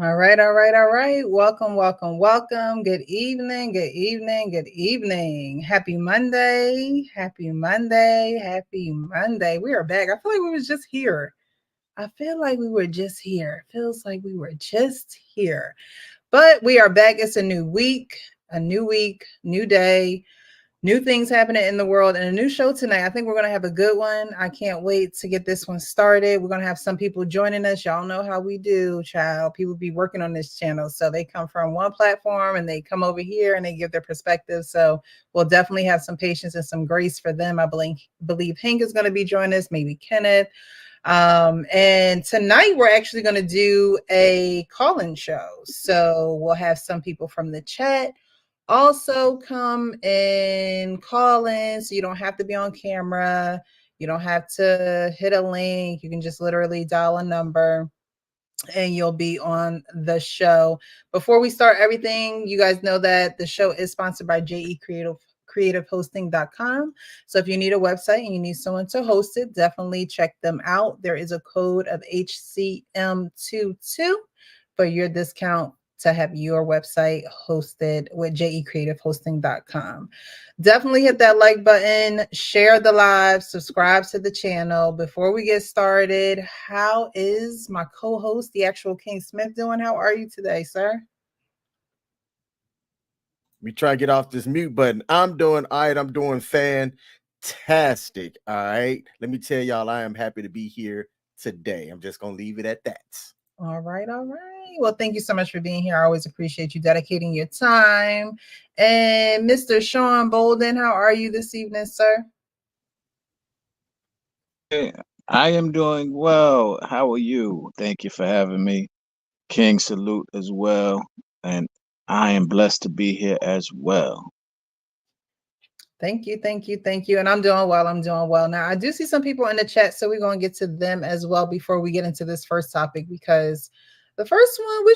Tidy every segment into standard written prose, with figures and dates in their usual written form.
All right, all right, all right. Welcome, welcome, welcome. Good evening, good evening, good evening. Happy Monday, happy Monday, happy Monday. We are back. I feel like we was just here. I feel like we were just here. Feels like we were just here. But we are back. It's a new week, new day, new things happening in the world, and a new show tonight. I think we're going to have a good one. I can't wait to get this one started. We're going to have some people joining us. Y'all know how we do, child. People be working on this channel. So they come from one platform and they come over here and they give their perspective. So we'll definitely have some patience and some grace for them. I believe Hank is going to be joining us, maybe Kenneth. And tonight we're actually going to do a call-in show. So we'll have some people from the chat also come and call in, so you don't have to be on camera. You don't have to hit a link. You can just literally dial a number and you'll be on the show. Before we start everything, you guys know that the show is sponsored by JE creativehosting.com. So if you need a website and you need someone to host it, definitely check them out. There is a code of HCM22 for your discount to have your website hosted with jecreativehosting.com. Definitely hit that like button, share the live, subscribe to the channel. Before we get started, how is my co-host, the actual King Smith, doing? How are you today, sir? We try to get off this mute button. I'm doing all right. I'm doing fantastic. All right. Let me tell y'all, I am happy to be here today. I'm just going to leave it at that. All right, all right. Well, thank you so much for being here. I always appreciate you dedicating your time. And Mr. Sean Bolden, how are you this evening, sir? Hey, I am doing well. How are you? Thank you for having me. King salute as well. And I am blessed to be here as well. Thank you, thank you, thank you. And I'm doing well. I'm doing well. Now, I do see some people in the chat, so we're going to get to them as well before we get into this first topic, because the first one, we're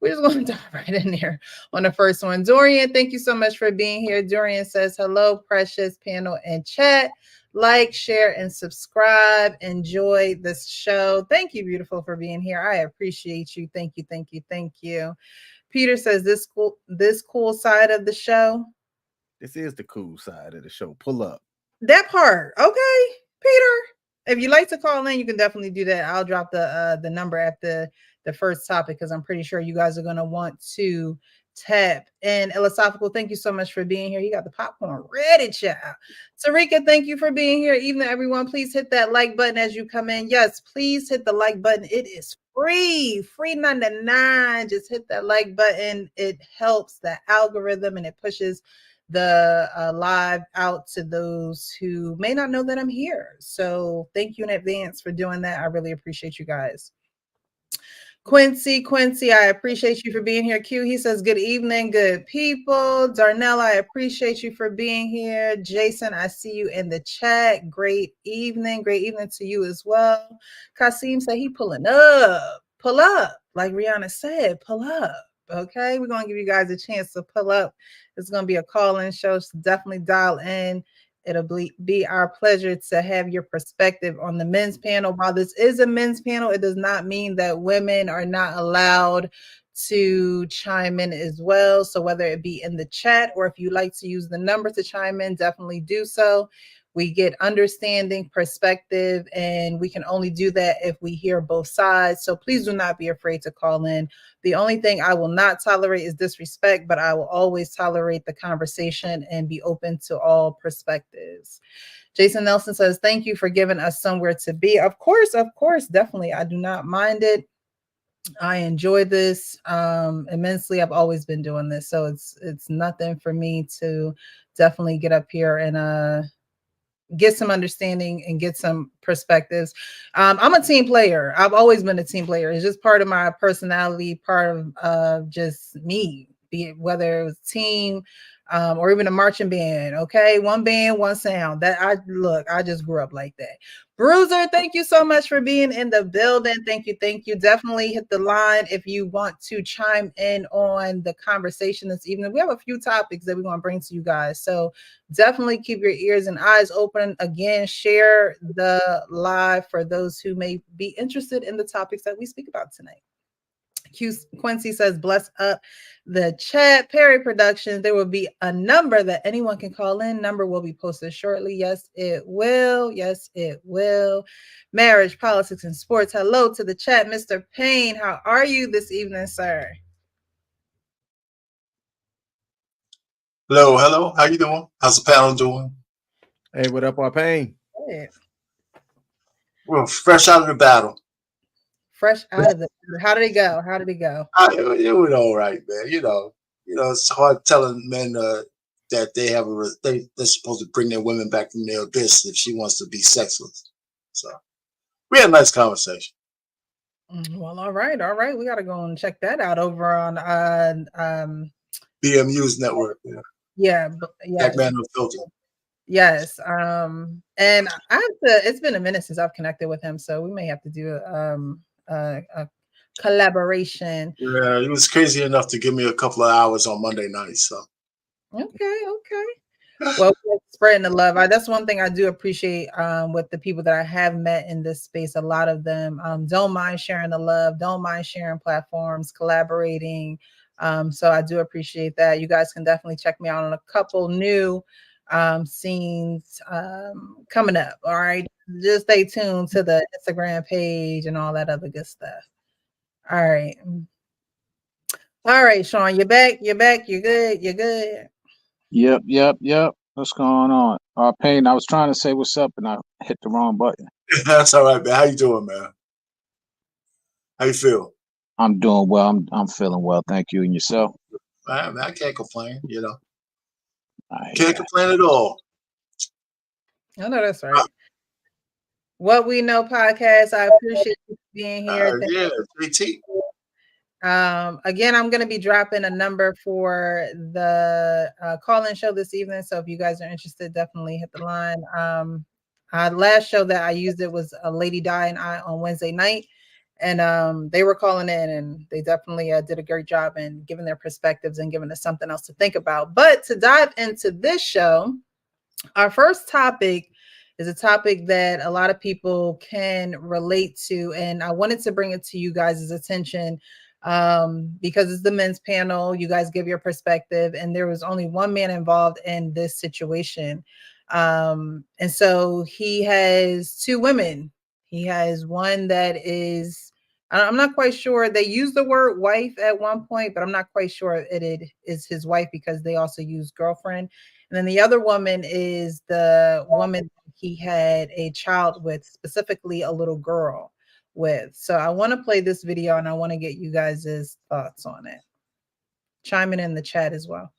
just going to dive right in there on the first one. Dorian, thank you so much for being here. Dorian says, hello, precious panel and chat. Like, share, and subscribe. Enjoy this show. Thank you, beautiful, for being here. I appreciate you. Thank you, thank you, thank you. Peter says, this cool side of the show. This is the cool side of the show. Pull up. That part. Okay, Peter. If you like to call in, you can definitely do that. I'll drop the number at the first topic, because I'm pretty sure you guys are gonna want to tap. And Philosophical, thank you so much for being here. You got the popcorn ready, child. Tarika, thank you for being here. Evening, everyone. Please hit that like button as you come in. Yes, please hit the like button. It is free 99. Just hit that like button. It helps the algorithm and it pushes the live out to those who may not know that I'm here. So thank you in advance for doing that. I really appreciate you guys. Quincy, I appreciate you for being here. Q, he says, good evening, good people. Darnell, I appreciate you for being here. Jason, I see you in the chat. Great evening to you as well. Kasim said he pulling up. Pull up, like Rihanna said, pull up. Okay, we're gonna give you guys a chance to pull up. It's gonna be a call-in show, so definitely dial in. It'll be our pleasure to have your perspective on the men's panel. While this is a men's panel, it does not mean that women are not allowed to chime in as well. So whether it be in the chat or if you like to use the number to chime in, definitely do so. We get understanding, perspective, and we can only do that if we hear both sides. So please do not be afraid to call in. The only thing I will not tolerate is disrespect, but I will always tolerate the conversation and be open to all perspectives. Jason Nelson says, thank you for giving us somewhere to be. Of course, definitely. I do not mind it. I enjoy this immensely. I've always been doing this, so it's nothing for me to definitely get up here and get some understanding and get some perspectives. I'm a team player. I've always been a team player. It's just part of my personality, part of just me, be it whether it was team or even a marching band. Okay, one band, one sound. I just grew up like that. Bruiser, thank you so much for being in the building. Thank you, thank you. Definitely hit the line if you want to chime in on the conversation this evening. We have a few topics that we're going to bring to you guys, so definitely keep your ears and eyes open. Again, share the live for those who may be interested in the topics that we speak about tonight. Quincy says, bless up the chat. Perry Productions, there will be a number that anyone can call in. Number will be posted shortly. Yes, it will. Yes, it will. Marriage, politics, and sports. Hello to the chat. Mr. Payne, how are you this evening, sir? Hello, hello. How you doing? How's the panel doing? Hey, what up, Payne? Good. Well, fresh out of the battle. Fresh out of the. How did it go? How did it go? It was all right, man. You know, it's hard telling men that they have they're supposed to bring their women back from their abyss if she wants to be sexless. So we had a nice conversation. Well, all right. We got to go and check that out over on BMU's network. Yeah. Black Man No Filter. Yes. And I have to. It's been a minute since I've connected with him, so we may have to do a collaboration. Yeah, he was crazy enough to give me a couple of hours on Monday night. So okay. Well, we're spreading the love. That's one thing I do appreciate with the people that I have met in this space. A lot of them don't mind sharing the love, don't mind sharing platforms, collaborating. So I do appreciate that. You guys can definitely check me out on a couple new scenes coming up. All right, just stay tuned to the Instagram page and all that other good stuff. All right, Sean, you're back. You're good. Yep. What's going on? Payne, I was trying to say what's up and I hit the wrong button. That's all right, man. How you doing, man? How you feel? I'm doing well. I'm feeling well. Thank you. And yourself? Man, I can't complain, you know. Can't complain at all. I know that's right. What We Know podcast. I appreciate you being here. Yeah, JT. Again, I'm going to be dropping a number for the call-in show this evening. So if you guys are interested, definitely hit the line. Last show that I used it was a Lady Di and I on Wednesday night. And they were calling in and they definitely did a great job in giving their perspectives and giving us something else to think about. But to dive into this show, our first topic is a topic that a lot of people can relate to. And I wanted to bring it to you guys' attention because it's the men's panel. You guys give your perspective, and there was only one man involved in this situation. And so he has two women. He has one that is, I'm not quite sure. They use the word wife at one point, but I'm not quite sure it is his wife because they also use girlfriend. And then the other woman is the woman he had a child with, specifically a little girl with. So I want to play this video and I want to get you guys' thoughts on it. Chiming in the chat as well.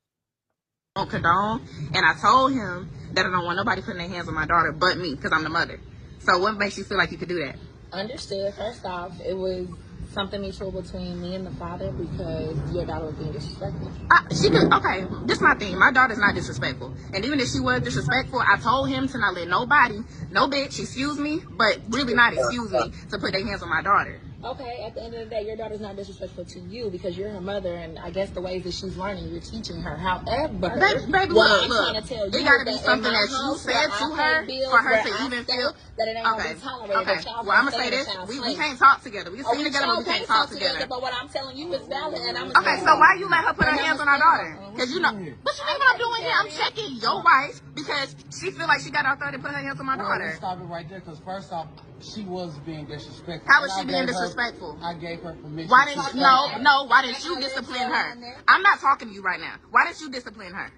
Don't condone, and I told him that I don't want nobody putting their hands on my daughter but me because I'm the mother. So what makes you feel like you could do that? Understood. First off, it was something mutual between me and the father because your daughter was being disrespectful. She could. Okay, this is my thing. My daughter's not disrespectful, and even if she was disrespectful, I told him to not let nobody, no bitch, excuse me, but really not excuse me, to put their hands on my daughter. Okay, at the end of the day, your daughter's not disrespectful to you because you're her mother, and I guess the ways that she's learning, you're teaching her. However, baby, what I'm look, trying to tell you it gotta be is that something in my that you house, said to her for her to even feel that it ain't gonna be tolerated. Okay. Well, I'm gonna say this: we can't talk together. We can sit together, but we can't talk together. But what I'm telling you is valid, and I'm okay. So why you let her put her hands on our daughter? Because you know, what you mean what I'm doing here? I'm checking your wife because she feel like she got authority to put her hands on my daughter. Stop it right there, because first off, she was being disrespectful. How was she being disrespectful? I gave her permission. Why didn't why didn't you discipline her? I'm not talking to you right now. Why didn't you discipline her?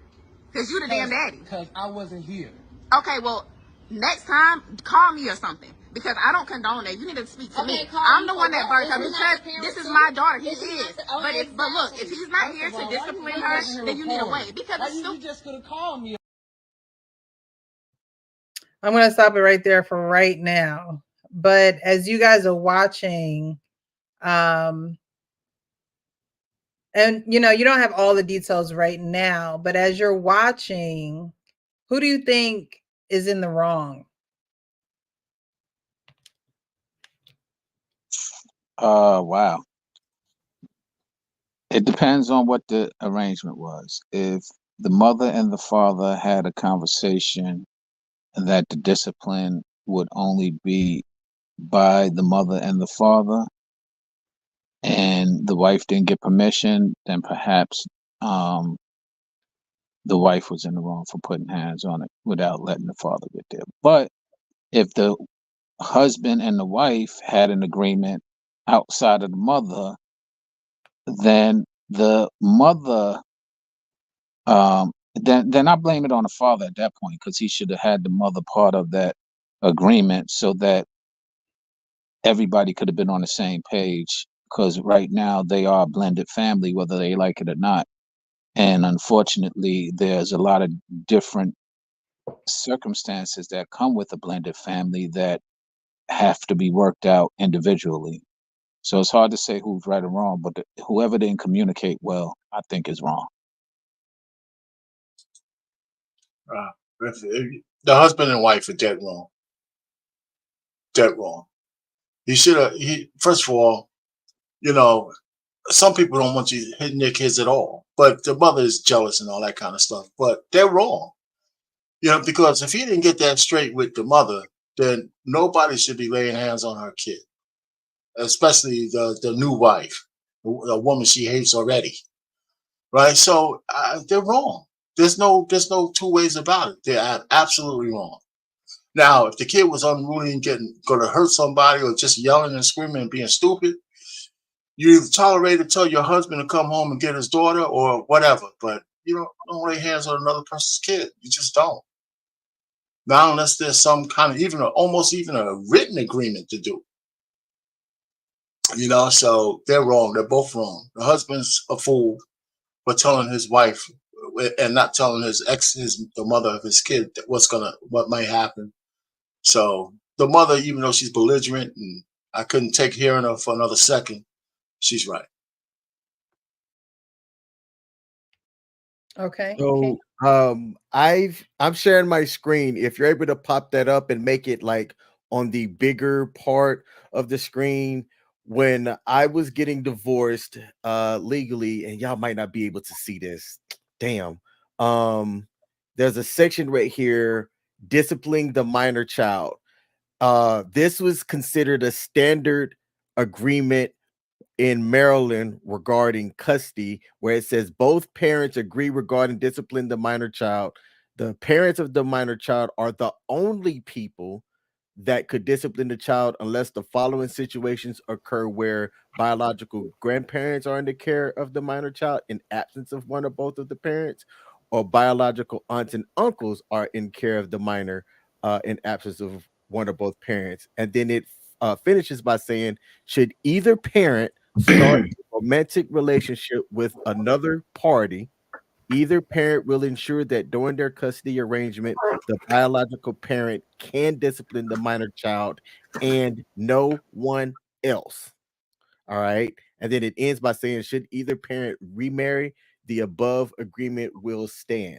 Because you the damn daddy. Because I wasn't here. Okay, well, next time, call me or something. Because I don't condone that. You need to speak to me. I'm the one that birthed her because this is my daughter. He is. But look, if he's not here to discipline her, then you need to wait. Because you just could have called me. I'm going to stop it right there for right now. But as you guys are watching, and you know, you don't have all the details right now, but as you're watching, who do you think is in the wrong? Wow. It depends on what the arrangement was. If the mother and the father had a conversation that the discipline would only be by the mother and the father, and the wife didn't get permission, then perhaps the wife was in the wrong for putting hands on it without letting the father get there. But if the husband and the wife had an agreement outside of the mother, then the mother, then I blame it on the father at that point, because he should have had the mother part of that agreement so that everybody could have been on the same page. Because right now they are a blended family, whether they like it or not. And unfortunately, there's a lot of different circumstances that come with a blended family that have to be worked out individually. So it's hard to say who's right or wrong, but whoever didn't communicate well, I think is wrong. The husband and wife are dead wrong. Dead wrong. He should have. First of all, you know, some people don't want you hitting their kids at all, but the mother is jealous and all that kind of stuff. But they're wrong, because if he didn't get that straight with the mother, then nobody should be laying hands on her kid, especially the new wife, the woman she hates already, right? So they're wrong. There's no two ways about it. They're absolutely wrong. Now, if the kid was unruly and going to hurt somebody or just yelling and screaming and being stupid, you tolerate it, tell your husband to come home and get his daughter or whatever. But you don't lay hands on another person's kid. You just don't. Not unless there's some kind of almost even a written agreement to do. So they're wrong. They're both wrong. The husband's a fool for telling his wife and not telling the mother of his kid what might happen. So the mother, even though she's belligerent and I couldn't take hearing her for another second, she's right. Okay. So I'm sharing my screen. If you're able to pop that up and make it like on the bigger part of the screen, when I was getting divorced legally, and y'all might not be able to see this. Damn. There's a section right here, disciplining the minor child. This was considered a standard agreement in Maryland regarding custody, where it says both parents agree regarding discipline the minor child. The parents of the minor child are the only people that could discipline the child unless the following situations occur where biological grandparents are in the care of the minor child in absence of one or both of the parents, or biological aunts and uncles are in care of the minor in absence of one or both parents. And then it finishes by saying, should either parent start a romantic relationship with another party, either parent will ensure that during their custody arrangement, the biological parent can discipline the minor child and no one else. All right. And then it ends by saying, should either parent remarry, the above agreement will stand.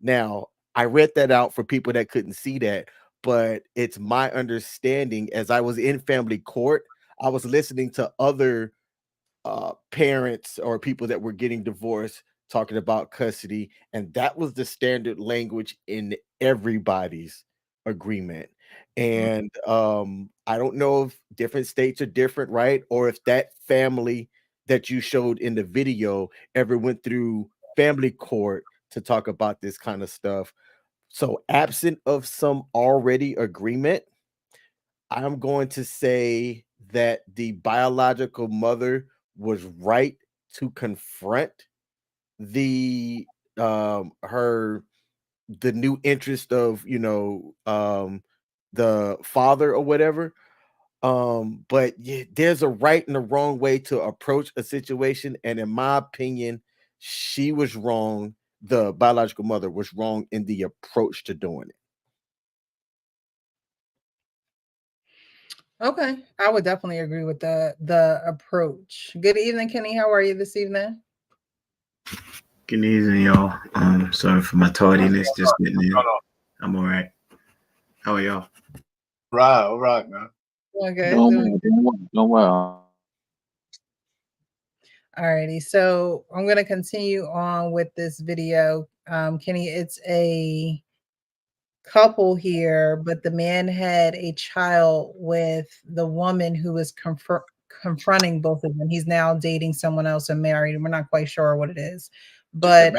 Now, I read that out for people that couldn't see that, but it's my understanding as I was in family court, I was listening to other parents or people that were getting divorced talking about custody, and that was the standard language in everybody's agreement. And I don't know if different states are different, right? Or if that family that you showed in the video ever went through family court to talk about this kind of stuff. So absent of some already agreement, I'm going to say that the biological mother was right to confront the the new interest of the father or whatever. But yeah, there's a right and a wrong way to approach a situation, and in my opinion, she was wrong. The biological mother was wrong in the approach to doing it. Okay. I would definitely agree with the approach. Good evening, Kenny. How are you this evening? Good evening, y'all. Sorry for my tardiness, just getting in. I'm all right. How are y'all? Right, all right, man. Okay. Doing well. Alrighty, so I'm going to continue on with this video. Kenny, it's a couple here, but the man had a child with the woman who was confronting both of them. He's now dating someone else and married, and we're not quite sure what it is. But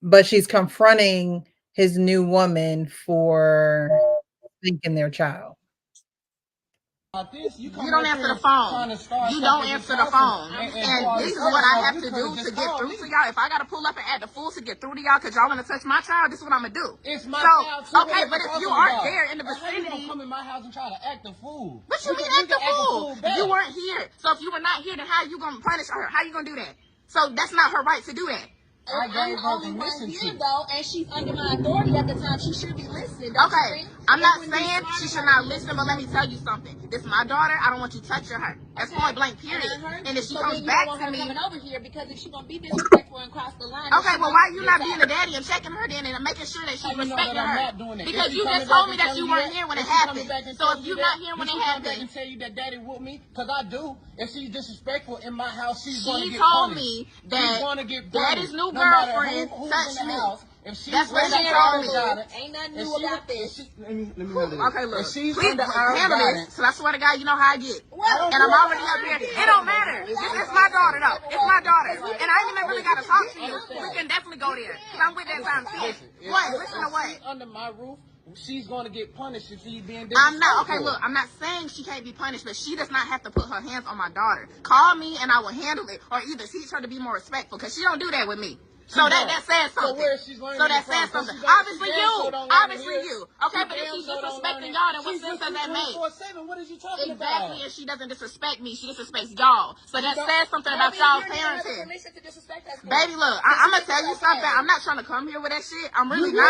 but she's confronting his new woman for thinking their child. You don't answer the phone. You don't answer the phone. And this is what I have to do to get through to y'all. If I got to pull up and act the fool to get through to y'all because y'all want to touch my child, this is what I'm going to do. It's my child too. Okay, but if you aren't there in the vicinity. You don't come in my house and try to act the fool. What you mean act the fool? You weren't here. So if you were not here, then how are you going to punish her? How are you going to do that? So that's not her right to do that. I gave her permission to. Though, and she's under my authority at the time. She should be listening. Okay, I'm not saying she should not listen, but let me tell you something. This is my daughter. I don't want you touching her. That's point blank, period. And if she comes back to me, coming over here because if she's gonna be disrespectful and cross the line. Okay, well, why you not being a daddy and checking her then and making sure that she's respecting her? Because you just told me that you weren't here when it happened. So if you're not here when it happened, and tell you that daddy whooped me, because I do. If she's disrespectful in my house, she's going to she get told punished. me that daddy's new No matter girlfriend who's touched in the me. house, if she's That's what she under told our me. guidance- Ain't nothing if new she- about this. if she- Let me handle this. Okay, look, If she's please under our handle guidance, this, so I swear to God, you know how I get. Well, And I'm already up here. It don't matter. It's my daughter, though. It's my daughter. And I ain't even really got to talk to you. We can definitely go there. Because I'm with that time 10. What? Listen to what? she's under my roof, she's going to get punished if she's being I'm not, disrespectful. okay, look, I'm not saying she can't be punished, but she does not have to put her hands on my daughter. Call me and I will handle it, or either teach her to be more respectful, because she don't do that with me. So that says something. So where she's learning So that it says from? something. She Obviously damn you. sure don't learn it Obviously here. you. Okay, She but if damn she's sure don't disrespecting learn it. y'all, then what She's sense does that make? 24/7. What is you talking Exactly, about? and she doesn't disrespect me. She disrespects y'all. So that says something about y'all's parenting. Permission to disrespect us. Baby, look, I'm gonna tell you something. I'm not trying to come here with that shit. I'm really not.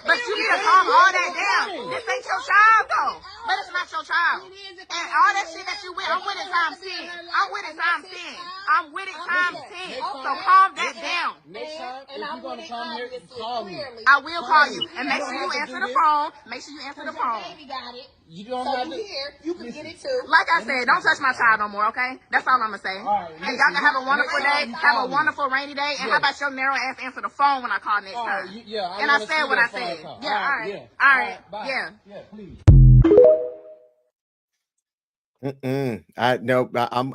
But you need to calm all that down. This ain't your child, though. But it's not your child. And all that shit that you with, I'm with it times 10. I'm with it times 10. I'm with it times 10. So calm that down. Next time, if you're going to come here, call me. I will call you. And make sure you answer the phone. Make sure you answer the phone. Baby got it. You don't So have you to. here, you can get it too. Like I said, don't touch my child no more, okay? That's all I'm gonna say. right, And y'all can have a wonderful day, have a wonderful rainy day, and how about your narrow ass answer the phone when I call next time? And I said what I said. Yeah, all right. All right. Bye. Yeah. Yeah, please.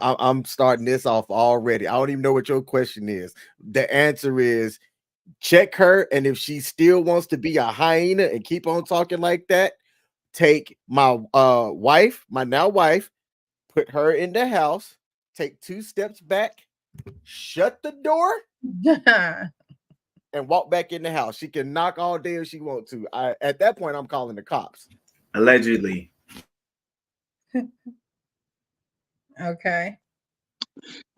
I'm starting this off already. I don't even know what your question is. The answer is check her, and if she still wants to be a hyena and keep on talking like that, take my wife, my now wife, put her in the house, take 2 steps back, shut the door, and walk back in the house. She can knock all day if she wants to. At that point, I'm calling the cops. Allegedly. Okay.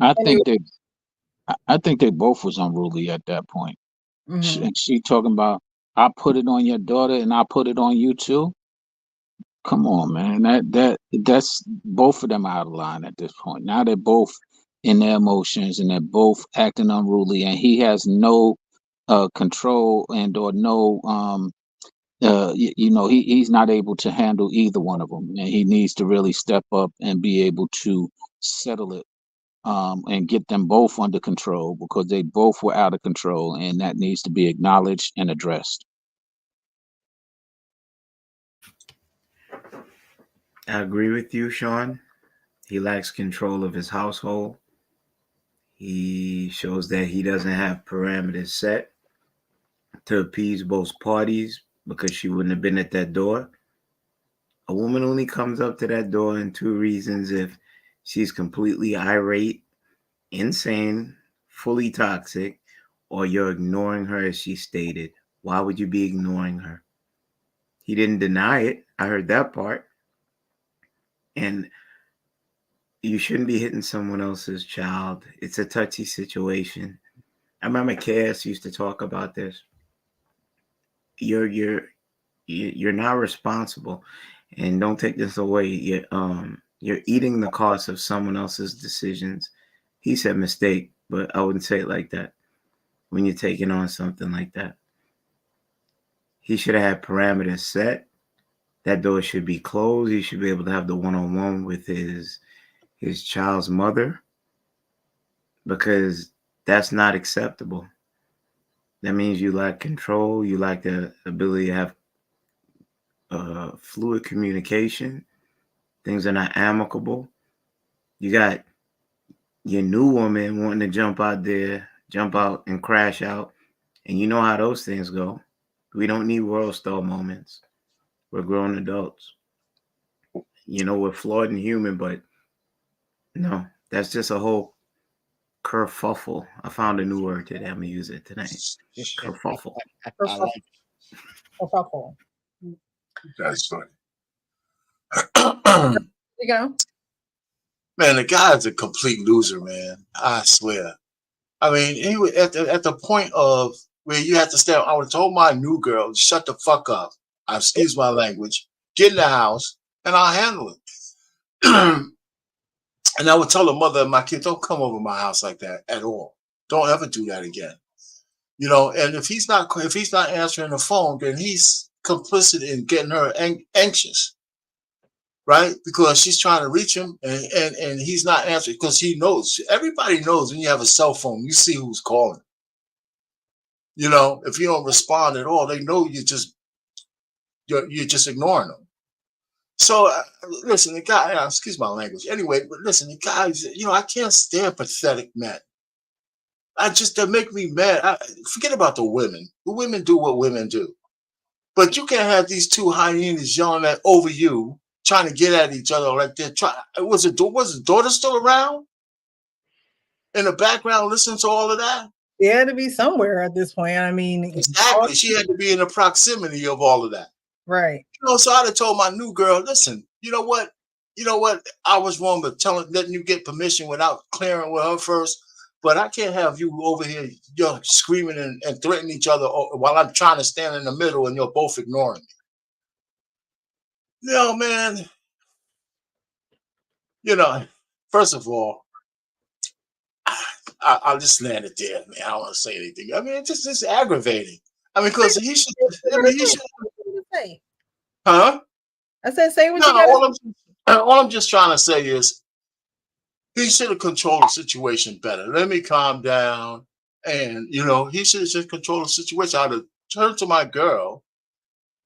I think they both was unruly at that point. Mhm. She talking about I put it on your daughter and I put it on you too. Come on, man. That's both of them out of line at this point. Now they're both in their emotions and they're both acting unruly, and he has no control and or no he's not able to handle either one of them, and he needs to really step up and be able to settle it and get them both under control, because they both were out of control, and that needs to be acknowledged and addressed. I agree with you, Sean. He lacks control of his household. He shows that he doesn't have parameters set to appease both parties, because she wouldn't have been at that door. A woman only comes up to that door in 2 reasons: if she's completely irate, insane, fully toxic, or you're ignoring her as she stated. Why would you be ignoring her? He didn't deny it. I heard that part. And you shouldn't be hitting someone else's child. It's a touchy situation. I remember Cass used to talk about this. You're not responsible, and don't take this away. You're eating the cost of someone else's decisions. He said mistake, but I wouldn't say it like that. When you're taking on something like that, he should have had parameters set. That door should be closed. He should be able to have the one-on-one with his child's mother, because that's not acceptable. That means you lack control. You lack the ability to have fluid communication. Things are not amicable. You got your new woman wanting to jump out and crash out. And you know how those things go. We don't need world star moments. We're grown adults. We're flawed and human, but no, that's just a whole kerfuffle. I found a new word today. I'm gonna use it tonight. Kerfuffle. I like Kerfuffle. That's funny. You go. Man, the guy's a complete loser, man. I swear. I mean, he was at the point of where you have to stay. I would have told my new girl, shut the fuck up. Excuse my language. Get in the house and I'll handle it. And I would tell the mother of my kid, don't come over my house like that at all. Don't ever do that again. And if he's not answering the phone, then he's complicit in getting her anxious. Right? Because she's trying to reach him and he's not answering because he knows. Everybody knows when you have a cell phone, you see who's calling. If you don't respond at all, they know you're just ignoring them. So listen, the guy, excuse my language. Anyway, but listen, the guys, I can't stand pathetic men. They make me mad. Forget about the women. The women do what women do. But you can't have these two hyenas yelling over you, trying to get at each other like they're trying. Was the daughter still around in the background listening to all of that? It had to be somewhere at this point. I mean, exactly. She had to be in the proximity of all of that. Right. So I'd have told my new girl, listen, you know what? I was wrong with letting you get permission without clearing with her first. But I can't have you over here, screaming and threatening each other while I'm trying to stand in the middle and you're both ignoring me. Man. First of all, I'll just land it there, man. I don't want to say anything. I mean, it's aggravating. I mean, because he should. Say. Huh? I said, say what you got. All I'm just trying to say is he should have controlled the situation better. Let me calm down. And, he should have just controlled the situation. I'd have turned to my girl,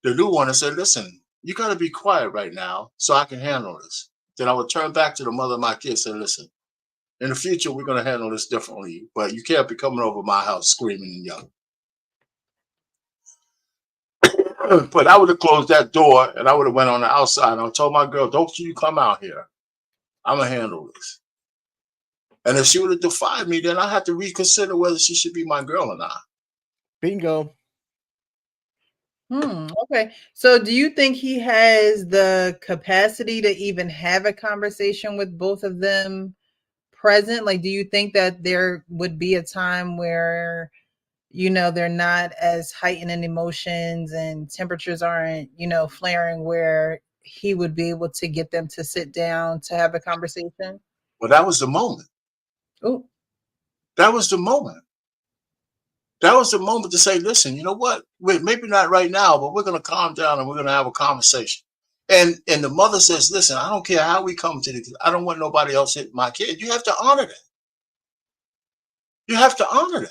the new one, and said, listen, you got to be quiet right now so I can handle this. Then I would turn back to the mother of my kids and say, listen, in the future, we're going to handle this differently, but you can't be coming over my house screaming and yelling. But I would have closed that door and I would have went on the outside and I told my girl, don't you come out here. I'm going to handle this. And if she would have defied me, then I have to reconsider whether she should be my girl or not. Bingo. Okay. So do you think he has the capacity to even have a conversation with both of them present? Like, do you think that there would be a time where, they're not as heightened in emotions and temperatures aren't, flaring, where he would be able to get them to sit down to have a conversation? Well, that was the moment. Oh, that was the moment. That was the moment to say, listen, you know what? Maybe not right now, but we're going to calm down and we're going to have a conversation. And the mother says, listen, I don't care how we come to this. I don't want nobody else hitting my kid. You have to honor that. You have to honor that.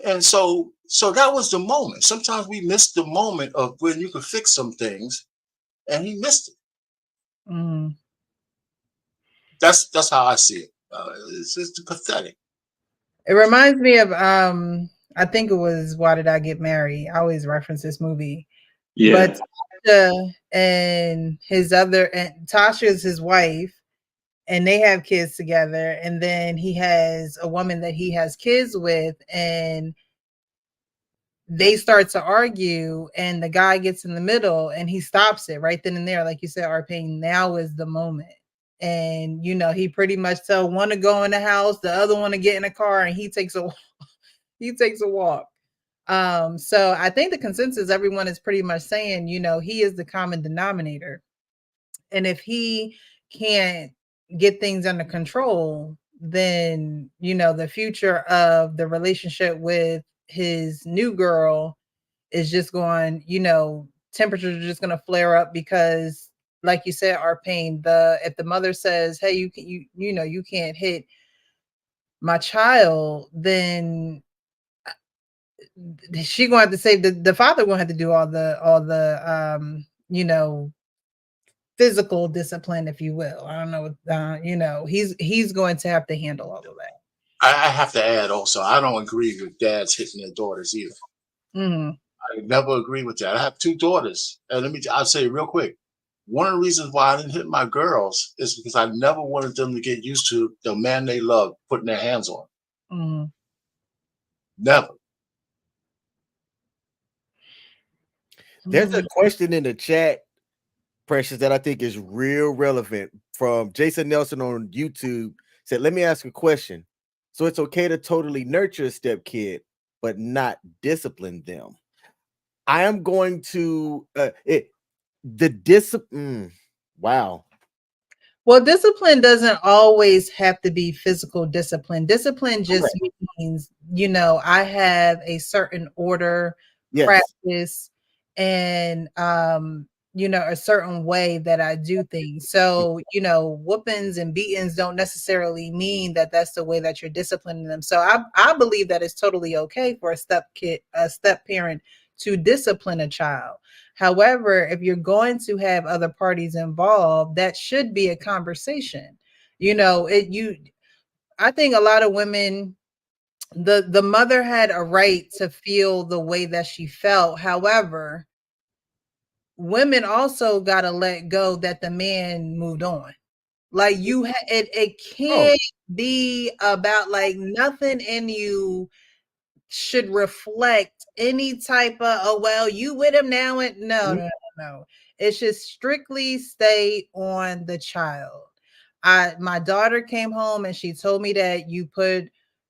And so that was the moment. Sometimes we miss the moment of when you could fix some things, and he missed it. Mm. That's how I see it. It's just pathetic. It reminds me of I think it was Why Did I Get Married? I always reference this movie. Yeah. But Tasha and Tasha is his wife, and they have kids together, and then he has a woman that he has kids with, and they start to argue, and the guy gets in the middle and he stops it right then and there. Like you said, Arpain, now is the moment. And he pretty much tell one to go in the house, the other one to get in a car, and he takes a walk. So I think the consensus, everyone is pretty much saying, he is the common denominator. And if he can't get things under control, then, the future of the relationship with his new girl is just going, temperatures are just going to flare up because, like you said, Arpain, if the mother says, hey, you can't hit my child, then she gonna have to say the father gonna have to do all the physical discipline, if you will. I don't know. He's going to have to handle all of that. I have to add also, I don't agree with dads hitting their daughters either. Mm. I never agree with that. I have 2 daughters, and I'll say real quick. One of the reasons why I didn't hit my girls is because I never wanted them to get used to the man they love putting their hands on. Mm. Never. There's a question in the chat, Precious, that I think is real relevant from Jason Nelson on YouTube. Said, let me ask a question. So it's okay to totally nurture a step kid, but not discipline them. I am going to the discipline. Wow. Well, discipline doesn't always have to be physical discipline. Discipline just means, I have a certain order, practice, and a certain way that I do things. So, whoopings and beatings don't necessarily mean that that's the way that you're disciplining them. So I believe that it's totally okay for a step parent to discipline a child. However, if you're going to have other parties involved, that should be a conversation. I think a lot of women, the mother had a right to feel the way that she felt. However, women also got to let go that the man moved on. Like it can't be about like nothing in you should reflect any type of, oh, well, you with him now. And no. It should strictly stay on the child. My daughter came home and she told me that you put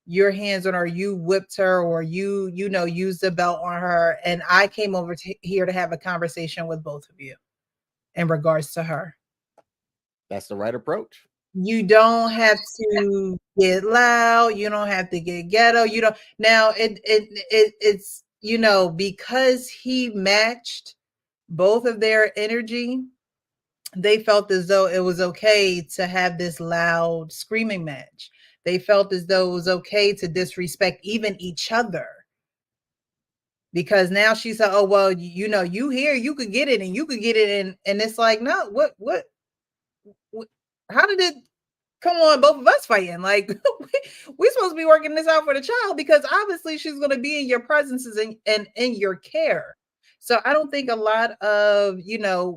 your hands on her, you whipped her, or you used the belt on her. And I came over here to have a conversation with both of you in regards to her. That's the right approach. You don't have to get loud. You don't have to get ghetto. You don't. Now it's because he matched both of their energy, they felt as though it was okay to have this loud screaming match. They felt as though it was okay to disrespect even each other. Because now she said, oh, well, you here, you could get it and you could get it. And it's like, no, what, how did it come on, both of us fighting? Like, we're supposed to be working this out for the child, because obviously she's going to be in your presences and in your care. So I don't think a lot of,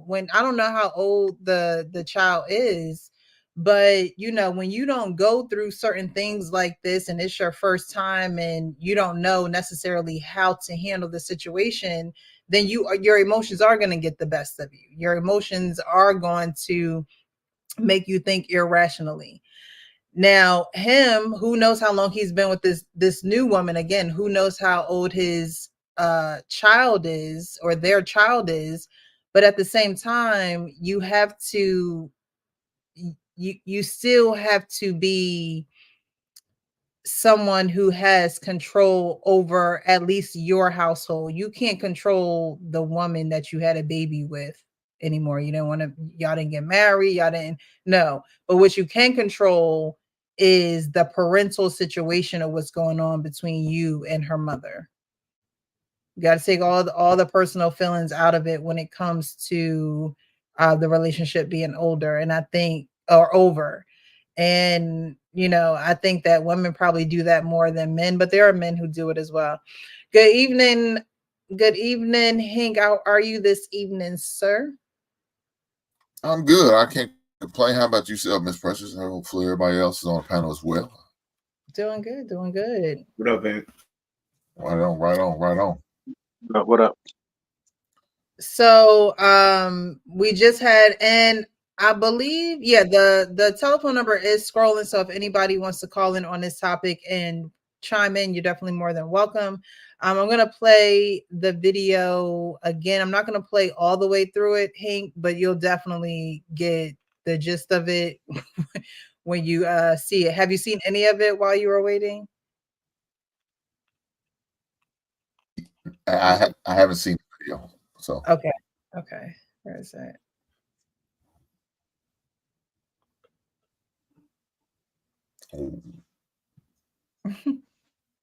when, I don't know how old the child is, but when you don't go through certain things like this and it's your first time and you don't know necessarily how to handle the situation, then your emotions are going to get the best of you. Your emotions are going to make you think irrationally. Now, him, who knows how long he's been with this new woman, again, who knows how old his child is, or their child is, but at the same time, you still have to be someone who has control over at least your household. You can't control the woman that you had a baby with anymore. Y'all didn't get married, no. But what you can control is the parental situation of what's going on between you and her mother. You got to take all the personal feelings out of it when it comes to the relationship being older, and I think, or over. And I think that women probably do that more than men, but there are men who do it as well. Good evening, Hank. How are you this evening, sir? I'm good. I can't complain. How about yourself, Miss Precious? Hopefully everybody else is on the panel as well. Doing good. What up, man? Right on. What up? So we just had, and I believe, the telephone number is scrolling. So if anybody wants to call in on this topic and chime in, you're definitely more than welcome. I'm going to play the video again. I'm not going to play all the way through it, Hank, but you'll definitely get the gist of it when you see it. Have you seen any of it while you were waiting? I haven't seen the video, so okay. Where is it?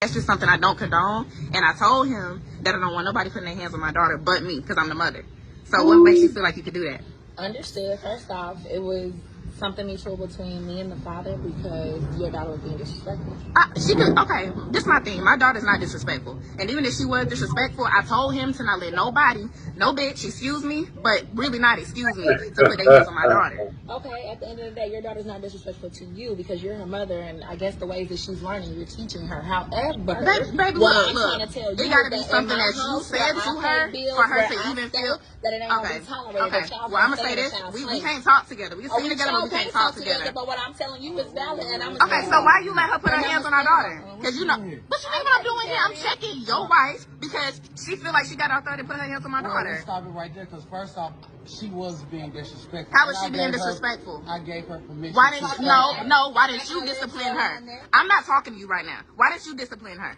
That's just something I don't condone. And I told him that I don't want nobody putting their hands on my daughter but me, because I'm the mother. So what makes you feel like you could do that? Understood. First off, it was something mutual between me and the father because your daughter was being disrespectful. She could, okay, this is my thing. My daughter's not disrespectful. And even if she was disrespectful, I told him to not let nobody, no bitch, excuse me, but really not excuse me, to put their hands on my daughter. Okay, at the end of the day, your daughter's not disrespectful to you because you're her mother, and I guess the ways that she's learning, you're teaching her. However, baby, what look, I'm trying to tell you, it gotta be that something in my that you house, said where to I her pay bills, for her where to I even stay, feel. that it ain't gonna be tolerated. Okay. That y'all Well, I'm gonna gonna say stay in this: a child's we place. can't talk together. We can sing together, but we can't talk together. But what I'm telling you is valid, and I'm Okay, so why you let her put her hands on our daughter? Because you know, what you mean what I'm doing here? I'm checking your wife because she feel like she got authority to put her hands on my daughter. Let's stop it right there, because first off, she was being disrespectful. How was she being disrespectful? I gave her permission. Why didn't why didn't you discipline her? I'm not talking to you right now. Why didn't you discipline her?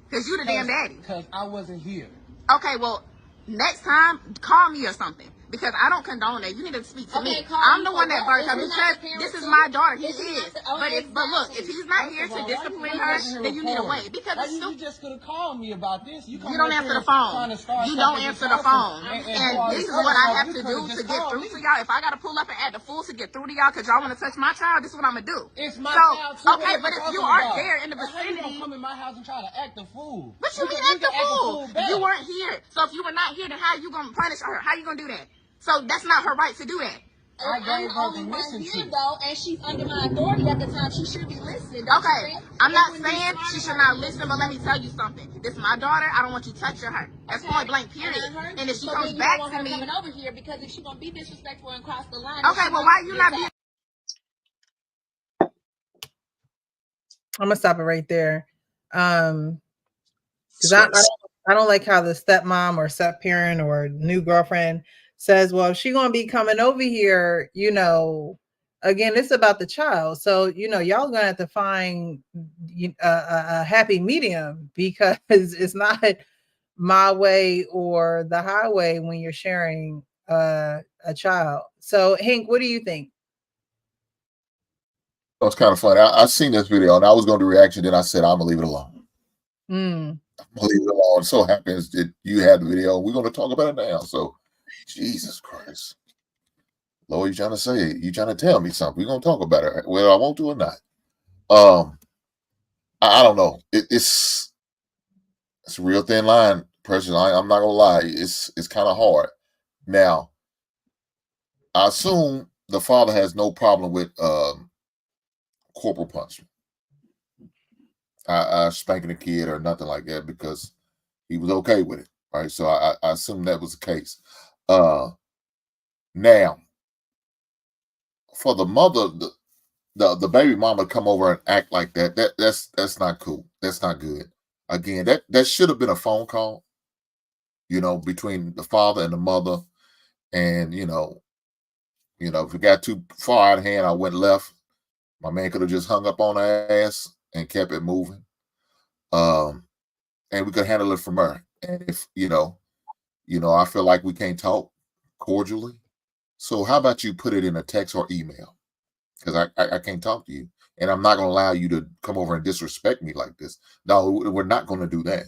Because you the damn daddy. Because I wasn't here. Okay, well, next time, call me or something. Because I don't condone that. You need to speak to me. I'm the one that birthed her because this is my daughter. He is. But look, if he's not here to discipline her, then you need to wait. Because you just could have called me about this. You don't answer the phone. You don't answer the phone. And this is what I have to do to get through to y'all. If I got to pull up and act the fool to get through to y'all because y'all want to touch my child, this is what I'm going to do. It's my child too. Okay, but if you aren't there in the vicinity. How you gonna come in my house and try to act the fool? What you mean act the fool? You weren't here. So if you were not here, then how you going to punish her? How you going to do that? So that's not her right to do that. I gave her only permission here to. though, and she's under my authority at the time. She should be listening. Okay, I'm not saying she should not listen, but let me tell you something. This is my daughter. I don't want you touching her. That's point blank, period. And if she comes back to me, coming over here because if she's gonna be disrespectful and cross the line. Okay, well, why you not being? I'm gonna stop it right there. Because I don't like how the stepmom or step parent or new girlfriend says, well, if she's gonna be coming over here, you know, again, it's about the child. So, you know, y'all gonna have to find a happy medium because it's not my way or the highway when you're sharing a child. So, Hank, what do you think? It's kind of funny. I seen this video and I was going to do a reaction. Then I said, I'm going to leave it alone. I'm going to leave it alone. It so happens that you had the video. We're going to talk about it now. So, Jesus Christ. Lord, you trying to say it. You trying to tell me something. We're going to talk about it. Whether I want to or not. I don't know. It's a real thin line, Precious. I'm not going to lie. It's kind of hard. Now, I assume the father has no problem with corporal punishment. Spanking a kid or nothing like that because he was okay with it. Right. So I assume that was the case. Now, for the mother, the baby mama come over and act like that's not cool. That's not good. Again, that should have been a phone call, you know, between the father and the mother. And, you know, if it got too far out of hand, I went left. My man could have just hung up on her ass and kept it moving. And we could handle it from her. And if, you know, I feel like we can't talk cordially. So how about you put it in a text or email? Because I can't talk to you. And I'm not going to allow you to come over and disrespect me like this. No, we're not going to do that.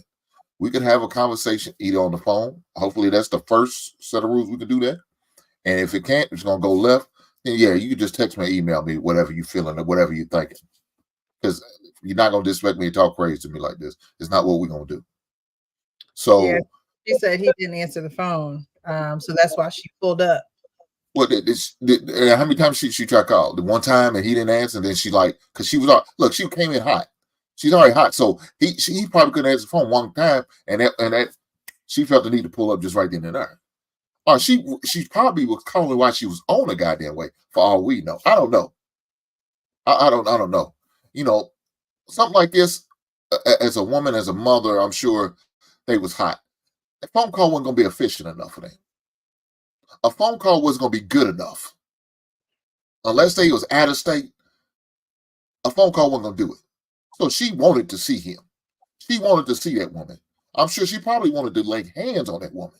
We could have a conversation either on the phone. Hopefully that's the first set of rules we can do that. And if it can't, it's going to go left. Then yeah, you can just text me, email me, whatever you're feeling or whatever you're thinking. Because you're not going to disrespect me and talk crazy to me like this. It's not what we're going to do. So yeah, she said he didn't answer the phone. So that's why she pulled up. Well, how many times she tried to call? The one time and he didn't answer, and then she because she was look, she came in hot. She's already hot, so he probably couldn't answer the phone one time, and that she felt the need to pull up just right then and there. Or she probably was calling while she was on the goddamn way. For all we know, I don't know. I don't know. You know, something like this. As a woman, as a mother, I'm sure they was hot. The phone call wasn't gonna be efficient enough for them. A phone call wasn't going to be good enough. Unless they was out of state, a phone call wasn't going to do it. So she wanted to see him. She wanted to see that woman. I'm sure she probably wanted to lay hands on that woman.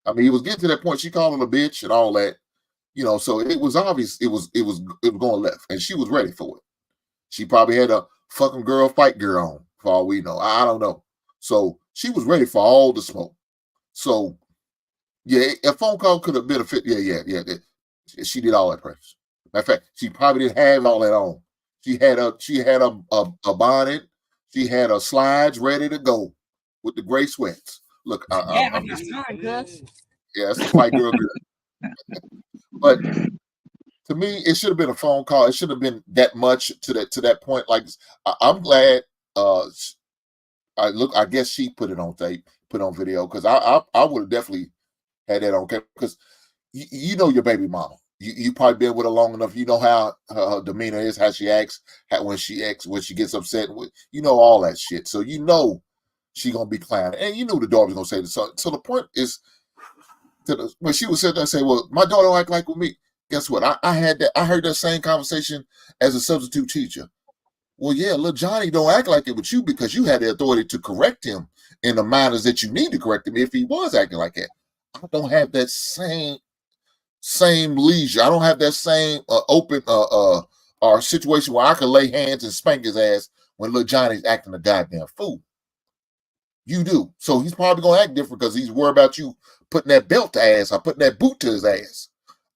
I mean, he was getting to that point. She called him a bitch and all that. You know, so it was obvious it was going left. And she was ready for it. She probably had a fucking girl fight girl on for all we know. I don't know. So she was ready for all the smoke. So yeah, a phone call could have been a fit. Yeah. She did all that practice. Matter of fact, she probably didn't have all that on. She had a bonnet. She had her slides ready to go with the gray sweats. Look, I'm just, yeah, it's a white girl. But to me, it should have been a phone call. It should have been that much to that point. Like, I'm glad. I guess she put it on tape, put on video, because I would have definitely had that on camera, because you know your baby mama. You probably been with her long enough. You know how her demeanor is, how she acts, when she gets upset. You know all that shit. So you know she gonna be clowning, and you knew the daughter was gonna say this. So the point is, when she was sitting there and say, "Well, my daughter don't act like with me." Guess what? I heard that same conversation as a substitute teacher. Well, yeah, little Johnny don't act like it with you because you had the authority to correct him in the manners that you need to correct him if he was acting like that. I don't have that same leisure. I don't have that same open or situation where I can lay hands and spank his ass when little Johnny's acting a goddamn fool. You do. So he's probably gonna act different because he's worried about you putting that belt to ass or putting that boot to his ass.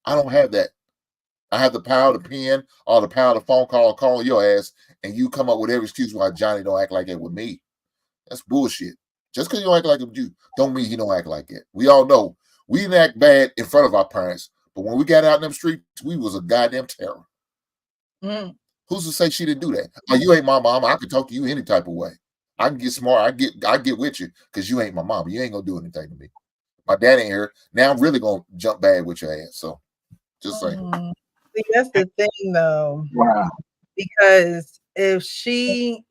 I don't have that. I have the power of the pen or the power of the phone call calling your ass, and you come up with every excuse why Johnny don't act like that with me. That's bullshit. Just because you don't act like it with you, don't mean he don't act like it. We all know we didn't act bad in front of our parents, but when we got out in them streets, we was a goddamn terror. Mm. Who's to say she didn't do that? Oh, you ain't my mama. I can talk to you any type of way. I can get smart. I get with you because you ain't my mama. You ain't gonna do anything to me. My dad ain't here. Now I'm really gonna jump bad with your ass. So just saying. See, that's the thing, though. Wow. Because if she,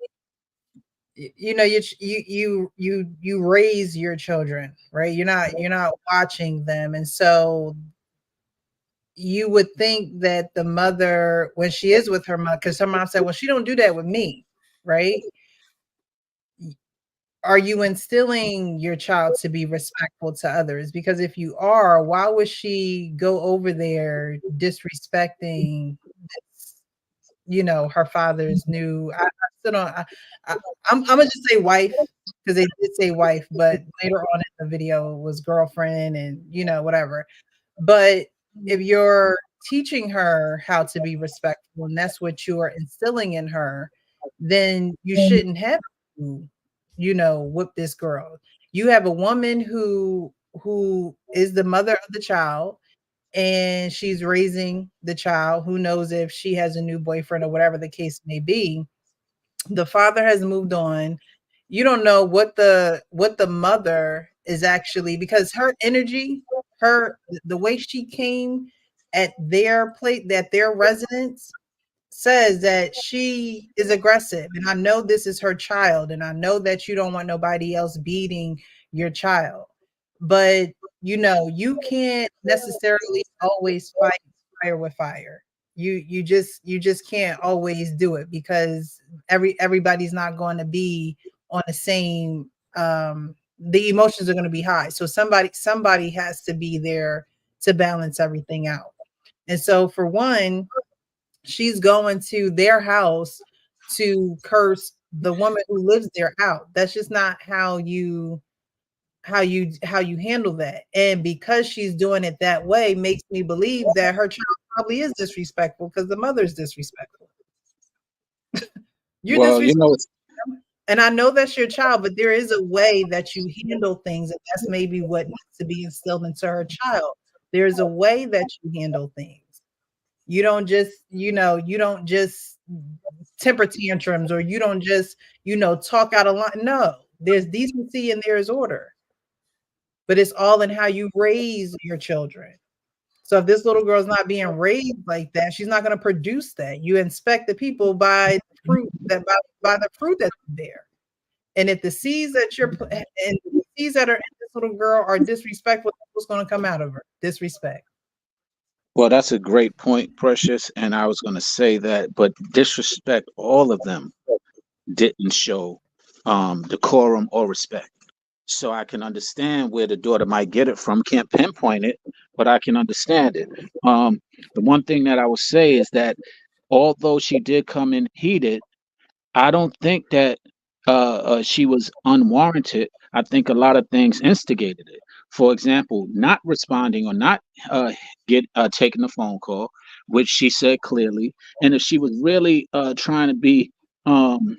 you know, you raise your children, right? You're not watching them, and so you would think that the mother, when she is with her mom, because her mom said, "Well, she don't do that with me," right? Are you instilling your child to be respectful to others? Because if you are, why would she go over there disrespecting this, her father's new? I still don't. I'm gonna just say wife, because they did say wife, but later on in the video was girlfriend and whatever. But if you're teaching her how to be respectful and that's what you are instilling in her, then you shouldn't have to whip this girl. You have a woman who is the mother of the child, and she's raising the child. Who knows if she has a new boyfriend or whatever the case may be. The father has moved on. You don't know what the mother is actually, because her energy, the way she came at their residence says that she is aggressive. And I know this is her child, and I know that you don't want nobody else beating your child, but you can't necessarily always fight fire with fire. You just can't always do it, because everybody's not going to be on the same the emotions are going to be high. So somebody has to be there to balance everything out. And so for one, she's going to their house to curse the woman who lives there out. That's just not how you handle that. And because she's doing it that way, makes me believe that her child probably is disrespectful, because the mother's disrespectful. You're disrespectful. And I know that's your child, but there is a way that you handle things, and that's maybe what needs to be instilled into her child. There's a way that you handle things. You don't just temper tantrums, or you don't just, talk out of line. No, there's decency and there is order. But it's all in how you raise your children. So if this little girl's not being raised like that, she's not going to produce that. You inspect the people by the fruit by the fruit that's there. And if the seeds that the seeds that are in this little girl are disrespectful, what's going to come out of her? Disrespect. Well, that's a great point, Precious. And I was going to say that, but disrespect, all of them didn't show decorum or respect. So I can understand where the daughter might get it from. Can't pinpoint it, but I can understand it. The one thing that I would say is that although she did come in heated, I don't think that she was unwarranted. I think a lot of things instigated it. For example, not responding or not taking the phone call, which she said clearly. And if she was really trying to be um,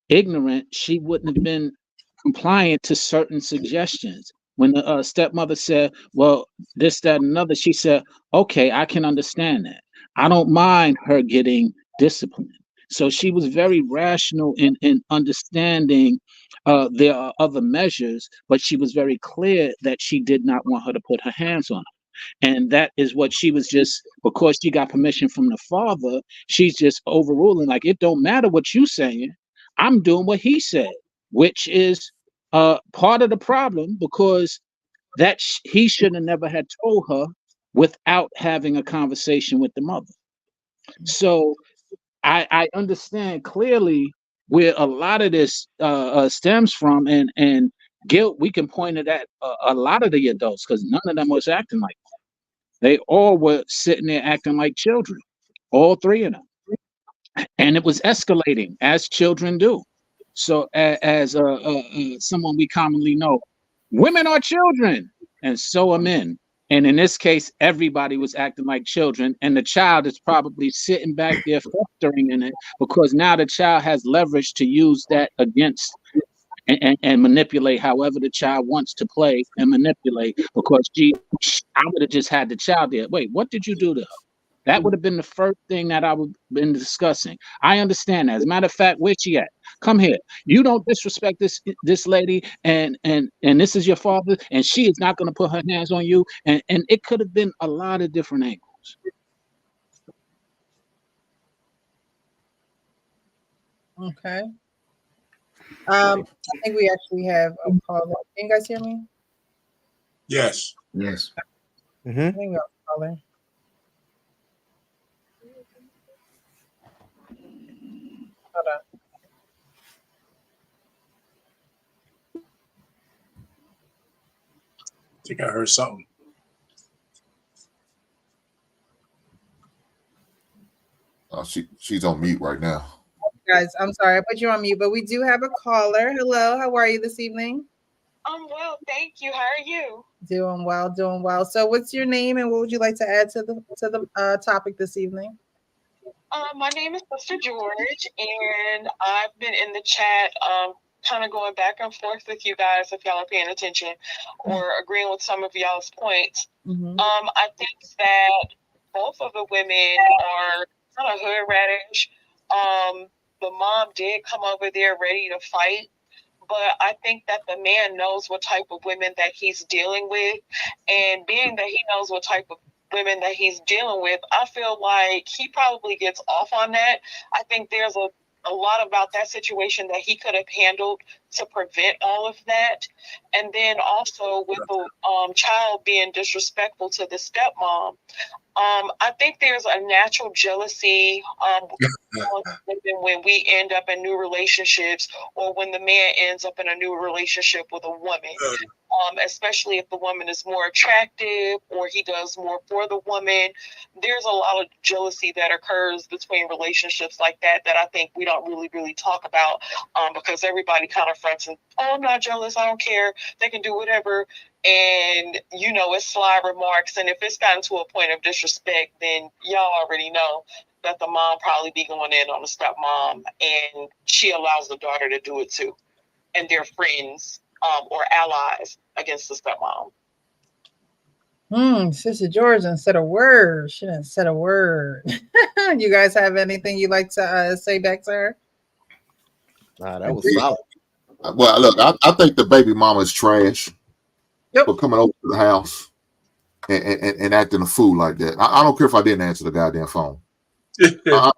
ignorant, she wouldn't have been compliant to certain suggestions. When the stepmother said, well, this, that, and another, she said, okay, I can understand that. I don't mind her getting disciplined. So she was very rational in understanding there are other measures, but she was very clear that she did not want her to put her hands on her. And that is what she was just, because she got permission from the father, she's just overruling, like, it don't matter what you saying. I'm doing what he said, which is part of the problem, because he should have never had told her without having a conversation with the mother. So I understand clearly where a lot of this stems from, and guilt. We can point it at a lot of the adults, because none of them was acting like that. They all were sitting there acting like children, all three of them, and it was escalating as children do. So as someone we commonly know, women are children, and so are men. And in this case, everybody was acting like children, and the child is probably sitting back there festering in it, because now the child has leverage to use that against and manipulate however the child wants to play and manipulate, because I would have just had the child there. Wait, what did you do to her? That would have been the first thing that I would have been discussing. I understand that. As a matter of fact, where's she at? Come here. You don't disrespect this lady, and this is your father, and she is not going to put her hands on you. And it could have been a lot of different angles. Okay. I think we actually have a caller. Can you guys hear me? Yes. Yes. I think we have a caller. Hold on. I think I heard something. She's on mute right now. Guys, I'm sorry, I put you on mute, but we do have a caller. Hello, how are you this evening? I'm well, thank you. How are you? Doing well, doing well. So what's your name, and what would you like to add to the topic this evening? My name is Sister George, and I've been in the chat kind of going back and forth with you guys if y'all are paying attention or agreeing with some of y'all's points. I think that both of the women are kind of hood radish. The mom did come over there ready to fight, but I think that the man knows what type of women that he's dealing with, and being that he knows what type of women that he's dealing with, I feel like he probably gets off on that. I think there's a lot about that situation that he could have handled to prevent all of that. And then also with the child being disrespectful to the stepmom, I think there's a natural jealousy when we end up in new relationships, or when the man ends up in a new relationship with a woman, especially if the woman is more attractive or he does more for the woman. There's a lot of jealousy that occurs between relationships like that I think we don't really talk about, because everybody kind of fronts and, oh, I'm not jealous, I don't care, they can do whatever. And, it's sly remarks. And if it's gotten to a point of disrespect, then y'all already know that the mom probably be going in on the stepmom, and she allows the daughter to do it too. And they're friends or allies against the stepmom. Sister George didn't said a word. She didn't said a word. You guys have anything you'd like to say back to her? Nah, that was solid. Well, look, I think the baby mama is trash. Yep. For coming over to the house and acting a fool like that. I don't care if I didn't answer the goddamn phone. I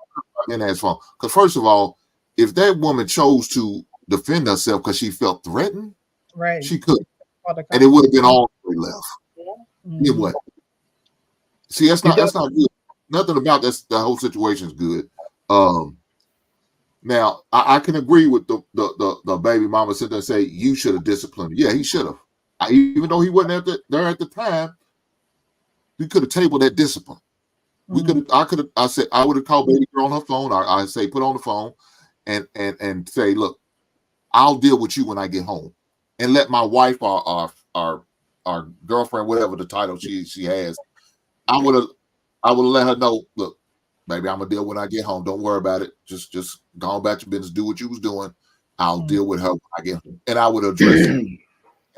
didn't answer the phone. Because first of all, if that woman chose to defend herself because she felt threatened, right, she could. And it would have been all the way left. Mm-hmm. Anyway. See, that's not good. Nothing about this. The whole situation is good. Now, I can agree with the baby mama sit there and say, you should have disciplined her. Yeah, he should have. Even though he wasn't there at the time, we could have tabled that discipline. I would have called baby girl on her phone. I say, put on the phone and say, look, I'll deal with you when I get home, and let my wife or our girlfriend, whatever the title she has, I would have let her know, look, baby, I'm gonna deal when I get home. Don't worry about it. Just go on about your business. Do what you was doing. I'll deal with her when I get home. And I would address it. And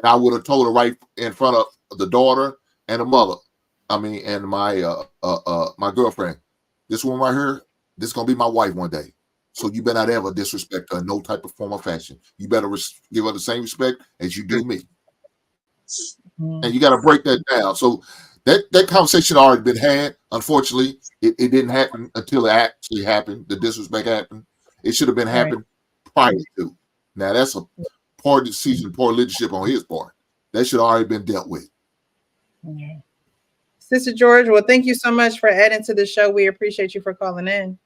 I would have told her right in front of the daughter and the mother. I mean, and my my girlfriend. This one right here, this is gonna be my wife one day. So you better not ever disrespect her in no type of form or fashion. You better give her the same respect as you do me. And you got to break that down. So that conversation already been had. Unfortunately, it didn't happen until it actually happened. The disrespect happened. It should have been happened prior to. Now that's a poor decision, poor leadership on his part. That should have already been dealt with. Sister George, well, thank you so much for adding to the show. We appreciate you for calling in.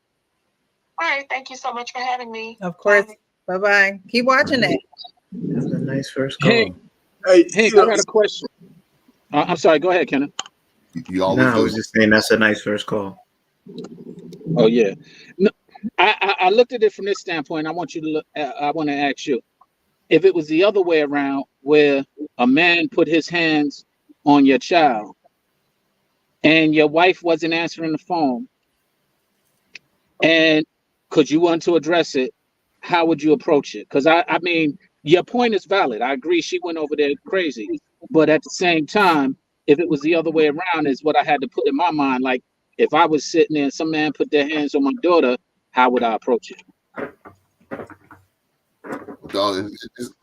All right, thank you so much for having me. Of course. Bye-bye. Keep watching it. That's a nice first call. Hey, I got a question. I'm sorry. Go ahead, Kenneth. I was just saying that's a nice first call. Oh yeah. No, I looked at it from this standpoint. I want you to look. I want to ask you, if it was the other way around, where a man put his hands on your child, and your wife wasn't answering the phone, and because you want to address it, how would you approach it? Because I mean, your point is valid. I agree. She went over there crazy, but at the same time, if it was the other way around, is what I had to put in my mind. Like, if I was sitting there and some man put their hands on my daughter, how would I approach it?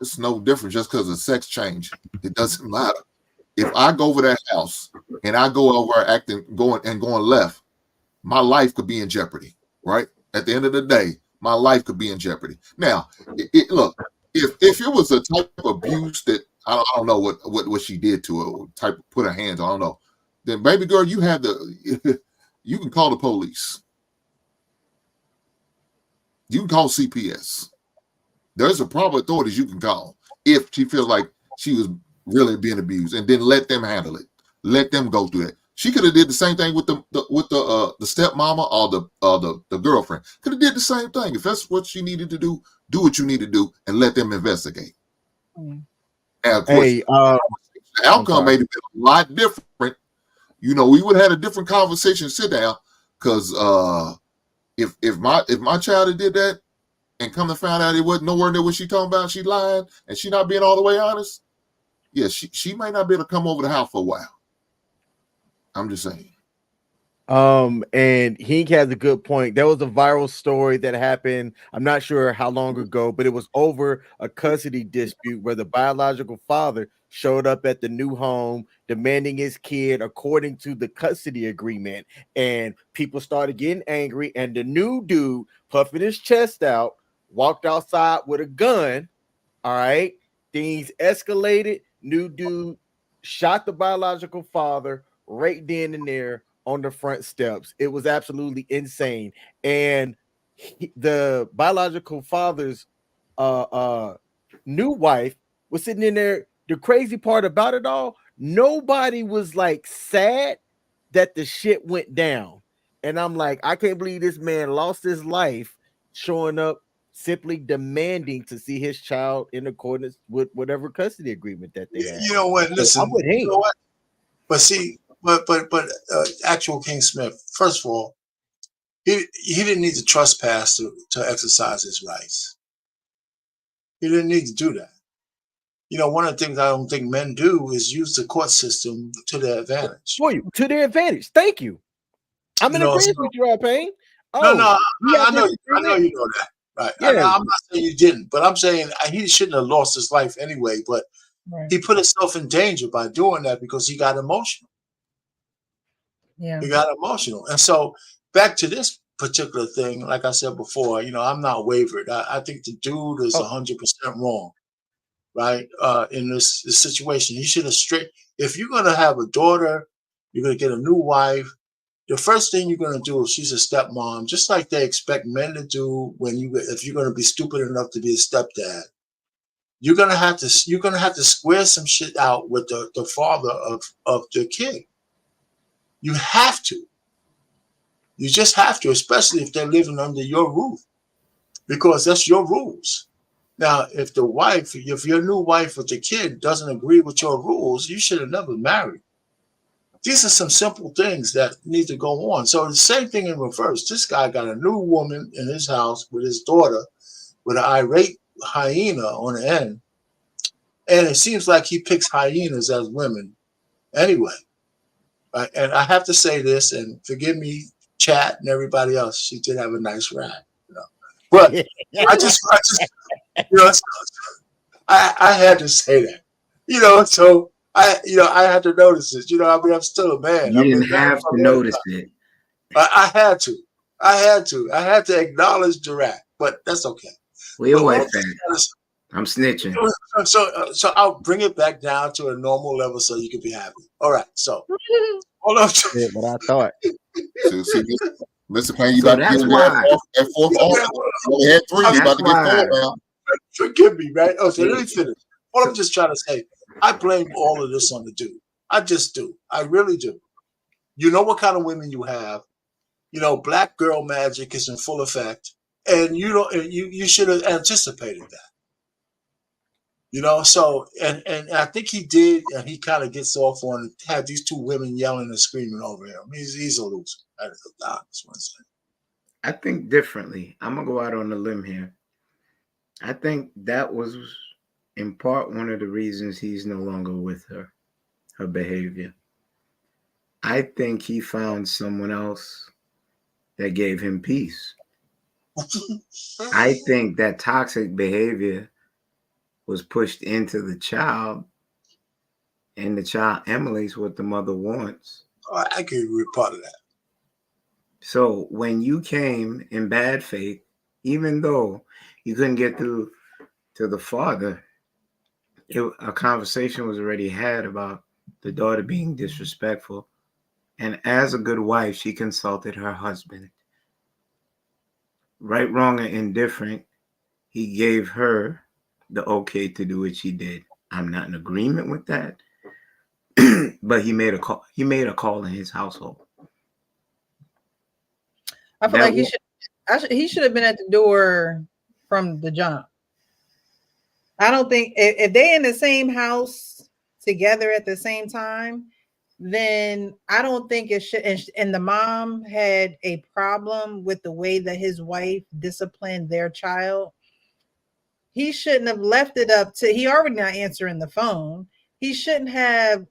It's no different just because of sex change. It doesn't matter. If I go over that house and I go over going left, my life could be in jeopardy, right? At the end of the day, my life could be in jeopardy. Now, look, if it was a type of abuse that I don't know what she did to her, type of put her hands, I don't know. Then, baby girl, you have you can call the police. You can call CPS. There's a proper authorities you can call if she feels like she was really being abused, and then let them handle it. Let them go through it. She could have did the same thing with the stepmama or the girlfriend. Could have did the same thing. If that's what she needed to do what you need to do and let them investigate. And of course, the outcome may have been a lot different. You know, we would have had a different conversation, sit down, because if my child had did that and come to find out it wasn't nowhere near what she talking about, she lying and she not being all the way honest, yeah, she might not be able to come over the house for a while. I'm just saying. And Hink has a good point. There was a viral story that happened, I'm not sure how long ago, but it was over a custody dispute where the biological father showed up at the new home demanding his kid according to the custody agreement, and people started getting angry, and the new dude puffing his chest out walked outside with a gun. All right, things escalated. New dude shot the biological father right then and there on the front steps. It was absolutely insane. And the biological father's new wife was sitting in there. The crazy part about it all, nobody was like sad that the shit went down. And I'm like, I can't believe this man lost his life showing up simply demanding to see his child in accordance with whatever custody agreement that they had. You know what? Listen, I'm with Hank. you know what? But see, but actual King Smith, first of all, he didn't need to trespass to exercise his rights. He didn't need to do that. You know, one of the things I don't think men do is use the court system to their advantage. For you, to their advantage. Thank you. I'm in agreement with you, Payne. No, I know you know that. Right. Yeah. I'm not saying you didn't, but I'm saying he shouldn't have lost his life anyway. But he put himself in danger by doing that because he got emotional. Yeah. He got emotional. And so back to this particular thing, like I said before, you know, I'm not wavered. I think the dude is 100% wrong, right? In this situation, he should have if you're going to have a daughter, you're going to get a new wife, the first thing you're going to do, if she's a stepmom, just like they expect men to do if you're going to be stupid enough to be a stepdad, you're going to have to square some shit out with the father of the kid. You have to. You just have to, especially if they're living under your roof. because that's your rules. Now, if your new wife with the kid doesn't agree with your rules, you should have never married. These are some simple things that need to go on. So the same thing in reverse. This guy got a new woman in his house with his daughter with an irate hyena on the end. And it seems like he picks hyenas as women anyway. And I have to say this, and forgive me, chat and everybody else, she did have a nice ride. But I just I had to say that, so I had to notice this. I'm still a man. You didn't have to notice it. I had to. I had to acknowledge the rat, but that's okay. Well, your wife, I'm snitching. So I'll bring it back down to a normal level so you can be happy. All right. So hold on. Yeah, but I thought. Mr. Payne, you got to get that fourth offer. You had 3. You about to get 4 now. Forgive me, right? Okay, let me finish. What I'm just trying to say, I blame all of this on the dude. I just do. I really do. You know what kind of women you have. Black girl magic is in full effect, and you should have anticipated that. So and I think he did, and he kind of gets off on had these 2 women yelling and screaming over him. He's a loser. I think differently. I'm gonna go out on a limb here. I think that was in part one of the reasons he's no longer with her behavior. I think he found someone else that gave him peace. I think that toxic behavior was pushed into the child, and the child emulates what the mother wants. I can agree with part of that. So when you came in bad faith, even though you couldn't get through to the father, a conversation was already had about the daughter being disrespectful. And as a good wife, she consulted her husband. Right, wrong, or indifferent, he gave her the okay to do what she did. I'm not in agreement with that, but he made a call. He made a call in his household. I feel like he should have been at the door from the jump. I don't think if they in the same house together at the same time, then I don't think it should. And the mom had a problem with the way that his wife disciplined their child. He shouldn't have left it up to. He already not answering the phone. He shouldn't have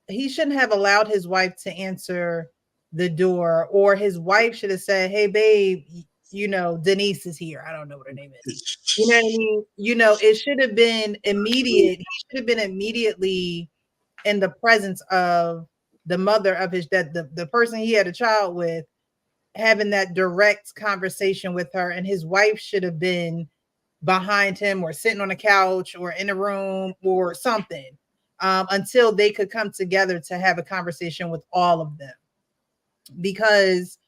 allowed his wife to answer the door, or his wife should have said, "Hey, babe, Denise is here. I don't know what her name is." You know what I mean? It should have been immediate. He should have been immediately in the presence of the mother of the person he had a child with, having that direct conversation with her, and his wife should have been behind him or sitting on a couch or in a room or something until they could come together to have a conversation with all of them. Because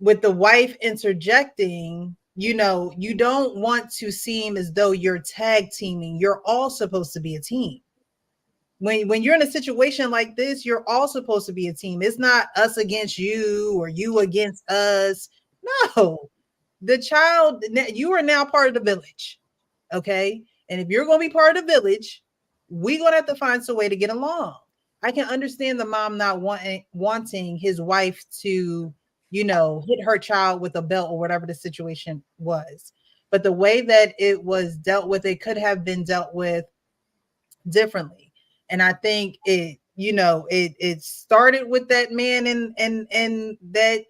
with the wife interjecting, you don't want to seem as though you're tag teaming. You're all supposed to be a team. When you're in a situation like this, you're all supposed to be a team. It's not us against you or you against us. No, the child, you are now part of the village. Okay. And if you're going to be part of the village, we're going to have to find some way to get along. I can understand the mom not wanting his wife to, hit her child with a belt or whatever the situation was. But the way that it was dealt with, it could have been dealt with differently. And I think it started with that man and that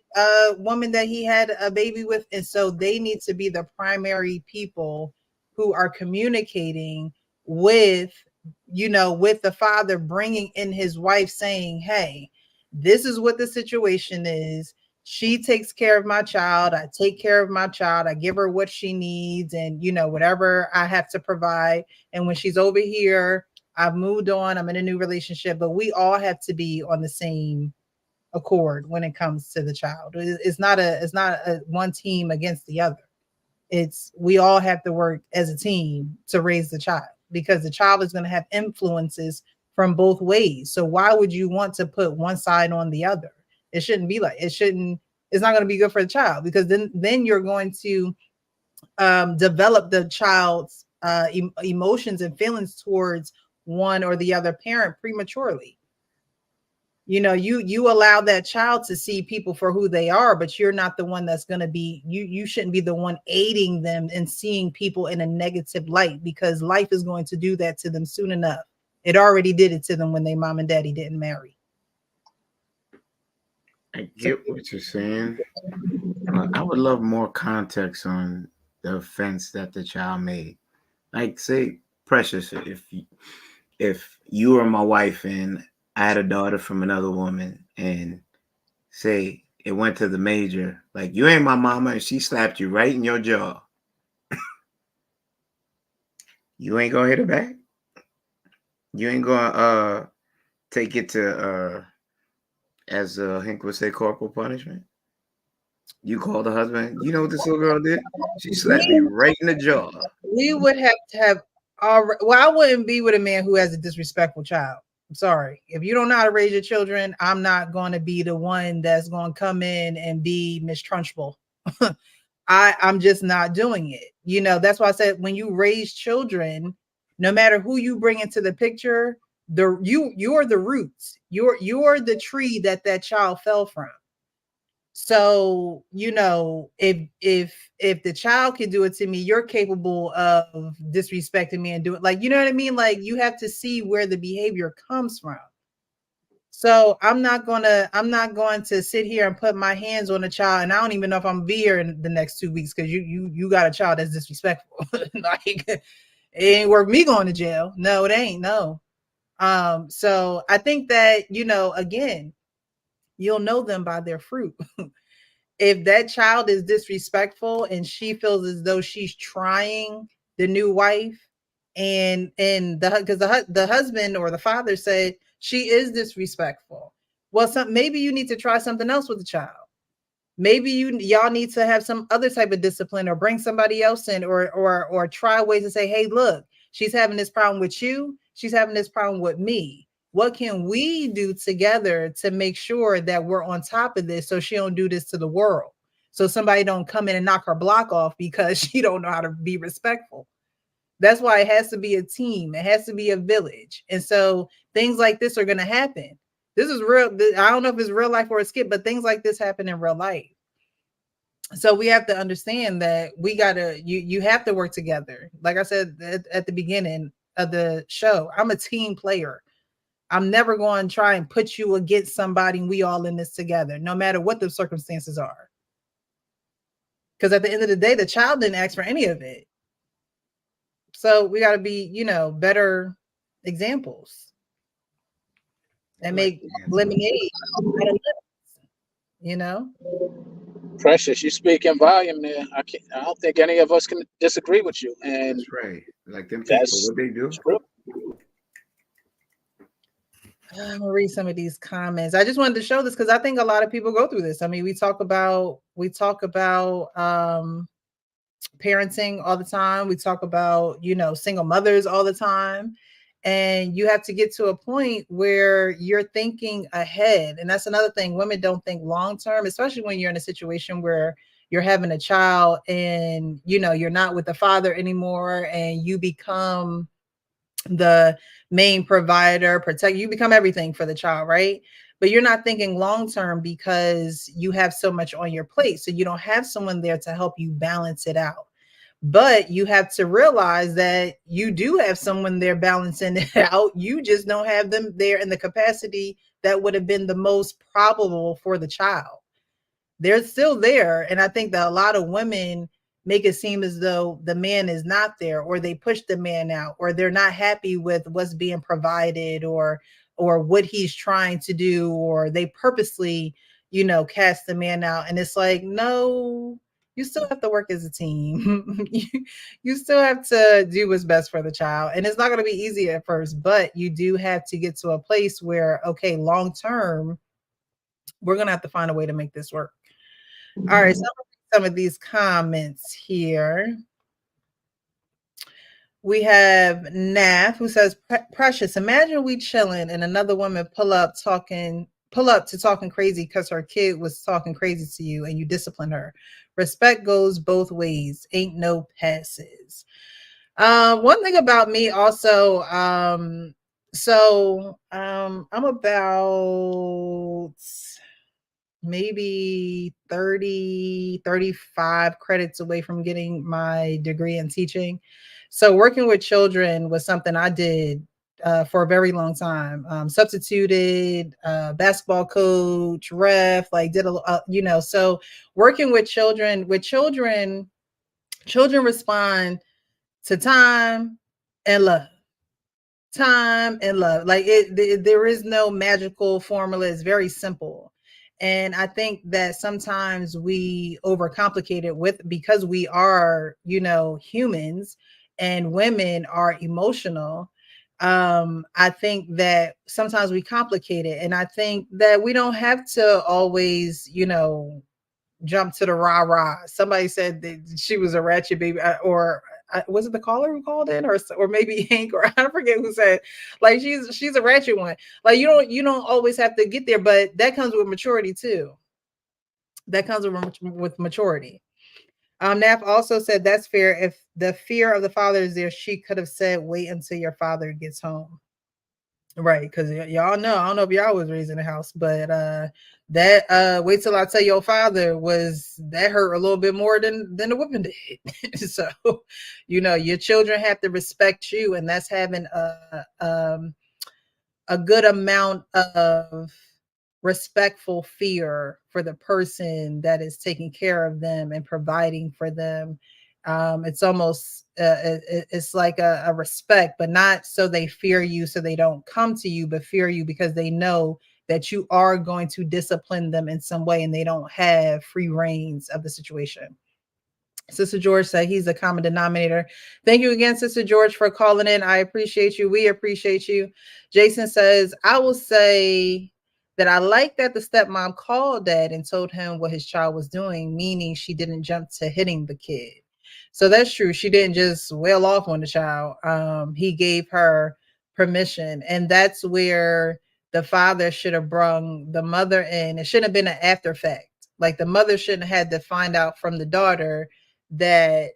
woman that he had a baby with. And so they need to be the primary people who are communicating with the father, bringing in his wife, saying, "Hey, this is what the situation is. She takes care of my child. I take care of my child. I give her what she needs and, whatever I have to provide. And when she's over here, I've moved on. I'm in a new relationship, but we all have to be on the same accord when it comes to the child. It's not a one team against the other. We all have to work as a team to raise the child, because the child is going to have influences from both ways. So why would you want to put one side on the other? It shouldn't be like, it shouldn't It's not going to be good for the child, because then you're going to develop the child's emotions and feelings towards one or the other parent prematurely. You know, you allow that child to see people for who they are, but you're not the one that's going to be, you shouldn't be the one aiding them in seeing people in a negative light, because life is going to do that to them soon enough. It already did it to them when they mom and daddy didn't marry. I get what you're saying. I would love more context on the offense that the child made. Like, say, Precious, if you were my wife and I had a daughter from another woman, and say it went to the major, like, you ain't my mama, and she slapped you right in your jaw, you ain't gonna hit her back? You ain't gonna take it to as Hank would say, corporal punishment? You call the husband, you know what this little girl did? She slapped me right in the jaw. We would have to have well, I wouldn't be with a man who has a disrespectful child. I'm sorry. If you don't know how to raise your children, I'm not going to be the one that's going to come in and be Miss Trunchbull. I'm just not doing it. You know, that's why I said, when you raise children, no matter who you bring into the picture, you're the roots. You're the tree that child fell from. So, you know, if the child can do it to me, you're capable of disrespecting me and do it. Like, you know what I mean? Like, you have to see where the behavior comes from. So I'm not going to sit here and put my hands on a child, and I don't even know if I'm gonna be here in the next 2 weeks, because you got a child that's disrespectful. Like, it ain't worth me going to jail. No, it ain't. No. So I think that, you know, again, you'll know them by their fruit. If that child is disrespectful and she feels as though she's trying the new wife, and the husband or the father said she is disrespectful, well, maybe you need to try something else with the child. Maybe y'all need to have some other type of discipline, or bring somebody else in, or try ways to say, hey, look, she's having this problem with you, she's having this problem with me. What can we do together to make sure that we're on top of this, so she don't do this to the world? So somebody don't come in and knock her block off because she don't know how to be respectful. That's why it has to be a team. It has to be a village. And so things like this are going to happen. This is real. I don't know if it's real life or a skit, but things like this happen in real life. So we have to understand that you have to work together. Like I said at the beginning of the show, I'm a team player. I'm never going to try and put you against somebody, and we all in this together, no matter what the circumstances are. Because at the end of the day, the child didn't ask for any of it. So we got to be, you know, better examples and make lemonade out of lemons, you know? Precious, you speak in volume there. I don't think any of us can disagree with you. And that's right. Like them people, what they do. I'm gonna read some of these comments. I just wanted to show this because I think a lot of people go through this. I mean, we talk about parenting all the time. We talk about, you know, single mothers all the time. And you have to get to a point where you're thinking ahead. And that's another thing. Women don't think long term, especially when you're in a situation where you're having a child and, you know, you're not with the father anymore, and you become the main provider, you become everything for the child, right? But you're not thinking long term because you have so much on your plate. So you don't have someone there to help you balance it out. But you have to realize that you do have someone there balancing it out. You just don't have them there in the capacity that would have been the most probable for the child. They're still there. And I think that a lot of women make it seem as though the man is not there, or they push the man out, or they're not happy with what's being provided, or what he's trying to do, or they purposely, you know, cast the man out. And it's like, no, you still have to work as a team. You still have to do what's best for the child. And it's not going to be easy at first, but you do have to get to a place where, okay, long term, we're going to have to find a way to make this work. All right, some of these comments here. We have Nath, who says, Precious, imagine we chilling and another woman pull up talking pull up to talking crazy because her kid was talking crazy to you and you discipline her. Respect goes both ways. Ain't no passes. One thing about me also, I'm about maybe 35 credits away from getting my degree in teaching. So working with children was something I did for a very long time. Substituted, basketball coach, ref, like did so working with children, children respond to time and love. Time and love. Like there is no magical formula. It's very simple. And I think that sometimes we overcomplicate it because we are, humans, and women are emotional. I think that sometimes we complicate it. And I think that we don't have to always, jump to the rah-rah. Somebody said that she was a ratchet baby, or was it the caller who called in, or maybe Hank, or I forget who said, like, she's a ratchet one. Like, you don't always have to get there, but that comes with maturity too. That comes with maturity. Naf also said that's fair. If the fear of the father is there, she could have said, wait until your father gets home. Right, because y'all know, I don't know if y'all was raised in a house, but that wait till I tell your father that hurt a little bit more than the whipping did. So, your children have to respect you, and that's having a good amount of respectful fear for the person that is taking care of them and providing for them. It's almost it's like a respect, but not so they fear you so they don't come to you, but fear you because they know that you are going to discipline them in some way and they don't have free reins of the situation. Sister George said he's a common denominator. Thank you again, Sister George, for calling in. I appreciate you. We appreciate you. Jason says, I will say that I like that the stepmom called dad and told him what his child was doing, meaning she didn't jump to hitting the kid. So that's true. She didn't just wail off on the child. He gave her permission. And that's where the father should have brung the mother in. It shouldn't have been an after fact. Like, the mother shouldn't have had to find out from the daughter that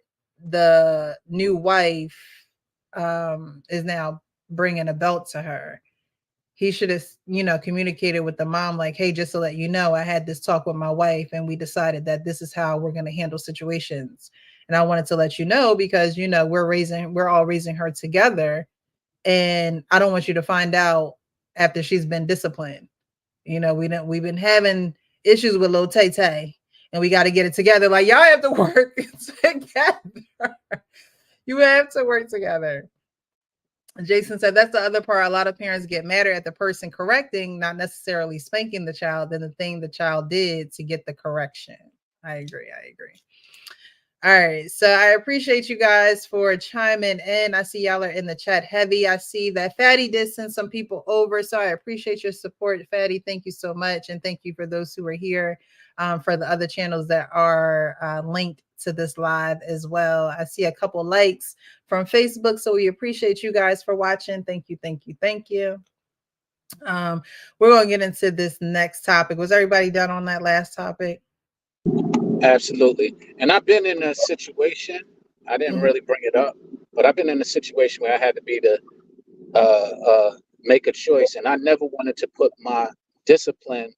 the new wife is now bringing a belt to her. He should have, communicated with the mom, like, hey, just to let you know, I had this talk with my wife and we decided that this is how we're going to handle situations. And I wanted to let you know because, we're all raising her together. And I don't want you to find out after she's been disciplined. We've been having issues with little Tay Tay, and we got to get it together. Like, y'all have to work together. You have to work together. Jason said that's the other part. A lot of parents get madder at the person correcting, not necessarily spanking the child, than the thing the child did to get the correction. I agree. All right. So I appreciate you guys for chiming in. I see y'all are in the chat heavy. I see that Fatty did send some people over. So I appreciate your support, Fatty. Thank you so much. And thank you for those who are here for the other channels that are linked to this live as well. I see a couple likes from Facebook. So we appreciate you guys for watching. Thank you. We're going to get into this next topic. Was everybody done on that last topic? Absolutely. And I've been in a situation, I didn't really bring it up, but I've been in a situation where I had to be make a choice. And I never wanted to put my discipline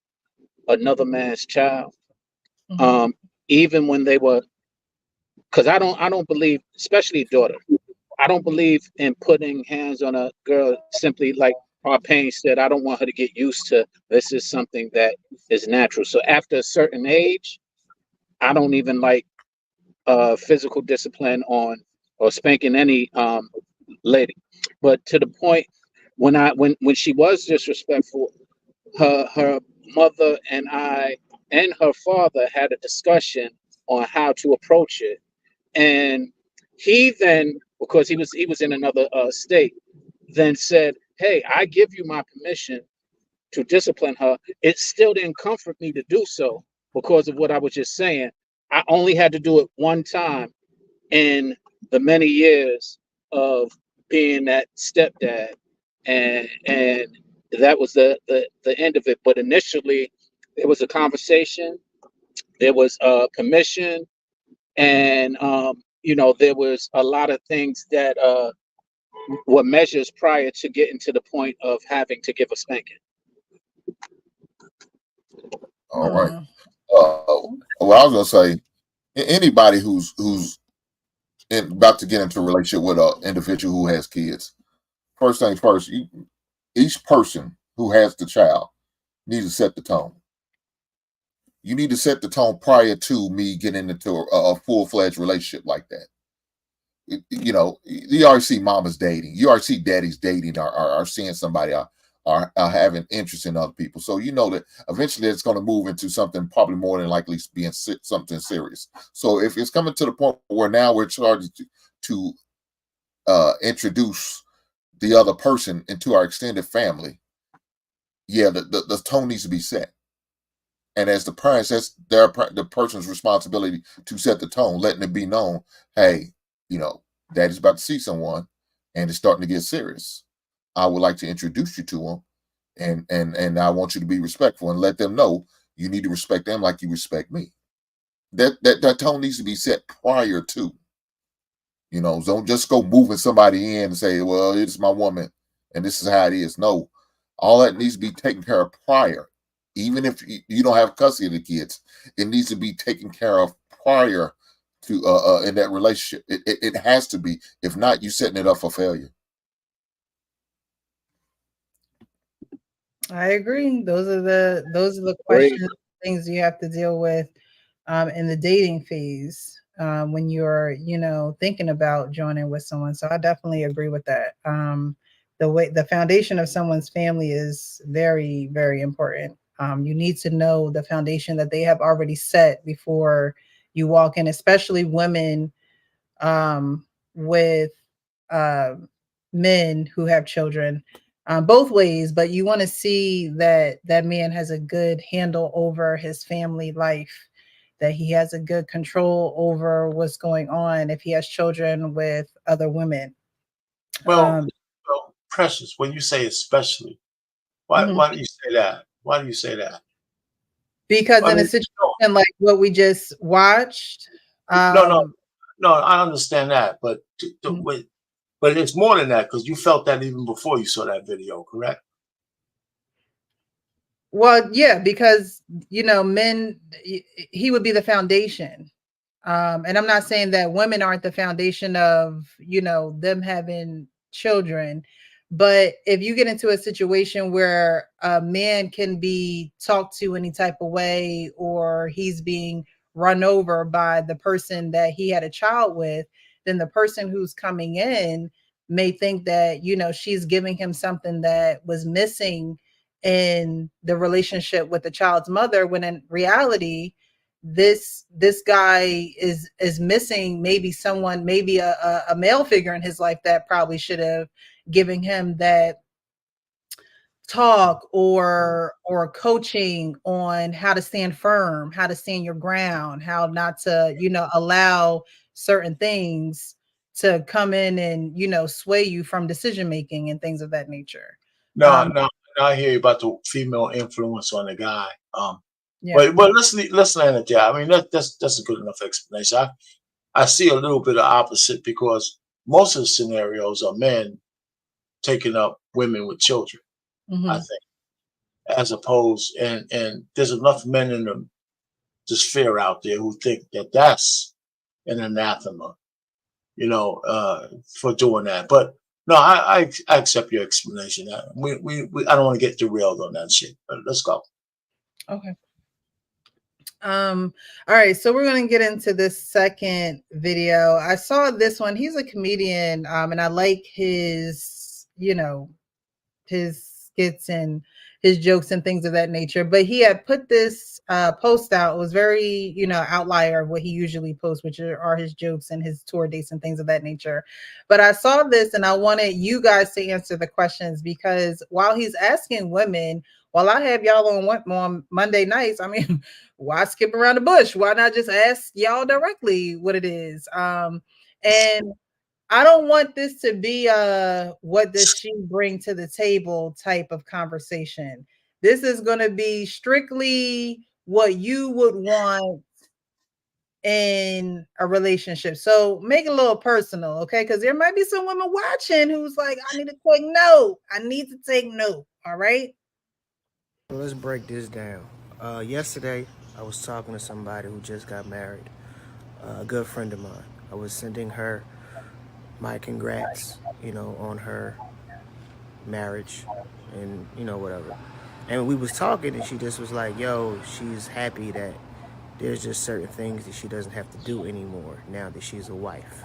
another man's child. Even when they were, because I don't believe, especially daughter, I don't believe in putting hands on a girl simply like Arpain said. I don't want her to get used to this is something that is natural. So after a certain age, I don't even like physical discipline on or spanking any lady. But to the point when she was disrespectful, her mother and I and her father had a discussion on how to approach it. And he then, because he was in another state, then said, hey, I give you my permission to discipline her. It still didn't comfort me to do so because of what I was just saying. I only had to do it one time in the many years of being that stepdad. And that was the end of it. But initially, there was a conversation, there was permission, and there was a lot of things that were measures prior to getting to the point of having to give a spanking. All right. Well, I was gonna say, anybody who's about to get into a relationship with an individual who has kids, first things first, each person who has the child needs to set the tone. You need to set the tone prior to me getting into a full-fledged relationship like that. You already see mamas dating. You already see daddies dating, are seeing somebody, are having interest in other people. So you know that eventually it's going to move into something probably more than likely being something serious. So if it's coming to the point where now we're charged to introduce the other person into our extended family, yeah, the tone needs to be set. And as the parents, that's the person's responsibility to set the tone, letting it be known, hey, daddy's about to see someone and it's starting to get serious. I would like to introduce you to them, and I want you to be respectful and let them know you need to respect them like you respect me. That tone needs to be set prior to. Don't just go moving somebody in and say, well, it's my woman and this is how it is. No, all that needs to be taken care of prior. Even if you don't have custody of the kids, it needs to be taken care of prior to in that relationship. It has to be. If not, you're setting it up for failure. I agree. Those are the questions, things you have to deal with in the dating phase when you're, thinking about joining with someone. So I definitely agree with that. The foundation of someone's family is very, very important. You need to know the foundation that they have already set before you walk in, especially women with men who have children, both ways. But you want to see that man has a good handle over his family life, that he has a good control over what's going on if he has children with other women. Well, Precious, when you say especially, why do you say that? Why do you say that? Because in a situation like what we just watched, no, I understand that, but it's more than that, because you felt that even before you saw that video, correct? Well, yeah, because men, he would be the foundation, and I'm not saying that women aren't the foundation of them having children. But if you get into a situation where a man can be talked to any type of way, or he's being run over by the person that he had a child with, then the person who's coming in may think that, she's giving him something that was missing in the relationship with the child's mother, when in reality, this guy is missing maybe a male figure in his life that probably should have giving him that talk or coaching on how to stand firm, how to stand your ground, how not to, allow certain things to come in and, sway you from decision making and things of that nature. No, I hear you about the female influence on the guy. Yeah. But let's land it there. I mean, that's a good enough explanation. I see a little bit of opposite, because most of the scenarios are men taking up women with children, I think, as opposed, and there's enough men in the sphere out there who think that that's an anathema, for doing that. But no, I accept your explanation. I don't want to get derailed on that shit, but let's go. Okay. All right, so we're going to get into this second video. I saw this one. He's a comedian, and I like his, his skits and his jokes and things of that nature. But he had put this post out. It was very, outlier of what he usually posts, which are his jokes and his tour dates and things of that nature. But I saw this and I wanted you guys to answer the questions, because while he's asking women, while I have y'all on Monday nights, I mean, why skip around the bush? Why not just ask y'all directly what it is? And I don't want this to be a what does she bring to the table type of conversation. This is going to be strictly what you would want in a relationship. So make it a little personal, okay? Because there might be some women watching who's like, I need to take note. I need to take note. All right. Let's break this down. Yesterday, I was talking to somebody who just got married, a good friend of mine. I was sending her my congrats, on her marriage and, whatever. And we was talking and she just was like, yo, she's happy that there's just certain things that she doesn't have to do anymore now that she's a wife.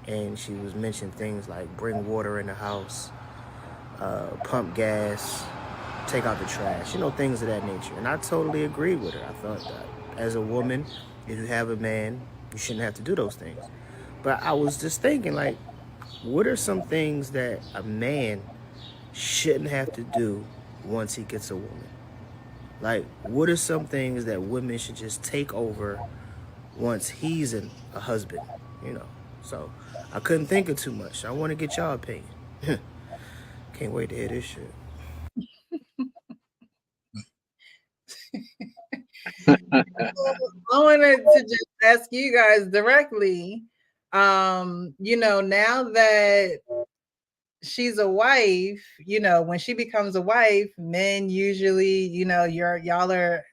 And she was mentioning things like bring water in the house, pump gas, take out the trash, things of that nature. And I totally agree with her. I thought that as a woman, if you have a man, you shouldn't have to do those things. But I was just thinking, like, what are some things that a man shouldn't have to do once he gets a woman? Like, what are some things that women should just take over once he's a husband, So I couldn't think of too much. I want to get y'all opinion. Can't wait to hear this shit. I wanted to just ask you guys directly, now that she's a wife, when she becomes a wife, men usually, y'all are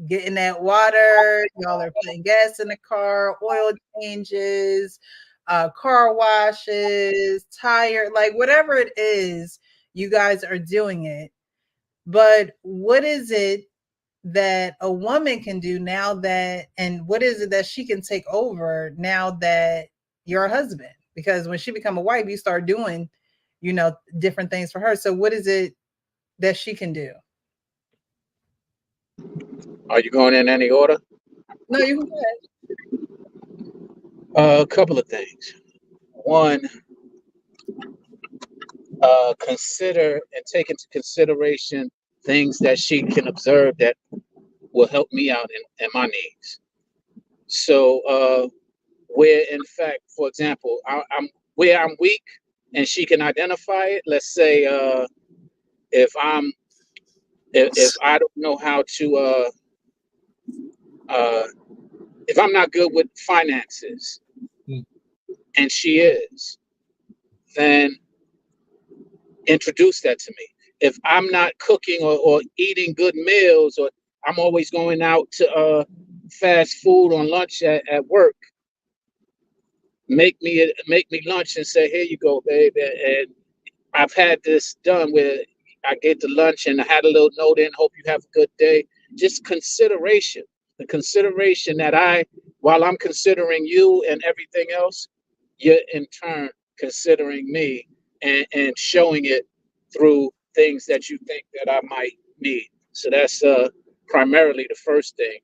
getting that water, y'all are putting gas in the car, oil changes, car washes, tire, like whatever it is, you guys are doing it. But what is it that a woman can do now and what is it that she can take over now that you're a husband? Because when she become a wife, you start doing, different things for her. So what is it that she can do? Are you going in any order? No, you can go ahead. A couple of things. One, consider and take into consideration things that she can observe that will help me out in my needs. So where in fact, for example, I'm weak and she can identify it. Let's say if I don't know how to if I'm not good with finances and she is, then introduce that to me. If I'm not cooking or eating good meals, or I'm always going out to fast food on lunch at work, make me lunch and say, here you go, babe. And I've had this done where I get the lunch and I had a little note in, hope you have a good day. Just consideration, the consideration that while I'm considering you and everything else, you're in turn considering me and showing it through things that you think that I might need. So that's primarily the first thing.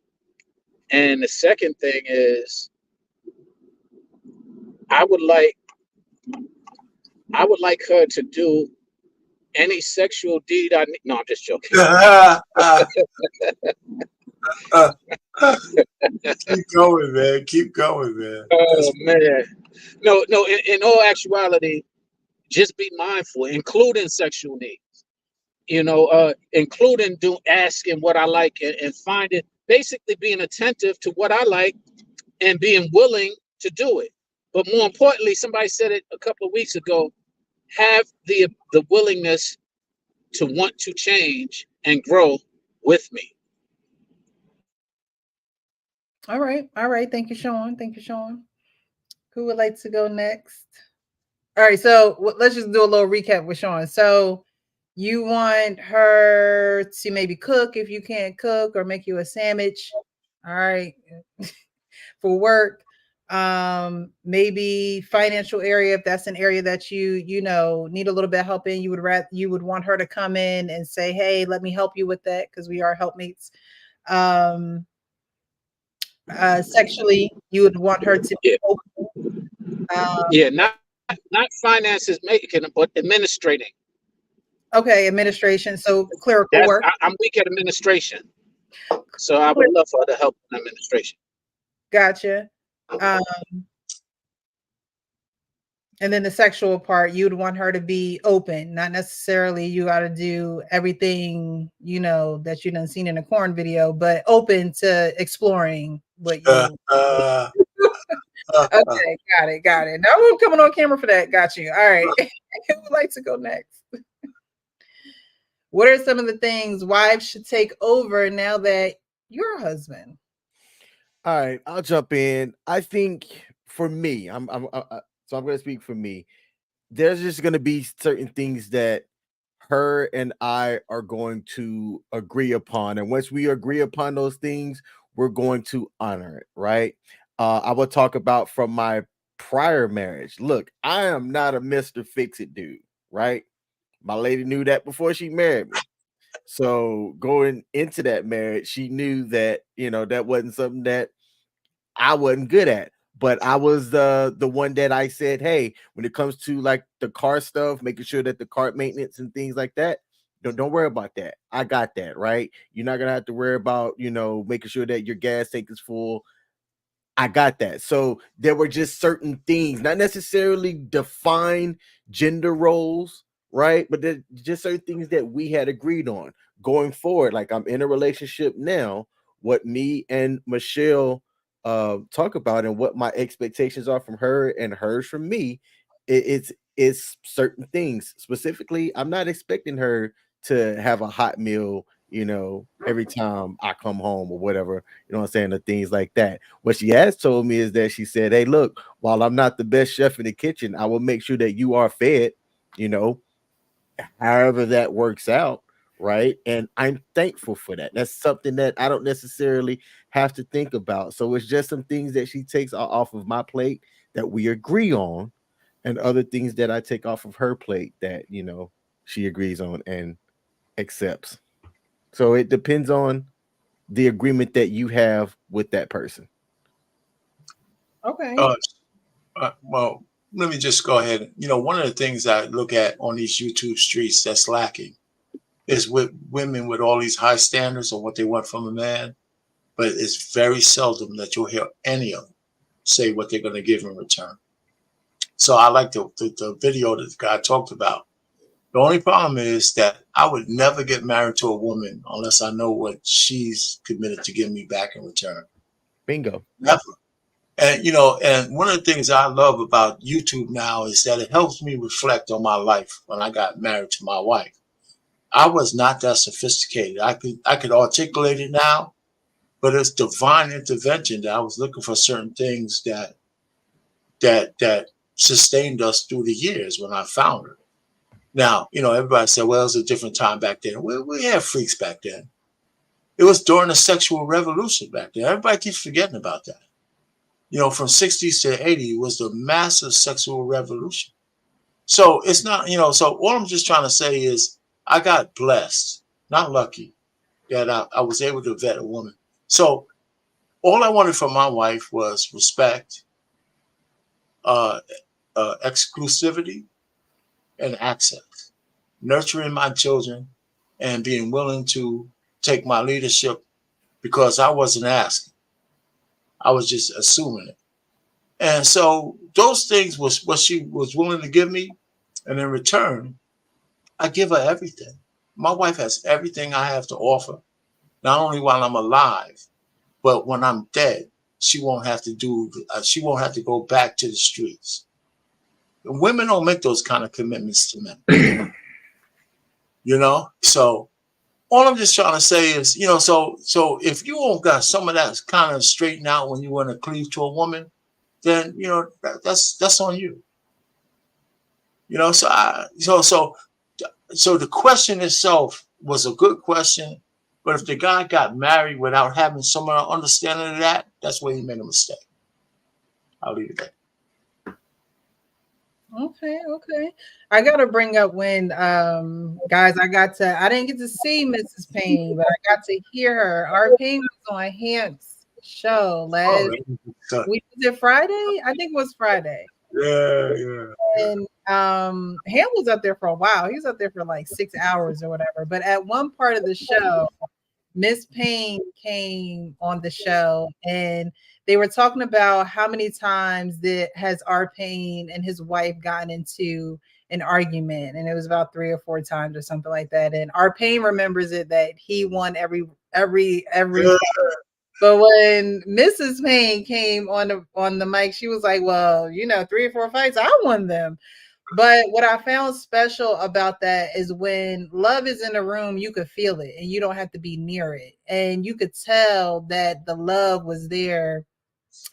And the second thing is I would like her to do any sexual deed I need. No, I'm just joking. Keep going, man. Keep going, man. Oh, man. No, in all actuality, just be mindful, including sexual needs. Including asking what I like and find it, basically being attentive to what I like and being willing to do it. But more importantly, somebody said it a couple of weeks ago, have the willingness to want to change and grow with me. All right. Thank you, Sean. Who would like to go next? All right, so let's just do a little recap with Sean. So you want her to maybe cook if you can't cook, or make you a sandwich, all right, for work. Maybe financial area, if that's an area that you need a little bit of help in, you would want her to come in and say, hey, let me help you with that, because we are helpmates. Sexually, you would want her to be open. Not finances making, but administrating. Okay, administration. So clerical work. I'm weak at administration, so I would love for her to help in administration. Gotcha. And then the sexual part, you'd want her to be open, not necessarily you got to do everything, you know, that you done seen in a corn video, but open to exploring what you. Okay, got it. Now I'm coming on camera for that. Got you. All right. Who would like to go next? What are some of the things wives should take over now that you're a husband? All right, I'll jump in. I think for me, so I'm going to speak for me. There's just going to be certain things that her and I are going to agree upon, and once we agree upon those things, we're going to honor it, right? I will talk about from my prior marriage. Look, I am not a Mr. Fix-It dude, right? My lady knew that before she married me. So going into that marriage, she knew that, you know, that wasn't something that I wasn't good at. But I was the one that I said, hey, when it comes to like the car stuff, making sure that the car maintenance and things like that, don't worry about that. I got that, right? You're not gonna have to worry about, you know, making sure that your gas tank is full. I got that. So there were just certain things, not necessarily defined gender roles, right? But there's just certain things that we had agreed on going forward. Like I'm in a relationship now. What me and Michelle talk about and what my expectations are from her and hers from me, it's certain things. Specifically, I'm not expecting her to have a hot meal, you know, every time I come home or whatever, you know what I'm saying, or things like that. What she has told me is that she said, hey, look, while I'm not the best chef in the kitchen, I will make sure that you are fed, you know, however that works out, right? And I'm thankful for that. That's something that I don't necessarily have to think about. So it's just some things that she takes off of my plate that we agree on, and other things that I take off of her plate that, you know, she agrees on and accepts. So it depends on the agreement that you have with that person. Okay. Well, let me just go ahead. You know, one of the things I look at on these YouTube streets that's lacking is with women with all these high standards of what they want from a man, but it's very seldom that you'll hear any of them say what they're going to give in return. So I like the video that the guy talked about. The only problem is that I would never get married to a woman unless I know what she's committed to give me back in return. Bingo. Never. And, you know, and one of the things I love about YouTube now is that it helps me reflect on my life when I got married to my wife. I was not that sophisticated. I could articulate it now, but it's divine intervention that I was looking for certain things that sustained us through the years when I found her. Now, you know, everybody said, well, it was a different time back then. We had freaks back then. It was during the sexual revolution back then. Everybody keeps forgetting about that. You know, from 60s to 80s was the massive sexual revolution. So it's not, you know, so all I'm just trying to say is I got blessed, not lucky, that I was able to vet a woman. So all I wanted from my wife was respect, exclusivity, and access, nurturing my children and being willing to take my leadership because I wasn't asking. I was just assuming it. And so those things was what she was willing to give me. And in return, I give her everything. My wife has everything I have to offer, not only while I'm alive, but when I'm dead, she won't have to go back to the streets. Women don't make those kind of commitments to men. You know, so all I'm just trying to say is, you know, so if you don't got some of that kind of straightened out when you want to cleave to a woman, then you know that's on you. You know, so the question itself was a good question, but if the guy got married without having some understanding of that, that's where he made a mistake. I'll leave it there. Okay. I gotta bring up when guys, I didn't get to see Mrs. Payne, but I got to hear her. Our Payne was on Hamp's show last week. Was it Friday? I think it was Friday. Yeah. And Ham was up there for a while. He was up there for like 6 hours or whatever. But at one part of the show, Miss Payne came on the show and they were talking about how many times that has R-Pain and his wife gotten into an argument, and it was about 3 or 4 times or something like that. And R-Pain remembers it that he won every. But when Mrs. Payne came on the mic, she was like, "Well, 3 or 4 fights, I won them." But what I found special about that is when love is in a room, you could feel it, and you don't have to be near it, and you could tell that the love was there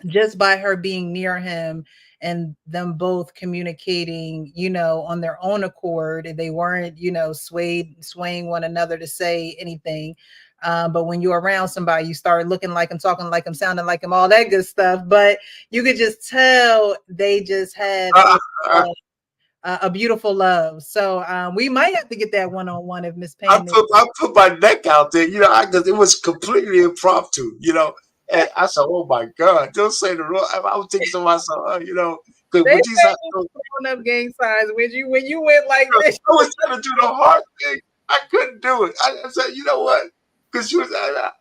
just by her being near him and them both communicating, on their own accord. They weren't, swaying one another to say anything. But when you're around somebody, you start looking like them, talking like them, sounding like them, all that good stuff. But you could just tell they just had a beautiful love. So we might have to get that one-on-one if Miss Payne. I put my neck out there, because it was completely impromptu, And I said, "Oh my God, don't say the wrong." I was thinking to myself, because they throwing up gang signs when you went like this. I was trying to do the hard thing. I couldn't do it. I said, "You know what?" Because she was like,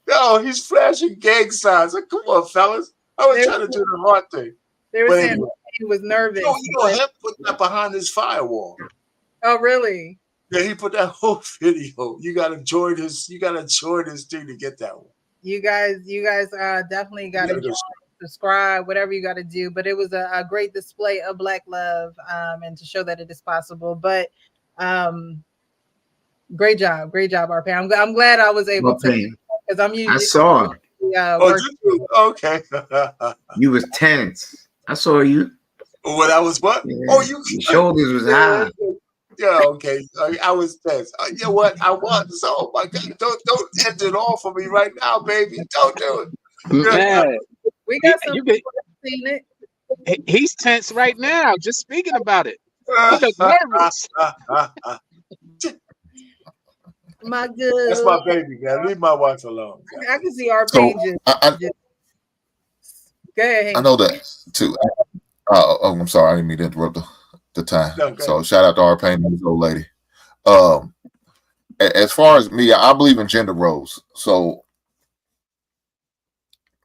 "No, he's flashing gang signs." Like, come on, fellas. I was trying to do the hard thing. They were saying he was nervous. Him put that behind his firewall. Oh, really? Yeah, he put that whole video. You gotta join his thing to get that one. You guys definitely gotta subscribe, whatever you gotta do. But it was a great display of Black love, and to show that it is possible. But great job, R-Pain. I'm glad I was able to, because I'm usually I saw. Okay. You was tense. I saw you. When I was what? Yeah. Oh, your shoulders was high. Yeah, okay. I was tense. You know what? I was. So, oh my God, don't end it all for me right now, baby. Don't do it. Man, we got some people seen it. He's tense right now, just speaking about it. He looks nervous. My good. That's my baby, man. Leave my wife alone. I can see R-Pain. Go ahead. I know that too. I'm sorry, I didn't mean to interrupt the time. No, so shout out to R-Pain and this old lady. As far as me, I believe in gender roles. So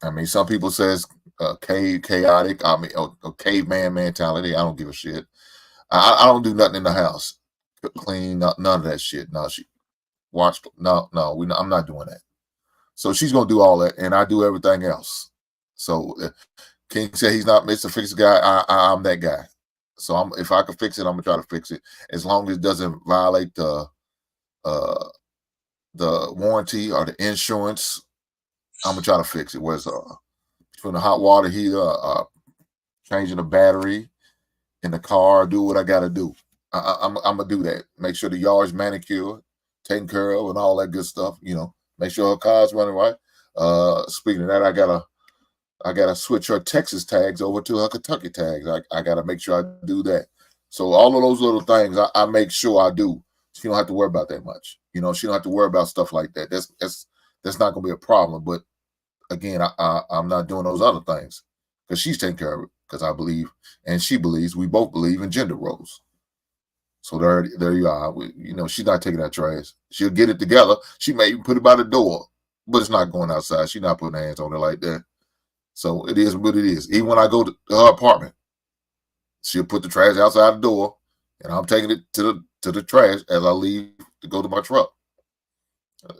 I mean, some people says chaotic. I mean, a caveman mentality. I don't give a shit. I don't do nothing in the house. Clean, none of that shit. No, I'm not doing that. So she's gonna do all that, and I do everything else. So King said he's not Mr. Fix guy. I'm that guy. So if I can fix it, I'm gonna try to fix it, as long as it doesn't violate the warranty or the insurance. I'm gonna try to fix it. Where's from the hot water heater, changing the battery in the car, do what I gotta do. I'm gonna do that. Make sure the yard's manicured, taken care of, and all that good stuff. Make sure her car's running right. Speaking of that, I gotta switch her Texas tags over to her Kentucky tags. I gotta make sure I do that. So all of those little things I make sure I do. She don't have to worry about that much. She don't have to worry about stuff like that. That's not gonna be a problem. But again, I'm not doing those other things because she's taking care of it, because I believe, and she believes, we both believe in gender roles. So there you are. She's not taking that trash. She'll get it together. She may even put it by the door, but it's not going outside. She's not putting her hands on it like that. So it is what it is. Even when I go to her apartment, she'll put the trash outside the door, and I'm taking it to the trash as I leave to go to my truck.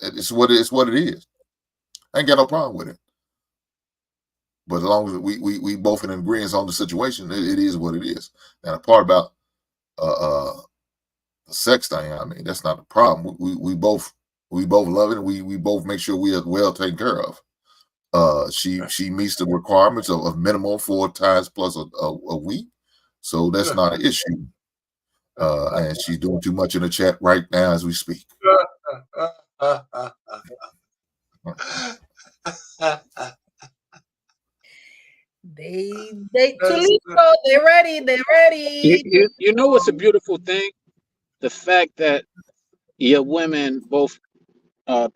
It's what it is. I ain't got no problem with it. But as long as we both in agreement on the situation, it is what it is. And the part about the sex thing, I mean, that's not a problem. We both love it, and we both make sure we are well taken care of. She meets the requirements of minimum 4 times plus a week, so that's not an issue. And she's doing too much in the chat right now as we speak. Toledo, they're ready. You know what's a beautiful thing? The fact that your women, both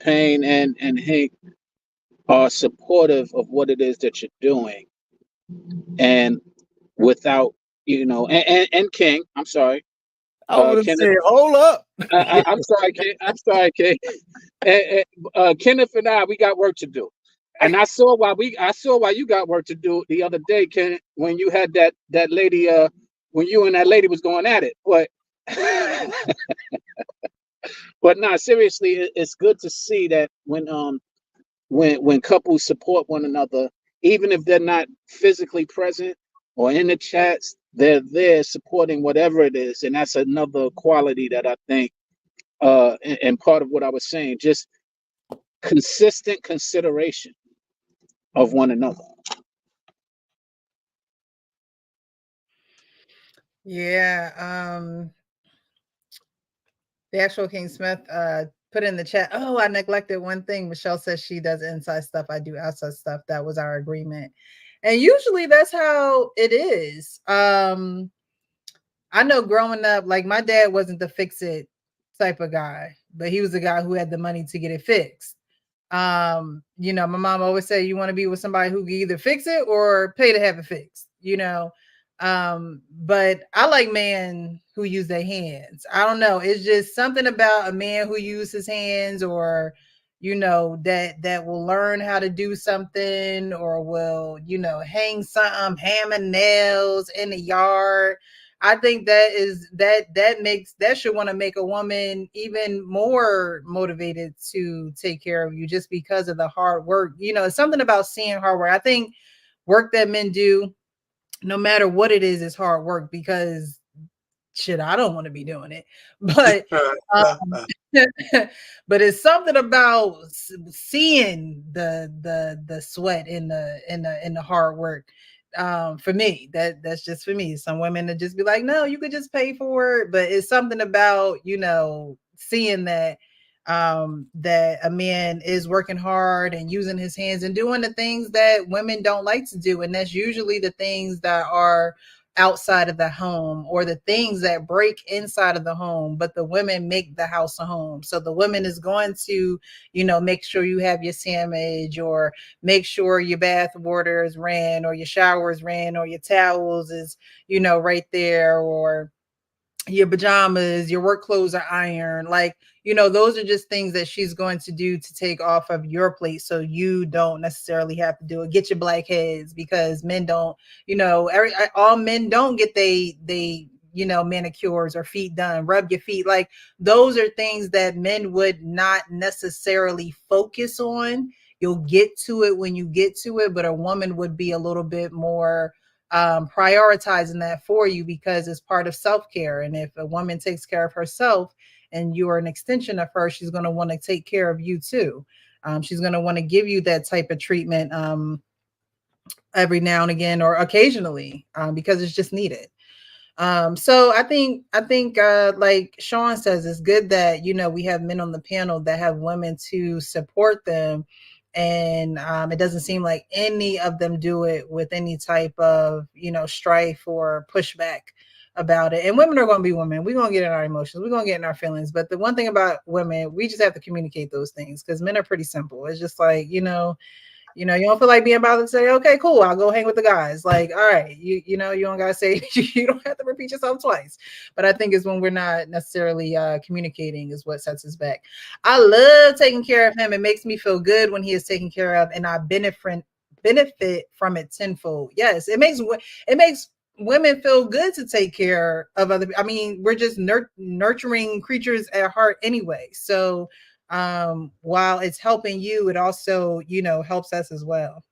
Payne and Hank, are supportive of what it is that you're doing, and without and King, I'm sorry. I would say, hold up. I'm sorry, King. I'm sorry, King. Kenneth and I, we got work to do. And I saw why you got work to do the other day, Ken, when you had that lady, when you and that lady was going at it. But but no, seriously, it's good to see that when couples support one another, even if they're not physically present or in the chats, they're there supporting whatever it is. And that's another quality that I think, and part of what I was saying, just consistent consideration of one another. Yeah. The actual King Smith put in the chat, oh, I neglected one thing. Michelle says she does inside stuff. I do outside stuff. That was our agreement. And usually that's how it is. I know growing up, like my dad wasn't the fix it type of guy, but he was the guy who had the money to get it fixed. You know, my mom always said you want to be with somebody who can either fix it or pay to have it fixed, you know. But I like men who use their hands. I don't know. It's just something about a man who uses his hands, or you know, that will learn how to do something, or will, you know, hang something, hammer nails in the yard. I think that should want to make a woman even more motivated to take care of you, just because of the hard work. You know, it's something about seeing hard work. I think work that men do, no matter what it is hard work, because shit, I don't want to be doing it. But but it's something about seeing the sweat in the hard work. For me, that's just for me. Some women that just be like, no, you could just pay for it. But it's something about, you know, seeing that that a man is working hard and using his hands and doing the things that women don't like to do. And that's usually the things that are outside of the home, or the things that break inside of the home, but the women make the house a home. So the woman is going to, you know, make sure you have your sandwich, or make sure your bath water is ran, or your shower is ran, or your towels is, you know, right there, or your pajamas, your work clothes are ironed. Like, you know, those are just things that she's going to do to take off of your plate, so you don't necessarily have to do it. Get your blackheads, because men don't, you know, all men don't get they you know, manicures or feet done. Rub your feet. Like, those are things that men would not necessarily focus on. You'll get to it when you get to it, but a woman would be a little bit more prioritizing that for you, because it's part of self-care. And if a woman takes care of herself and you are an extension of her, she's going to want to take care of you too. She's going to want to give you that type of treatment every now and again, or occasionally, because it's just needed. So I think like Sean says, it's good that, you know, we have men on the panel that have women to support them. And it doesn't seem like any of them do it with any type of, you know, strife or pushback about it. And women are going to be women. We're going to get in our emotions. We're going to get in our feelings. But the one thing about women, we just have to communicate those things, because men are pretty simple. It's just like, you know, you don't feel like being bothered to say, okay, cool, I'll go hang with the guys. Like, all right, you know, you don't gotta say, you don't have to repeat yourself twice. But I think it's when we're not necessarily communicating is what sets us back. I love taking care of him. It makes me feel good when he is taken care of, and I benefit from it tenfold. Yes, it makes women feel good to take care of other. I mean, we're just nurturing creatures at heart anyway. So while it's helping you, it also, you know, helps us as well.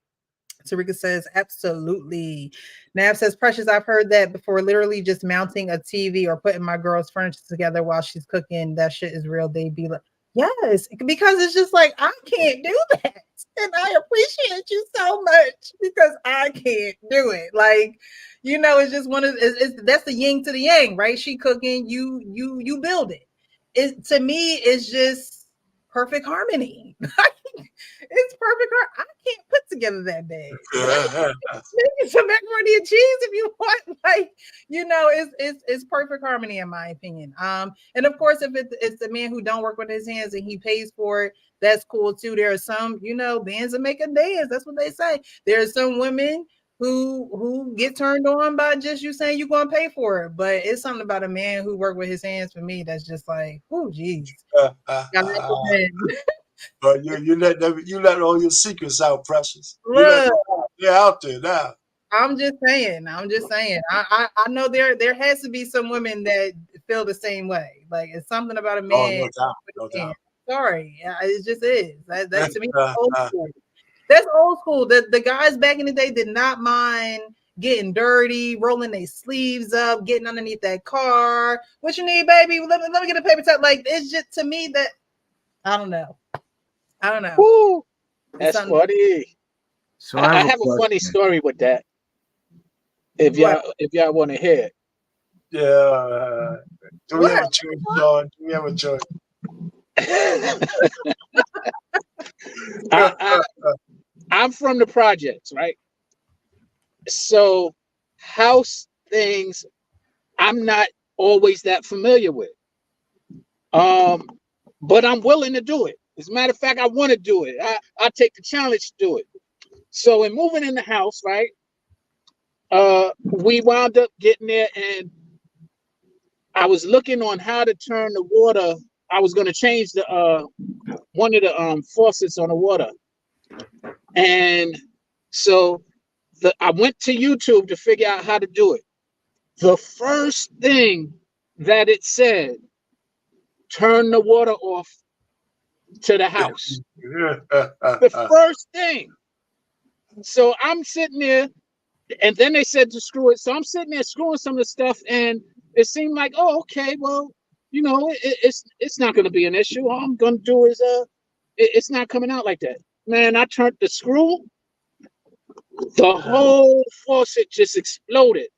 Tarika says, absolutely. Nav says, Precious, I've heard that before. Literally just mounting a TV or putting my girl's furniture together while she's cooking. That shit is real. They be like, yes, because it's just like, I can't do that. And I appreciate you so much, because I can't do it. Like, you know, it's just that's the yin to the yang, right? She cooking, you build it. It, to me, it's just perfect harmony. It's perfect. I can't put together that bag. Maybe some macaroni and cheese if you want. Like, you know, it's perfect harmony in my opinion. And of course, if it's a man who don't work with his hands and he pays for it, that's cool too. There are some, you know, bands that make a dance. That's what they say. There are some women who get turned on by just you saying you're going to pay for it. But it's something about a man who work with his hands, for me, that's just like, oh, geez. But you let all your secrets out, Precious. Look, They're out there now. I'm just saying. I know there has to be some women that feel the same way. Like it's something about a man. Oh, no doubt. Sorry, it just is. That's to me old school. That's old school. The guys back in the day did not mind getting dirty, rolling their sleeves up, getting underneath that car. What you need, baby? Let me get a paper towel. Like it's just to me that I don't know. Woo, that's funny. So I have a funny story with that. If y'all want to hear it. Yeah. Do we have a choice, Sean? Do we have a choice? I'm from the projects, right? So house things I'm not always that familiar with. But I'm willing to do it. As a matter of fact, I want to do it. I take the challenge to do it. So in moving in the house, right? We wound up getting there, and I was looking on how to turn the water. I was going to change the one of the faucets on the water, and so I went to YouTube to figure out how to do it. The first thing that it said, turn the water off to the house. The first thing. So I'm sitting there, and then they said to screw it. So I'm sitting there screwing some of the stuff, and it seemed like, oh, okay, well, you know, it's not going to be an issue. All I'm going to do is it's not coming out like that. Man, I turned the screw, the whole faucet just exploded.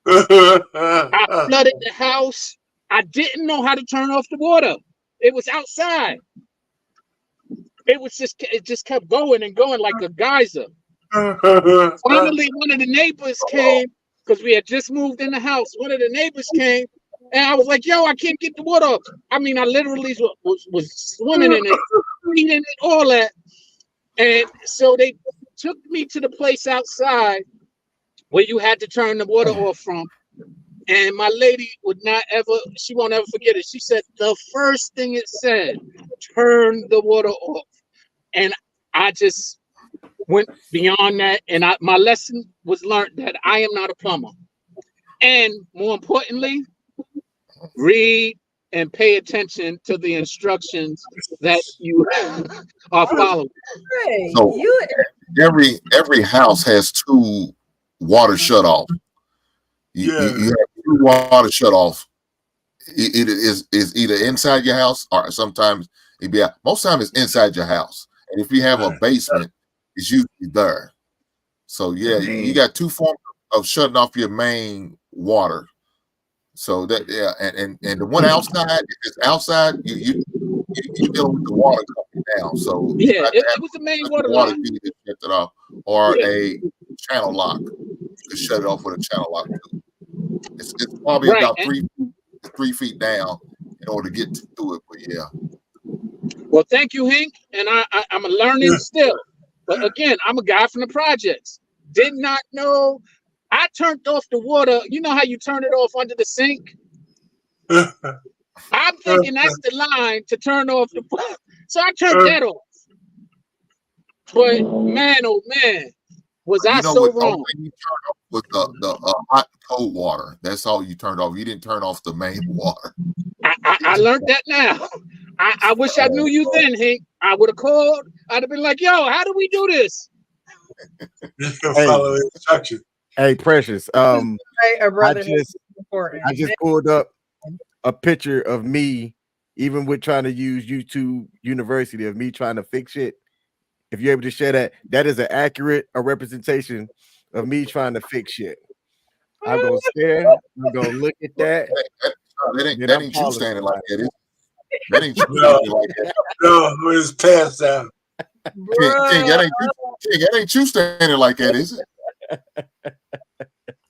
I flooded the house. I didn't know how to turn off the water. It was outside. It just kept going and going like a geyser. Finally, one of the neighbors came because we had just moved in the house. One of the neighbors came, and I was like, "Yo, I can't get the water up." I mean, I literally was swimming in it, eating it, all that. And so they took me to the place outside where you had to turn the water off from. And my lady she won't ever forget it. She said, the first thing it said, turn the water off. And I just went beyond that. And my lesson was learned that I am not a plumber. And more importantly, read and pay attention to the instructions that you are following. So every house has two water shut off. You have two water shut off. It is either inside your house or sometimes it be out. Most times it's inside your house. And if you have a basement, it's usually there. So you got two forms of shutting off your main water. So that and the one outside, if it's outside, you dealing with the water coming down. So it was the main water line. To shut it off, or a channel lock. You can shut it off with a channel lock too. It's probably about 3 feet down in order to get through it. But yeah. Well, thank you, Hank. And I'm learning still. But again, I'm a guy from the projects. Did not know. I turned off the water. You know how you turn it off under the sink? I'm thinking that's the line to turn off the. So I turned that off. But man, oh man, was I so wrong? You turned off with the hot cold water. That's all you turned off. You didn't turn off the main water. I learned that now. I wish I knew you then, Hank. I would have called. I'd have been like, "Yo, how do we do this?" Follow instruction. Hey, Precious. I just pulled up a picture of me, even with trying to use YouTube University, of me trying to fix it. If you're able to share that, that is an accurate representation of me trying to fix shit. I'm gonna stare. I'm gonna look at that. That ain't you standing like that, is it? That ain't you standing like that. No, it's past down. King, that ain't you standing like that, is it?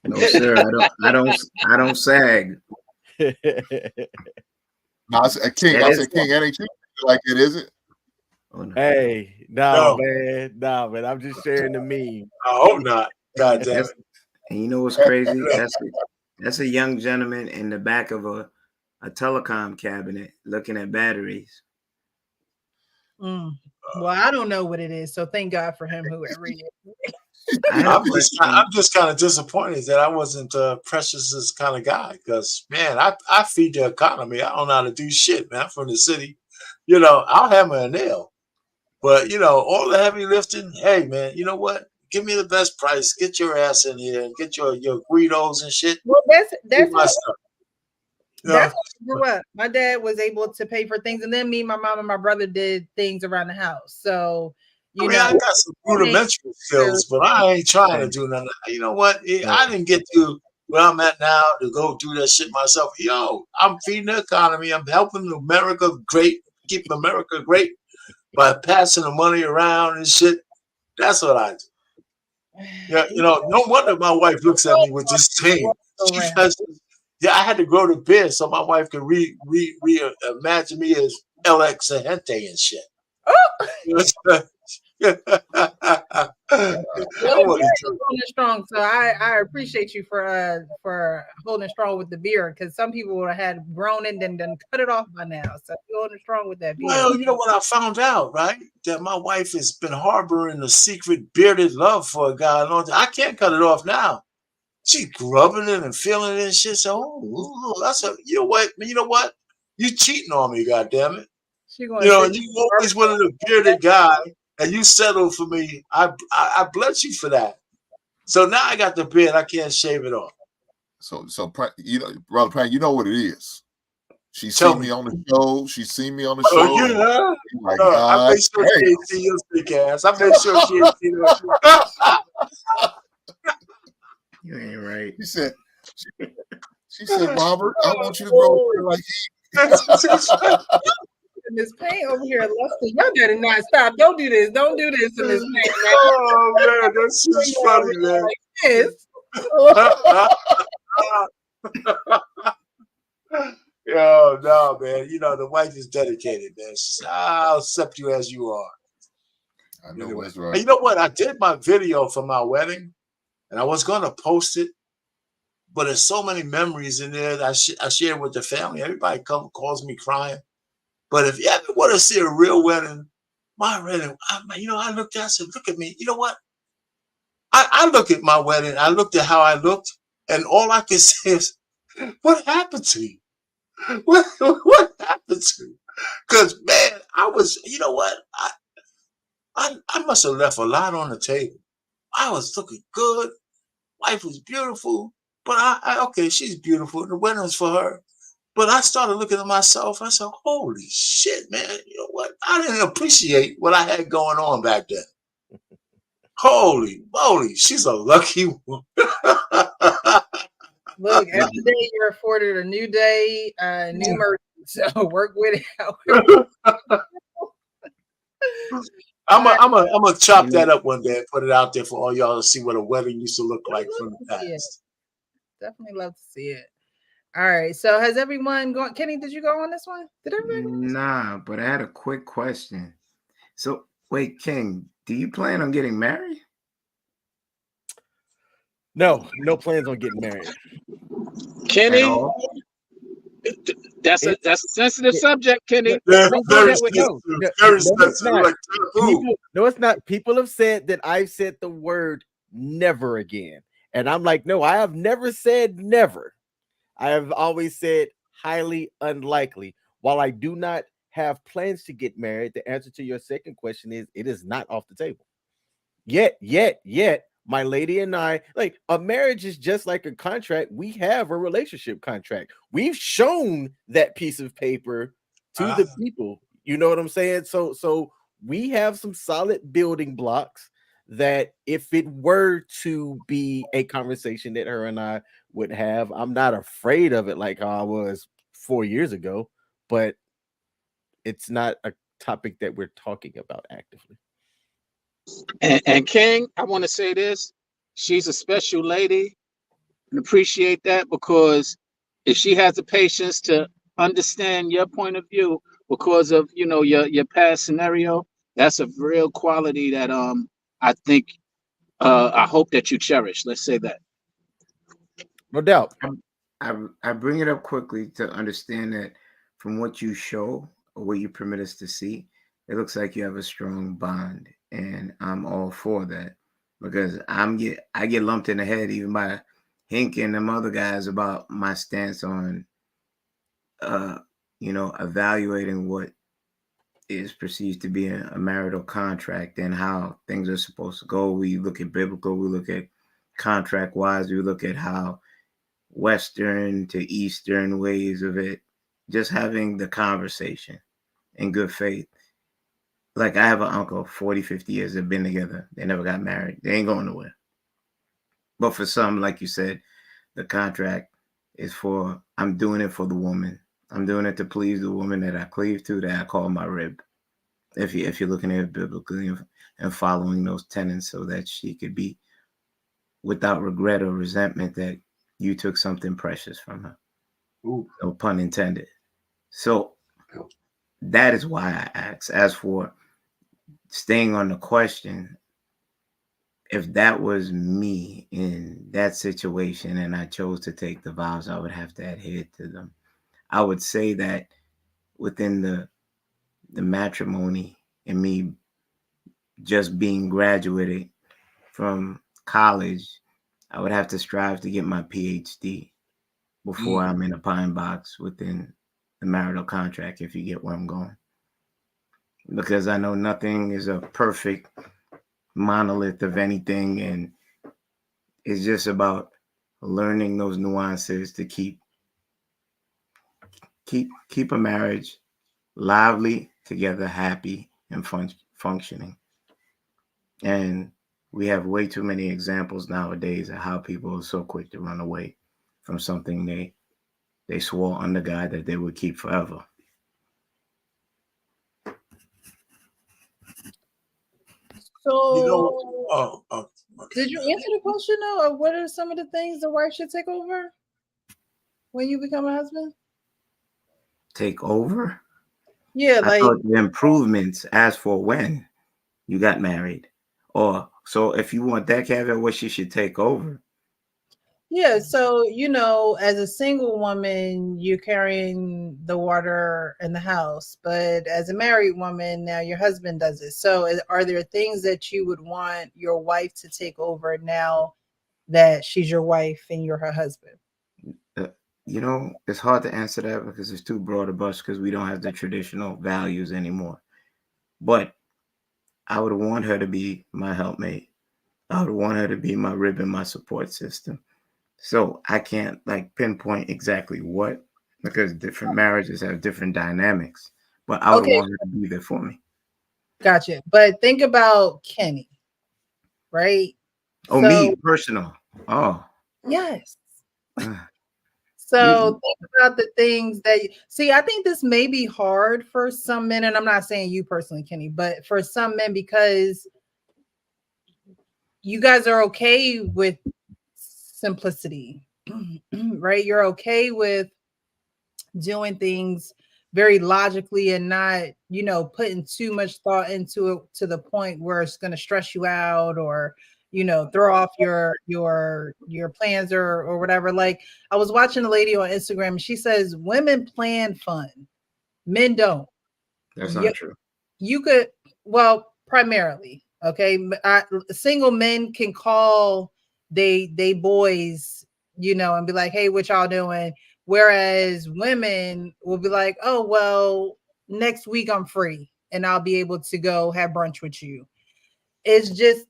No, sir. I don't sag. No, I said, King, that ain't you like it, is it? Oh, no. Hey, man. I'm just sharing the meme. I hope not. God damn it. And you know what's crazy? That's a young gentleman in the back of a telecom cabinet looking at batteries. Well, I don't know what it is, so thank God for him, whoever he is. I'm just kind of disappointed that I wasn't Precious's kind of guy, because man, I feed the economy. I don't know how to do shit, man. I'm from the city, I'll hammer a nail, but all the heavy lifting. Hey, man, you know what? Give me the best price. Get your ass in here and get your Guidos and shit. Well, that's my how, stuff. that's how I grew up. My dad was able to pay for things, and then me, my mom, and my brother did things around the house. So I got some rudimentary skills, but I ain't trying to do nothing. You know what? I didn't get to where I'm at now to go do that shit myself. I'm feeding the economy. I'm helping America great, keeping America great by passing the money around and shit. That's what I do. Yeah, no wonder my wife looks at me with this thing. I had to grow the beard so my wife could imagine me as LX Ahente and shit. Holding strong, so I appreciate you for holding strong with the beard, because some people would have had grown and then cut it off by now. So you're holding strong with that beard. Well, you know what I found out, right? That my wife has been harboring a secret bearded love for a guy. I can't cut it off now. She grubbing it and feeling it and shit. So, that's you know what? You cheating on me, goddammit. You always wanted a bearded guy, and you settled for me. I bless you for that. So now I got the beard. I can't shave it off. So Brother Pratt, you know what it is. She's seen me on the show. She's seen me on the show. Oh, yeah. I made sure she ain't seen your sick ass. I made sure she ain't seen her. You ain't right. She said, Robert, I want you to grow hair like he. This pain over here, Lester, y'all better not stop. Don't do this. Don't do this in this pain. Oh man, that's just funny, man. Like this. Yo, no, man. The wife is dedicated, man. I'll accept you as you are. I know that's right. And you know what? I did my video for my wedding, and I was going to post it, but there's so many memories in there that I share with the family. Everybody calls me crying. But if you ever want to see a real wedding, my wedding, I looked at it, I said, look at me. You know what? I look at my wedding, I looked at how I looked, and all I can say is, what happened to you? What happened to you? Because, man, I was, you know what? I must have left a lot on the table. I was looking good. Wife was beautiful. But okay, she's beautiful. The wedding was for her. But I started looking at myself. I said, holy shit, man. You know what? I didn't appreciate what I had going on back then. Holy moly. She's a lucky one. Look, every day you're afforded a new day, new mercy. So work with it. I'm gonna chop that up one day and put it out there for all y'all to see what a wedding used to look like from the past. Definitely love to see it. All right. So has everyone gone? Kenny, did you go on this one? Did everybody? Nah, but I had a quick question. So wait, King, do you plan on getting married? No plans on getting married. Kenny, that's a sensitive subject, Kenny. Very sensitive. No, it's not. People have said that I've said the word never again. And I'm like, no, I have never said never. I have always said highly unlikely. While I do not have plans to get married, the answer to your second question is it is not off the table. Yet, my lady and I, like, a marriage is just like a contract. We have a relationship contract. We've shown that piece of paper to the people. You know what I'm saying? So we have some solid building blocks that if it were to be a conversation that her and I would have, I'm not afraid of it like how I was 4 years ago, but it's not a topic that we're talking about actively. And King, I want to say this. She's a special lady and appreciate that, because if she has the patience to understand your point of view because of, your past scenario, that's a real quality that I think I hope that you cherish. Let's say that. No doubt. I bring it up quickly to understand that from what you show or what you permit us to see, it looks like you have a strong bond, and I'm all for that because I get lumped in the head even by Hink and them other guys about my stance on evaluating what is perceived to be a marital contract and how things are supposed to go. We look at biblical, we look at contract wise, we look at how Western to Eastern ways of it, just having the conversation in good faith. Like I have an uncle, 40, 50 years, they've been together. They never got married. They ain't going nowhere. But for some, like you said, the contract is for, I'm doing it for the woman. I'm doing it to please the woman that I cleave to, that I call my rib. If you're looking at it biblically and following those tenets so that she could be without regret or resentment that you took something precious from her. Ooh. No pun intended. So that is why I ask. As for staying on the question, if that was me in that situation and I chose to take the vows, I would have to adhere to them. I would say that within the matrimony and me just being graduated from college, I would have to strive to get my PhD before I'm in a pine box within the marital contract, if you get where I'm going. Because I know nothing is a perfect monolith of anything, and it's just about learning those nuances to keep a marriage lively, together, happy, and functioning. And we have way too many examples nowadays of how people are so quick to run away from something they swore under God that they would keep forever. So, did you answer the question though? Of what are some of the things the wife should take over when you become a husband? Take over? Yeah, I thought the improvements as for when you got married. Or so if you want that caveat, what she should take over. Yeah, so as a single woman, you're carrying the water in the house, but as a married woman, now your husband does it. So are there things that you would want your wife to take over now that she's your wife and you're her husband? It's hard to answer that because it's too broad a brush because we don't have the traditional values anymore. But I would want her to be my helpmate. I would want her to be my rib and my support system. So I can't pinpoint exactly what, because different marriages have different dynamics. But I would want her to be there for me. Gotcha. But think about Kenny, right? Oh, me, personal. Oh. Yes. So think about the things that I think this may be hard for some men, and I'm not saying you personally, Kenny, but for some men, because you guys are okay with simplicity, right? You're okay with doing things very logically and not, putting too much thought into it to the point where it's going to stress you out or throw off your plans or whatever. Like I was watching a lady on Instagram and she says women plan fun, men don't. That's not true. You could, primarily, okay. Single men can call they boys, and be like, hey, what y'all doing? Whereas women will be like, oh, well, next week I'm free and I'll be able to go have brunch with you. It's just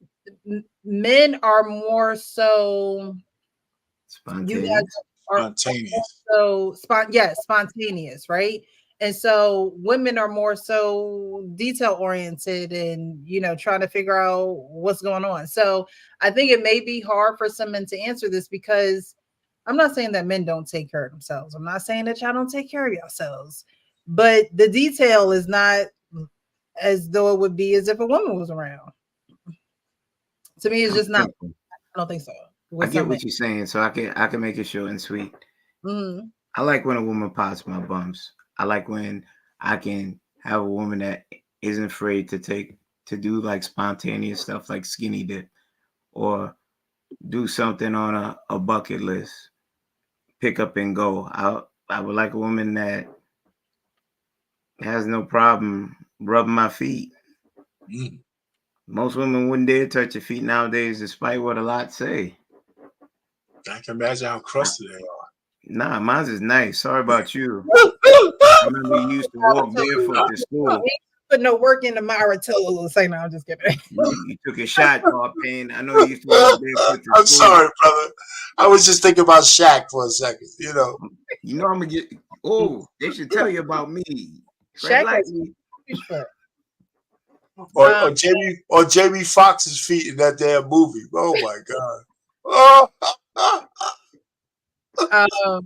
men are more so spontaneous. Spontaneous, right? And so women are more so detail oriented and trying to figure out what's going on. So I think it may be hard for some men to answer this because I'm not saying that men don't take care of themselves. I'm not saying that y'all don't take care of yourselves, but the detail is not as though it would be as if a woman was around. To me, it's just not. I don't think so. I get what you're saying, so I can make it short and sweet. Mm-hmm. I like when a woman pots my bumps. I like when I can have a woman that isn't afraid to do like spontaneous stuff like skinny dip or do something on a bucket list, pick up and go. I would like a woman that has no problem rubbing my feet. Mm. Most women wouldn't dare touch your feet nowadays, despite what a lot say. I can imagine how crusty they are. Nah, mine's is nice. Sorry about you. I remember you used to walk barefoot to school. Put no work into Myra toes. Say no, I'm just kidding. You took a shot, Paul Payne. I know you used to walk barefoot to I'm school. sorry, brother. I was just thinking about Shaq for a second. You know I'm gonna get. Oh, they should tell you about me. Shaq like is me. Or Jamie Foxx's feet in that damn movie. Oh my God.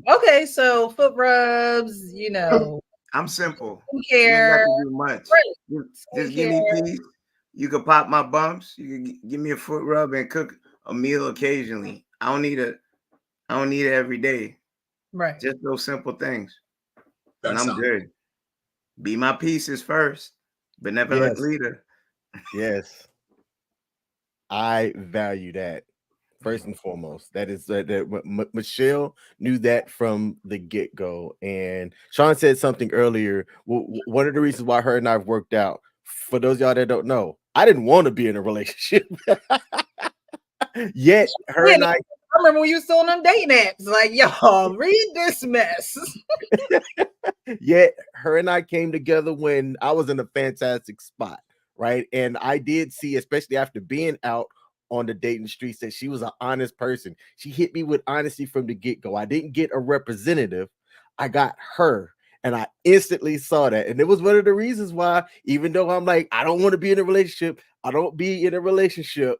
Okay, so foot rubs, you know. I'm simple. Care. You don't have to do much. Just give me peace. You can pop my bumps. You can give me a foot rub and cook a meal occasionally. I don't need it every day. Right. Just those simple things. And I'm good. Be my pieces first, but never look leader. Yes. I value that. First and foremost, that is that Michelle knew that from the get-go. And Sean said something earlier. One of the reasons why her and I've worked out, for those of y'all that don't know, I didn't want to be in a relationship. Yet her and I remember when you was on them dating apps, like, y'all read this mess. Yet her and I came together when I was in a fantastic spot, right? And I did see, especially after being out on the dating streets, that she was an honest person. She hit me with honesty from the get-go. I didn't get a representative. I got her. And I instantly saw that. And it was one of the reasons why, even though I'm like, I don't want to be in a relationship, I don't be in a relationship.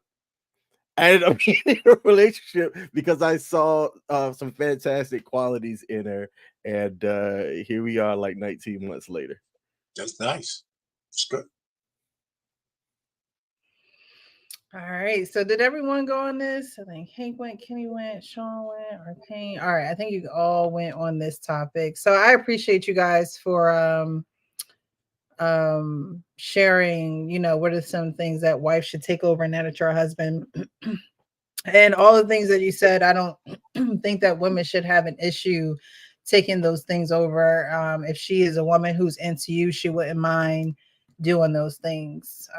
I ended up being in a relationship because I saw some fantastic qualities in her. And here we are like 19 months later. That's nice. It's good. All right. So did everyone go on this? I think Hank went, Kenny went, Sean went, Arcane. All right. I think you all went on this topic. So I appreciate you guys for sharing, you know, what are some things that wife should take over now that you're a husband. And all the things that you said, I don't think that women should have an issue taking those things over. If she is a woman who's into you, she wouldn't mind doing those things.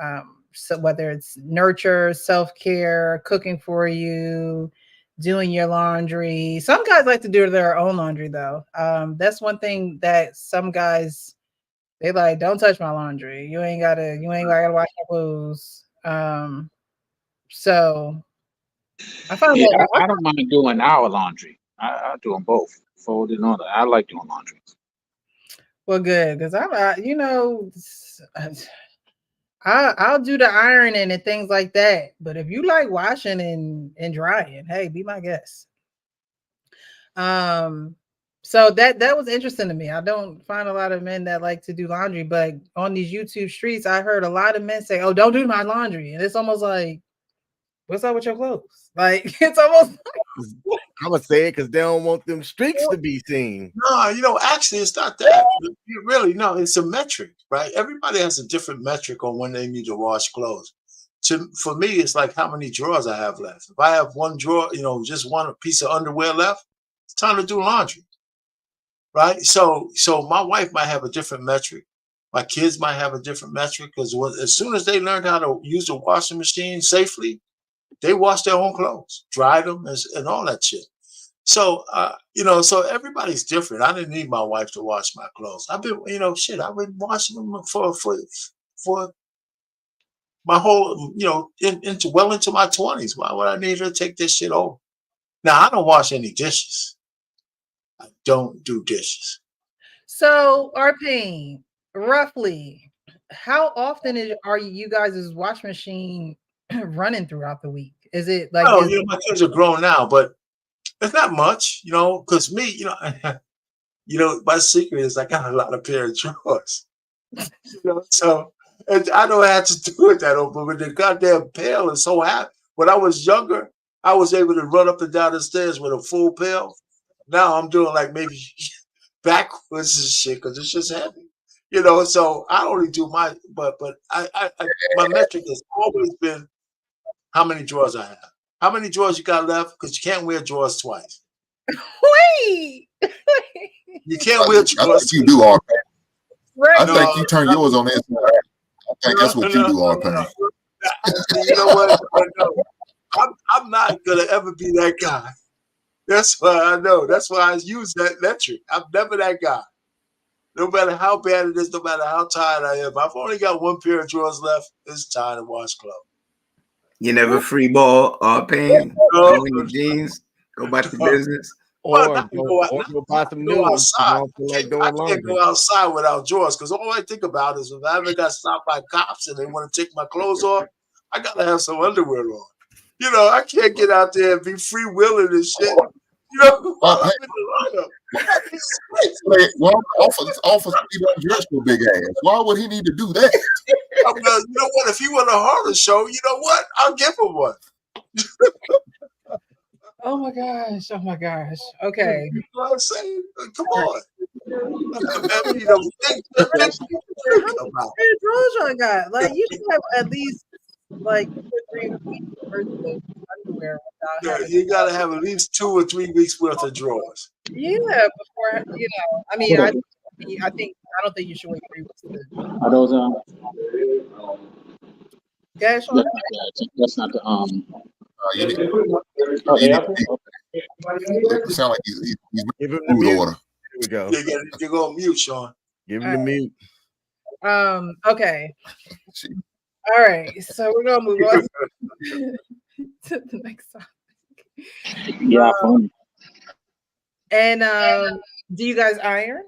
So whether it's nurture, self-care, cooking for you, doing your laundry. Some guys like to do their own laundry though. That's one thing that some guys, they like, don't touch my laundry. You ain't gotta wash my clothes. So I find I don't mind doing our laundry. I do them both, folding on. I like doing laundry. Well, good, because I'll do the ironing and things like that. But if you like washing and drying, hey, be my guest. So that was interesting to me. I don't find a lot of men that like to do laundry, but on these YouTube streets, I heard a lot of men say, "Oh, don't do my laundry," and it's almost like, what's up with your clothes? Like, it's almost. I'm gonna say it because they don't want them streaks to be seen. No, actually, it's not that. No, it's a metric, right? Everybody has a different metric on when they need to wash clothes. For me, it's like how many drawers I have left. If I have one drawer, just one piece of underwear left, it's time to do laundry, right? So my wife might have a different metric. My kids might have a different metric because as soon as they learned how to use the washing machine safely, they wash their own clothes, dry them, and all that shit. So, so everybody's different. I didn't need my wife to wash my clothes. I've been, I've been washing them for my whole, into my 20s. Why would I need her to take this shit over? Now, I don't wash any dishes. I don't do dishes. So, Arpine, roughly, how often are you guys' wash machine running throughout the week? Is it like? Oh, my kids are grown now, but it's not much, because me, my secret is I got a lot of pair of drawers, so and I don't have to do it that often. But the goddamn pail is so happy. When I was younger, I was able to run up and down the stairs with a full pail. Now I'm doing like maybe backwards and shit because it's just heavy, So I only do my, but I my metric has always been how many drawers I have. How many drawers you got left? Because you can't wear drawers twice. Wait. You can't wear drawers. You do all that. Right. I think you turn yours on the inside. I think that's what you do, R-Pain. You know what? No, I'm not gonna ever be that guy. That's why I know. That's why I use that trick. I'm never that guy. No matter how bad it is, no matter how tired I am. I've only got one pair of drawers left. It's time to wash clothes. You never free ball R-Pain, No. go in your jeans, go about the business. Or go buy some new ones. You outside. don't feel like I doing can't laundry. go outside without drawers because all I think about is if I ever got stopped by cops and they want to take my clothes off, I gotta have some underwear on. You know, I can't get out there and be freewheeling and shit. You know, while I'm in the lineup. Well, officer, he doesn't dress your big ass. Why would he need to do that? Well, you know what? If he want a horror show, you know what? I'll give him one. Oh my gosh. Oh my gosh. Okay. You know what I'm saying? Come on. You know, think about Hey, drawers I got. Like you should have at least like 2 or 3 weeks worth of underwear without having. you gotta have at least 2 or 3 weeks worth of drawers. Yeah, before you know. I mean, I don't think you should wait 3 weeks. Are those Yeah, Sean. that's not the You need, Oh, they you out need, there? it sound like he's Give him the food mute. order. Here we go. You're going mute, Sean. Give him the mute. Okay. All right. So we're gonna move on to the next topic. Yeah. And do you guys iron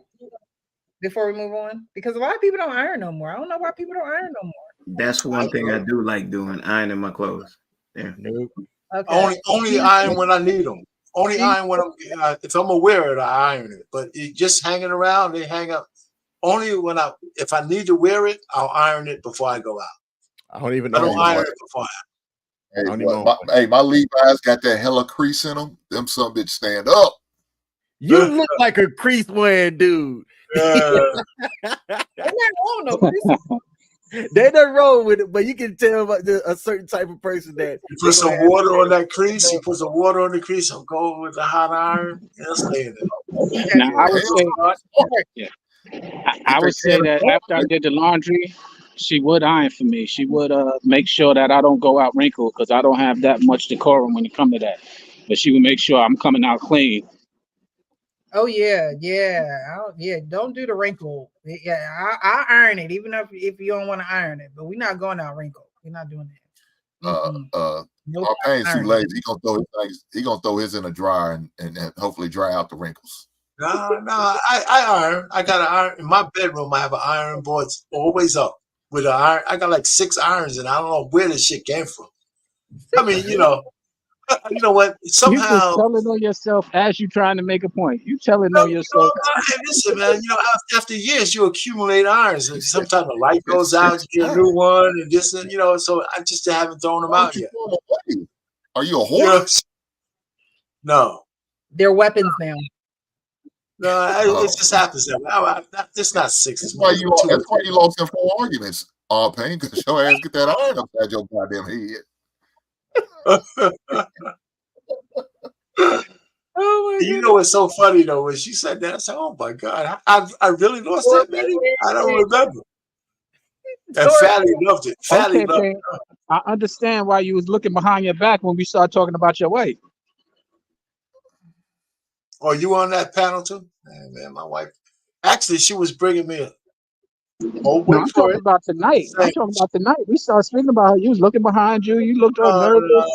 before we move on? Because a lot of people don't iron no more. I don't know why people don't iron no more. That's one thing I do like doing, ironing my clothes. Yeah. Nope. Okay. Only iron when I need them. Only iron when if I'm gonna wear it, I iron it. But it just hanging around, they hang up. Only if I need to wear it, I'll iron it before I go out. I don't even know. I don't iron it before I My Levi's got that hella crease in them. Them some bitch stand up. You look like a crease wearing dude. They're not wrong, no. They don't roll with it, but you can tell about a certain type of person that you put some water on that crease. You put some water on the crease. I'm going with the hot iron. It'll stay in there. Now I would say that after I did the laundry, she would iron for me. She would make sure that I don't go out wrinkled because I don't have that much decorum when it comes to that. But she would make sure I'm coming out clean. Oh yeah. Don't do the wrinkle. Yeah, I iron it, even if you don't want to iron it. But we're not going out wrinkled. We're not doing that. R-Pain's too lazy. He gonna throw his in a dryer and hopefully dry out the wrinkles. No, I iron. I got an iron in my bedroom. I have an iron board always up with an iron. I got like 6 irons, and I don't know where this shit came from. I mean, you know what? Somehow you just telling on yourself as you trying to make a point. You telling on yourself. Listen, man. You know, after years, you accumulate irons, and sometimes the light goes out, you get a new one, and this, and you know. So I just haven't thrown them out yet. Are you a horse? No, they're weapons now. No, it just happens that way. It's not 6. That's why you lost in 4 arguments, R-Pain, because your ass get that iron upside your goddamn head. Oh my you know what's so funny though? When she said that, I said, "Oh my god, I really lost that many? I don't remember." And Fatty loved it. Fatty loved it. I understand why you was looking behind your back when we started talking about your wife. Oh, you on that panel too? Man, my wife. Actually, she was bringing me I'm talking about tonight. We started speaking about her. You was looking behind you. You looked all nervous.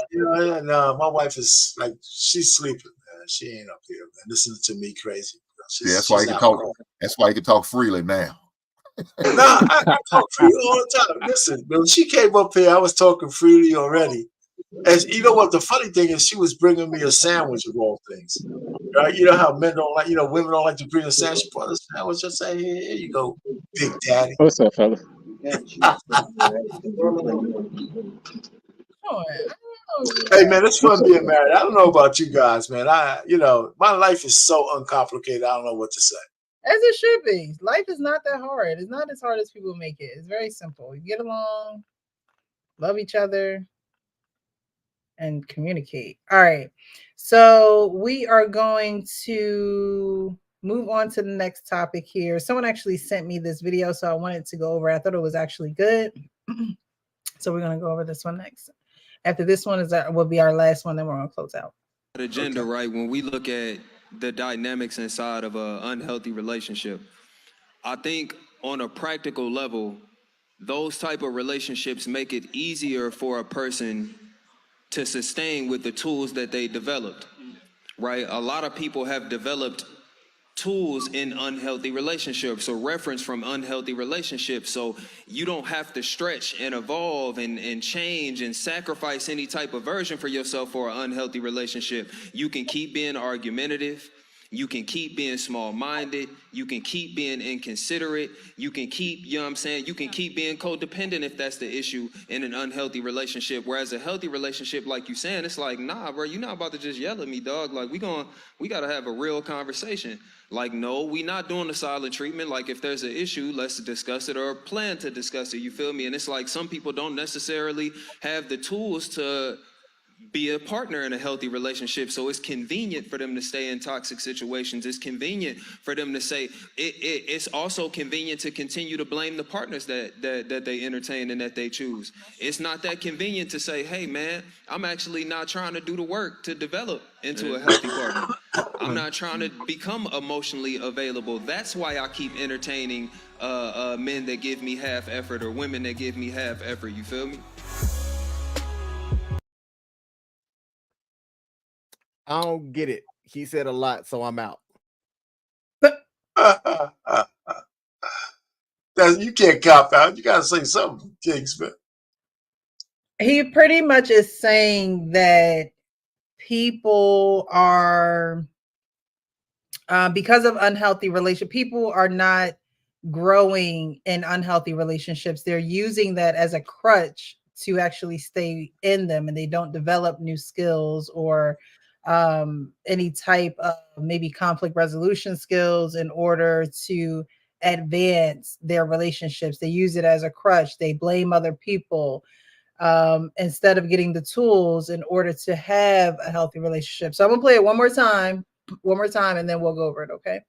No, my wife is like, she's sleeping, man. She ain't up here, man. Listening to me crazy. That's why you can talk. That's why you can talk freely now. I talk freely all the time. Listen, when she came up here, I was talking freely already. And you know what? The funny thing is, she was bringing me a sandwich of all things. Right? You know how men don't like, women don't like to bring a sandwich. She brought a sandwich. Just say, here you go, Big Daddy. What's up, fella? Hey man, it's fun being married. I don't know about you guys, man. My life is so uncomplicated. I don't know what to say. As it should be. Life is not that hard. It's not as hard as people make it. It's very simple. You get along, love each other, and communicate. All right. So we are going to move on to the next topic here. Someone actually sent me this video, so I wanted to go over. I thought it was actually good. So we're going to go over this one next. After this one will be our last one, then we're going to close out. Agenda, right? When we look at the dynamics inside of an unhealthy relationship, I think on a practical level, those type of relationships make it easier for a person to sustain with the tools that they developed, right? A lot of people have developed tools in unhealthy relationships, so reference from unhealthy relationships, so you don't have to stretch and evolve and change and sacrifice any type of version for yourself for an unhealthy relationship. You can keep being argumentative, you can keep being small-minded, you can keep being inconsiderate, you can keep, you know what I'm saying, you can keep being codependent if that's the issue in an unhealthy relationship. Whereas a healthy relationship, like you saying, it's like, nah, bro, you're not about to just yell at me, dog. Like, we gotta have a real conversation. Like, no, we not doing the silent treatment. Like, if there's an issue, let's discuss it or plan to discuss it, you feel me? And it's like some people don't necessarily have the tools to be a partner in a healthy relationship, so it's convenient for them to stay in toxic situations. It's convenient for them to say it's also convenient to continue to blame the partners that they entertain and that they choose. It's not that convenient to say, hey man, I'm actually not trying to do the work to develop into a healthy partner. I'm not trying to become emotionally available. That's why I keep entertaining men that give me half effort or women that give me half effort, you feel me? I don't get it. He said a lot, so I'm out. You can't cop out. You gotta say something, King Smith. He pretty much is saying that people are, because of unhealthy relationships, people are not growing in unhealthy relationships. They're using that as a crutch to actually stay in them, and they don't develop new skills or any type of maybe conflict resolution skills in order to advance their relationships. They use it as a crutch. They blame other people instead of getting the tools in order to have a healthy relationship. So I'm gonna play it one more time, and then we'll go over it, okay?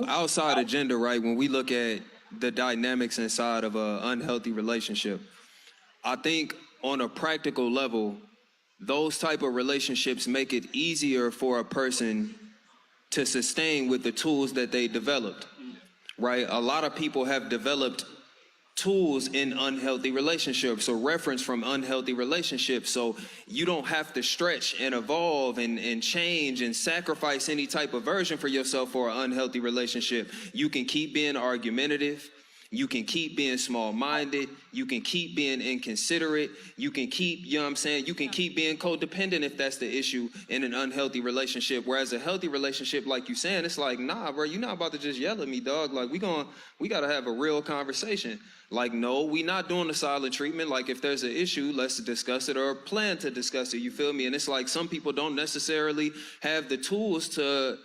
Outside of gender, right, when we look at the dynamics inside of an unhealthy relationship, I think on a practical level, those type of relationships make it easier for a person to sustain with the tools that they developed, right? A lot of people have developed tools in unhealthy relationships, so reference from unhealthy relationships, so you don't have to stretch and evolve and change and sacrifice any type of version for yourself for an unhealthy relationship. You can keep being argumentative, you can keep being small-minded, you can keep being inconsiderate, you can keep, you know what I'm saying, you can keep being codependent if that's the issue in an unhealthy relationship. Whereas a healthy relationship, like you saying, it's like, nah, bro, you're not about to just yell at me, dog. Like, we gotta have a real conversation. Like, no, we not doing the silent treatment. Like, if there's an issue, let's discuss it or plan to discuss it, you feel me? And it's like some people don't necessarily have the tools to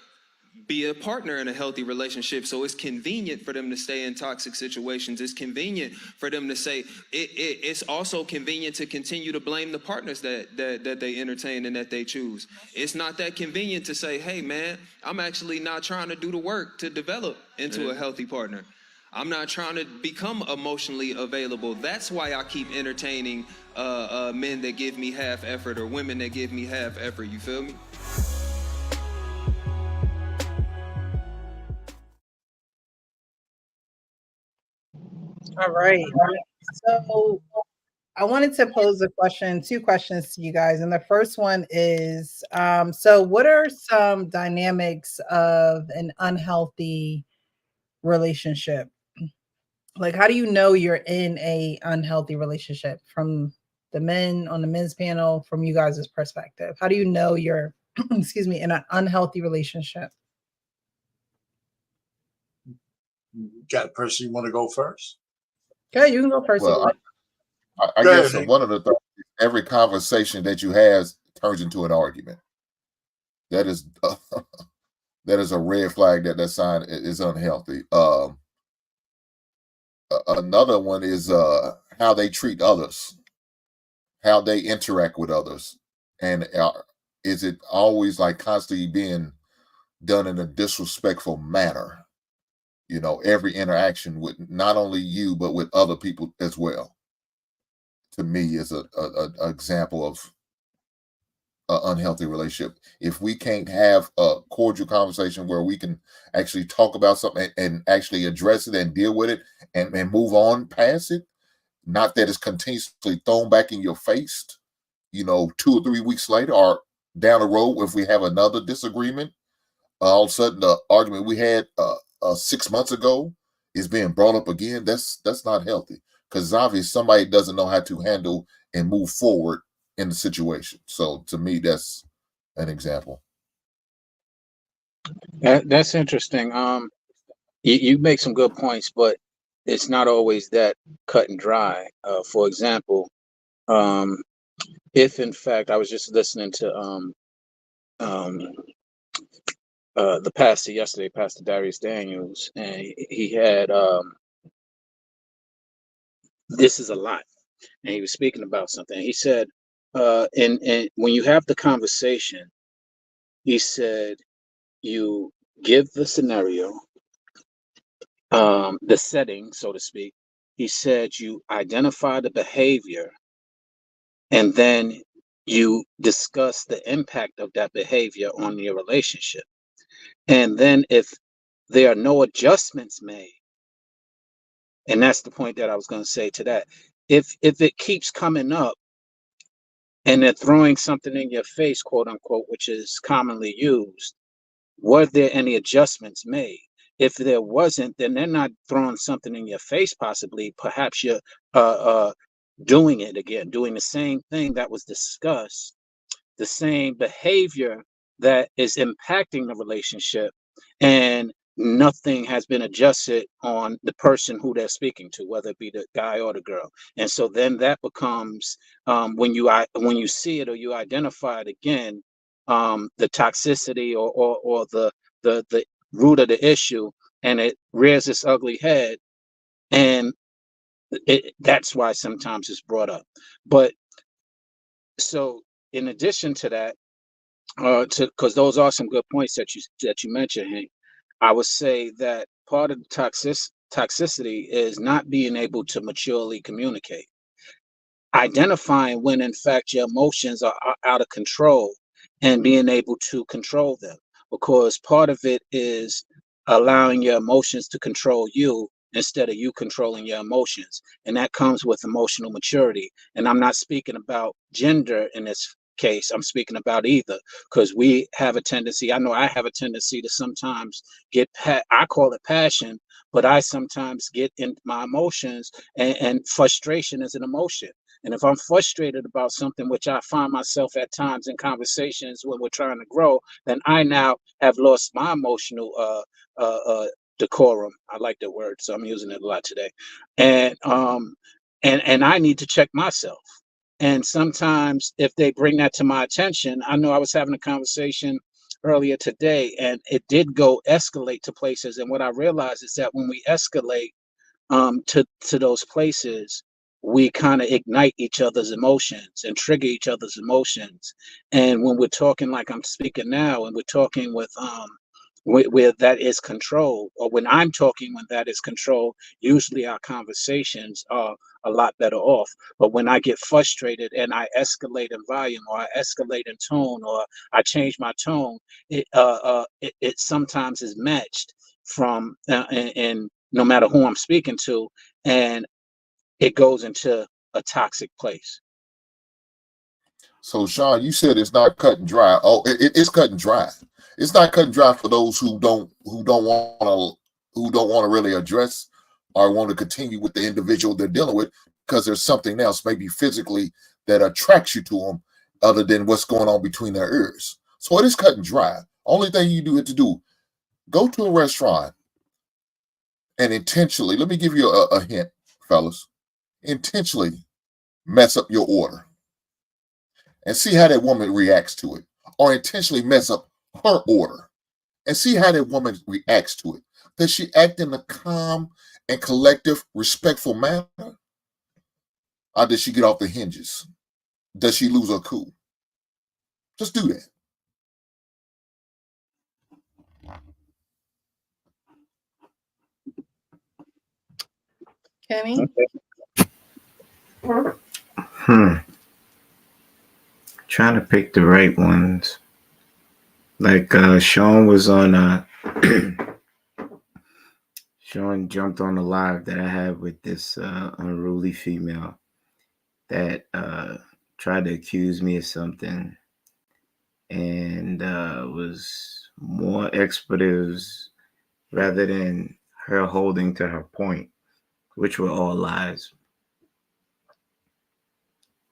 be a partner in a healthy relationship, so it's convenient for them to stay in toxic situations. It's convenient for them to say it's also convenient to continue to blame the partners that they entertain and that they choose. It's not that convenient to say, hey man, I'm actually not trying to do the work to develop into a healthy partner. I'm not trying to become emotionally available. That's why I keep entertaining men that give me half effort or women that give me half effort, you feel me? All right. So I wanted to pose two questions to you guys. And the first one is, so what are some dynamics of an unhealthy relationship? Like, how do you know you're in a unhealthy relationship from the men on the men's panel, from you guys' perspective? How do you know you're, excuse me, in an unhealthy relationship? Got a person you want to go first? Okay, you can go first. Well, I guess one of the things, every conversation that you have turns into an argument. That is that is a red flag that sign is unhealthy. Another one is how they treat others, how they interact with others, and is it always like constantly being done in a disrespectful manner? You know, every interaction with not only you but with other people as well. To me, is a example of an unhealthy relationship. If we can't have a cordial conversation where we can actually talk about something and actually address it and deal with it and move on past it, not that it's continuously thrown back in your face, you know, 2 or 3 weeks later or down the road, if we have another disagreement, all of a sudden the argument we had 6 months ago is being brought up again. That's not healthy, because it's obvious somebody doesn't know how to handle and move forward in the situation. So to me, that's an example. That's interesting. You make some good points, but it's not always that cut and dry. For example, if in fact I was just listening to the pastor yesterday, Pastor Darius Daniels, and he had this is a lot, and he was speaking about something. He said, and when you have the conversation, he said you give the scenario, the setting, so to speak. He said you identify the behavior, and then you discuss the impact of that behavior on your relationship. And then if there are no adjustments made, and that's the point that I was going to say to that, if it keeps coming up and they're throwing something in your face, quote unquote, which is commonly used, were there any adjustments made? If there wasn't, then they're not throwing something in your face, possibly. Perhaps you're doing it again, doing the same thing that was discussed, the same behavior that is impacting the relationship, and nothing has been adjusted on the person who they're speaking to, whether it be the guy or the girl. And so then that becomes, when you see it or you identify it again, the toxicity or the root of the issue, and it rears its ugly head, and that's why sometimes it's brought up. But so in addition to that, because those are some good points that you mentioned, Hank, I would say that part of the toxicity is not being able to maturely communicate, identifying when in fact your emotions are out of control and being able to control them, because part of it is allowing your emotions to control you instead of you controlling your emotions, and that comes with emotional maturity. And I'm not speaking about gender in this case, I'm speaking about either, because we have a tendency, I know I have a tendency to sometimes get I call it passion, but I sometimes get in my emotions, and frustration is an emotion. And if I'm frustrated about something, which I find myself at times in conversations when we're trying to grow, then I now have lost my emotional decorum. I like that word, so I'm using it a lot today. And I need to check myself. And sometimes if they bring that to my attention, I know I was having a conversation earlier today, and it did escalate to places. And what I realized is that when we escalate to those places, we kind of ignite each other's emotions and trigger each other's emotions. And when we're talking like I'm speaking now, and we're talking with where that is controlled, or when I'm talking when that is controlled, usually our conversations are a lot better off. But when I get frustrated and I escalate in volume, or I escalate in tone, or I change my tone, it sometimes is matched from and no matter who I'm speaking to, and it goes into a toxic place. So, Sean, you said it's not cut and dry. Oh, it's cut and dry. It's not cut and dry for those who don't want to really address or want to continue with the individual they're dealing with, because there's something else, maybe physically, that attracts you to them, other than what's going on between their ears. So it is cut and dry. Only thing you do go to a restaurant and intentionally, let me give you a hint, fellas, intentionally mess up your order and see how that woman reacts to it, or intentionally mess up her order and see how that woman reacts to it. Does she act in a calm and collective, respectful manner? Or did she get off the hinges? Does she lose her cool? Just do that. Kenny? Trying to pick the right ones. Like Sean was on Sean jumped on the live that I had with this unruly female that tried to accuse me of something and was more expletives rather than her holding to her point, which were all lies.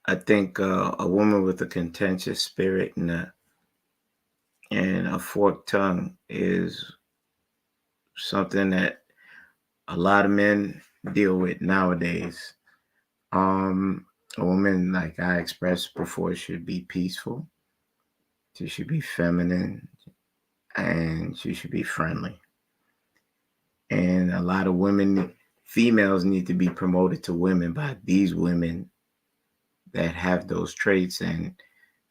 I think a woman with a contentious spirit and a forked tongue is something that a lot of men deal with nowadays. A woman, like I expressed before, should be peaceful. She should be feminine, and she should be friendly. And a lot of women, females, need to be promoted to women by these women that have those traits and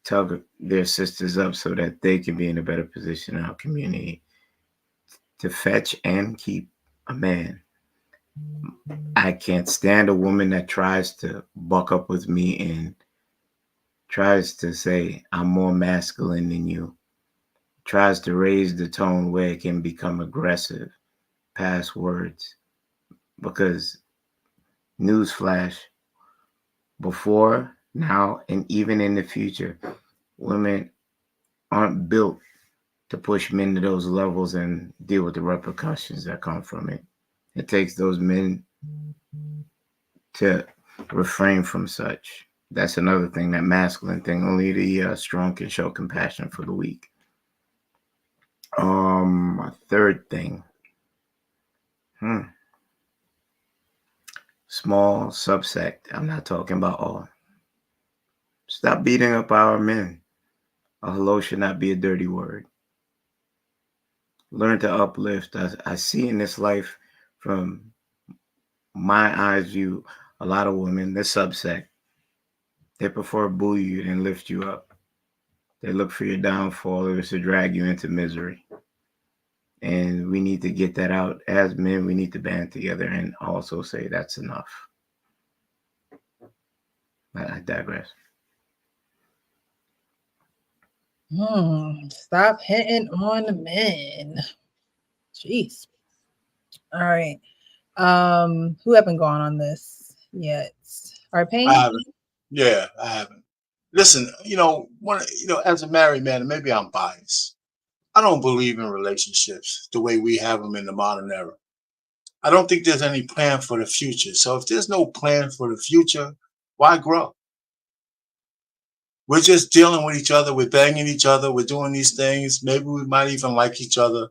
tug their sisters up so that they can be in a better position in our community to fetch and keep a man. I can't stand a woman that tries to buck up with me and tries to say I'm more masculine than you, tries to raise the tone where it can become aggressive past words. Because newsflash, before, now, and even in the future, women aren't built to push men to those levels and deal with the repercussions that come from it. It takes those men to refrain from such. That's another thing, that masculine thing. Only the strong can show compassion for the weak. A third thing. Small subsect. I'm not talking about all. Stop beating up our men. A hello should not be a dirty word. Learn to uplift. I see in this life, from my eyes view, a lot of women, they're subsect. They prefer boo you than lift you up. They look for your downfall or to drag you into misery. And we need to get that out. As men, we need to band together and also say that's enough. I digress. Stop hitting on the men. Jeez. All right. Who haven't gone on this yet? All right, Payne? I haven't. Yeah, I haven't. Listen, as a married man, and maybe I'm biased, I don't believe in relationships the way we have them in the modern era. I don't think there's any plan for the future. So if there's no plan for the future, why grow? We're just dealing with each other. We're banging each other. We're doing these things. Maybe we might even like each other.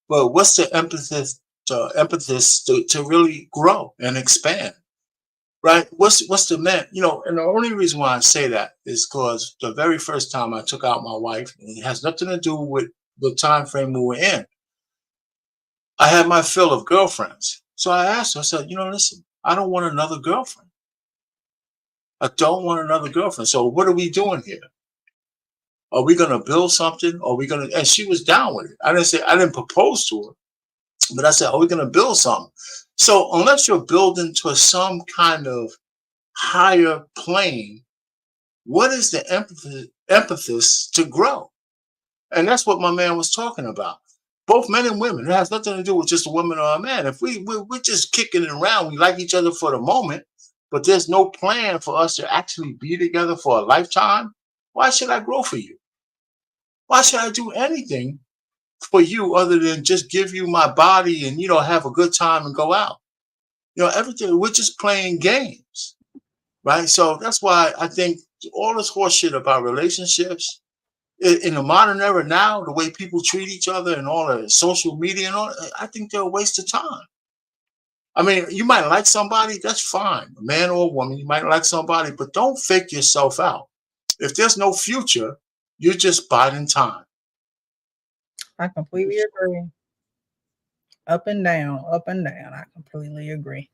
But what's the emphasis to really grow and expand? Right? What's the man? And the only reason why I say that is because the very first time I took out my wife, and it has nothing to do with the time frame we were in, I had my fill of girlfriends. So I asked her, I said, listen, I don't want another girlfriend. I don't want another girlfriend. So what are we doing here? Are we going to build something? Are we going to, and she was down with it. I didn't propose to her, but I said, are we going to build something? So unless you're building to some kind of higher plane, what is the emphasis to grow? And that's what my man was talking about. Both men and women. It has nothing to do with just a woman or a man. If we're just kicking it around, we like each other for the moment, but there's no plan for us to actually be together for a lifetime, why should I grow for you? Why should I do anything for you other than just give you my body and, have a good time and go out? Everything, we're just playing games, right? So that's why I think all this horse shit about relationships in the modern era now, the way people treat each other and all the social media and all, I think they're a waste of time. I mean, you might like somebody, that's fine. A man or a woman, you might like somebody, but don't fake yourself out. If there's no future, you're just biding time. I completely agree. Up and down, up and down. I completely agree.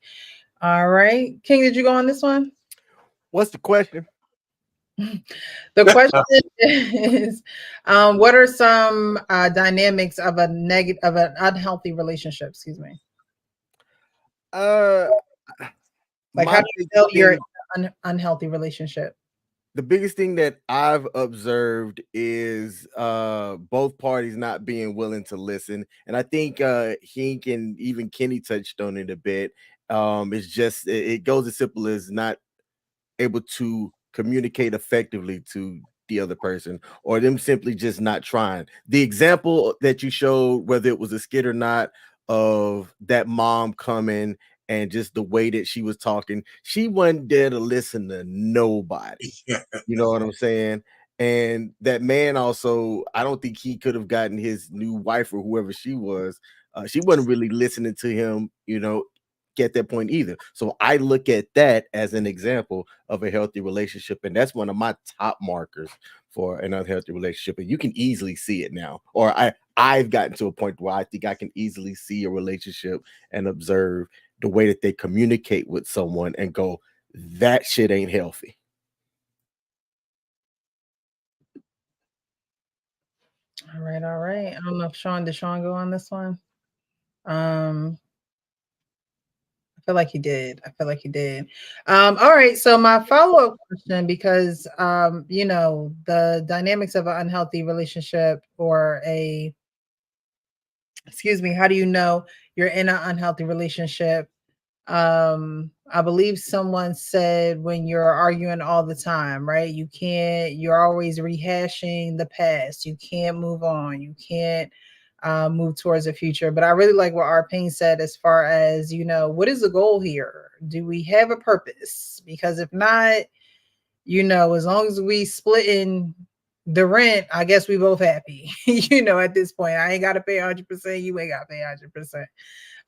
All right. King, did you go on this one? What's the question? The question is, what are some dynamics of an unhealthy relationship? Excuse me. Like, how My do you biggest build your thing, unhealthy relationship? the biggest thing that I've observed is both parties not being willing to listen. And I think Hink and even Kenny touched on it a bit. It's just it goes as simple as not able to communicate effectively to the other person, or them simply just not trying. The example that you showed, whether it was a skit or not, of that mom coming and just the way that she was talking, she wasn't there to listen to nobody. You know what I'm saying? And that man also, I don't think he could have gotten his new wife or whoever she was. She wasn't really listening to him, get that point either. So I look at that as an example of a healthy relationship, and that's one of my top markers for an unhealthy relationship. And you can easily see it now, or I've gotten to a point where I think I can easily see a relationship and observe the way that they communicate with someone and go, that shit ain't healthy. All right, all right. I don't know if did Sean go on this one? I feel like he did. All right. So my follow-up question, because the dynamics of an unhealthy relationship or how do you know you're in an unhealthy relationship? I believe someone said when you're arguing all the time, right? You're always rehashing the past. You can't move on. You can't move towards the future. But I really like what Arpine said as far as, what is the goal here? Do we have a purpose? Because if not, as long as we splitting the rent, I guess we both happy. At this point, I ain't got to pay 100%. You ain't got to pay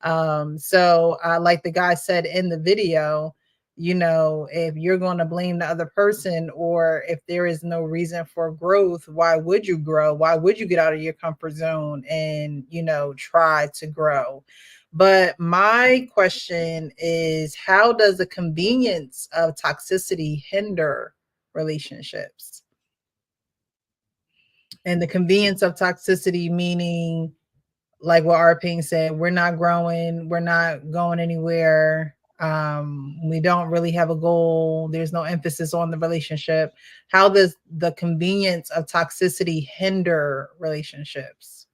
100%. So like the guy said in the video, if you're going to blame the other person, or if there is no reason for growth, why would you grow? Why would you get out of your comfort zone and, try to grow? But my question is, how does the convenience of toxicity hinder relationships? And the convenience of toxicity, meaning like what Arpine said, we're not growing, we're not going anywhere. We don't really have a goal. There's no emphasis on the relationship. How does the convenience of toxicity hinder relationships?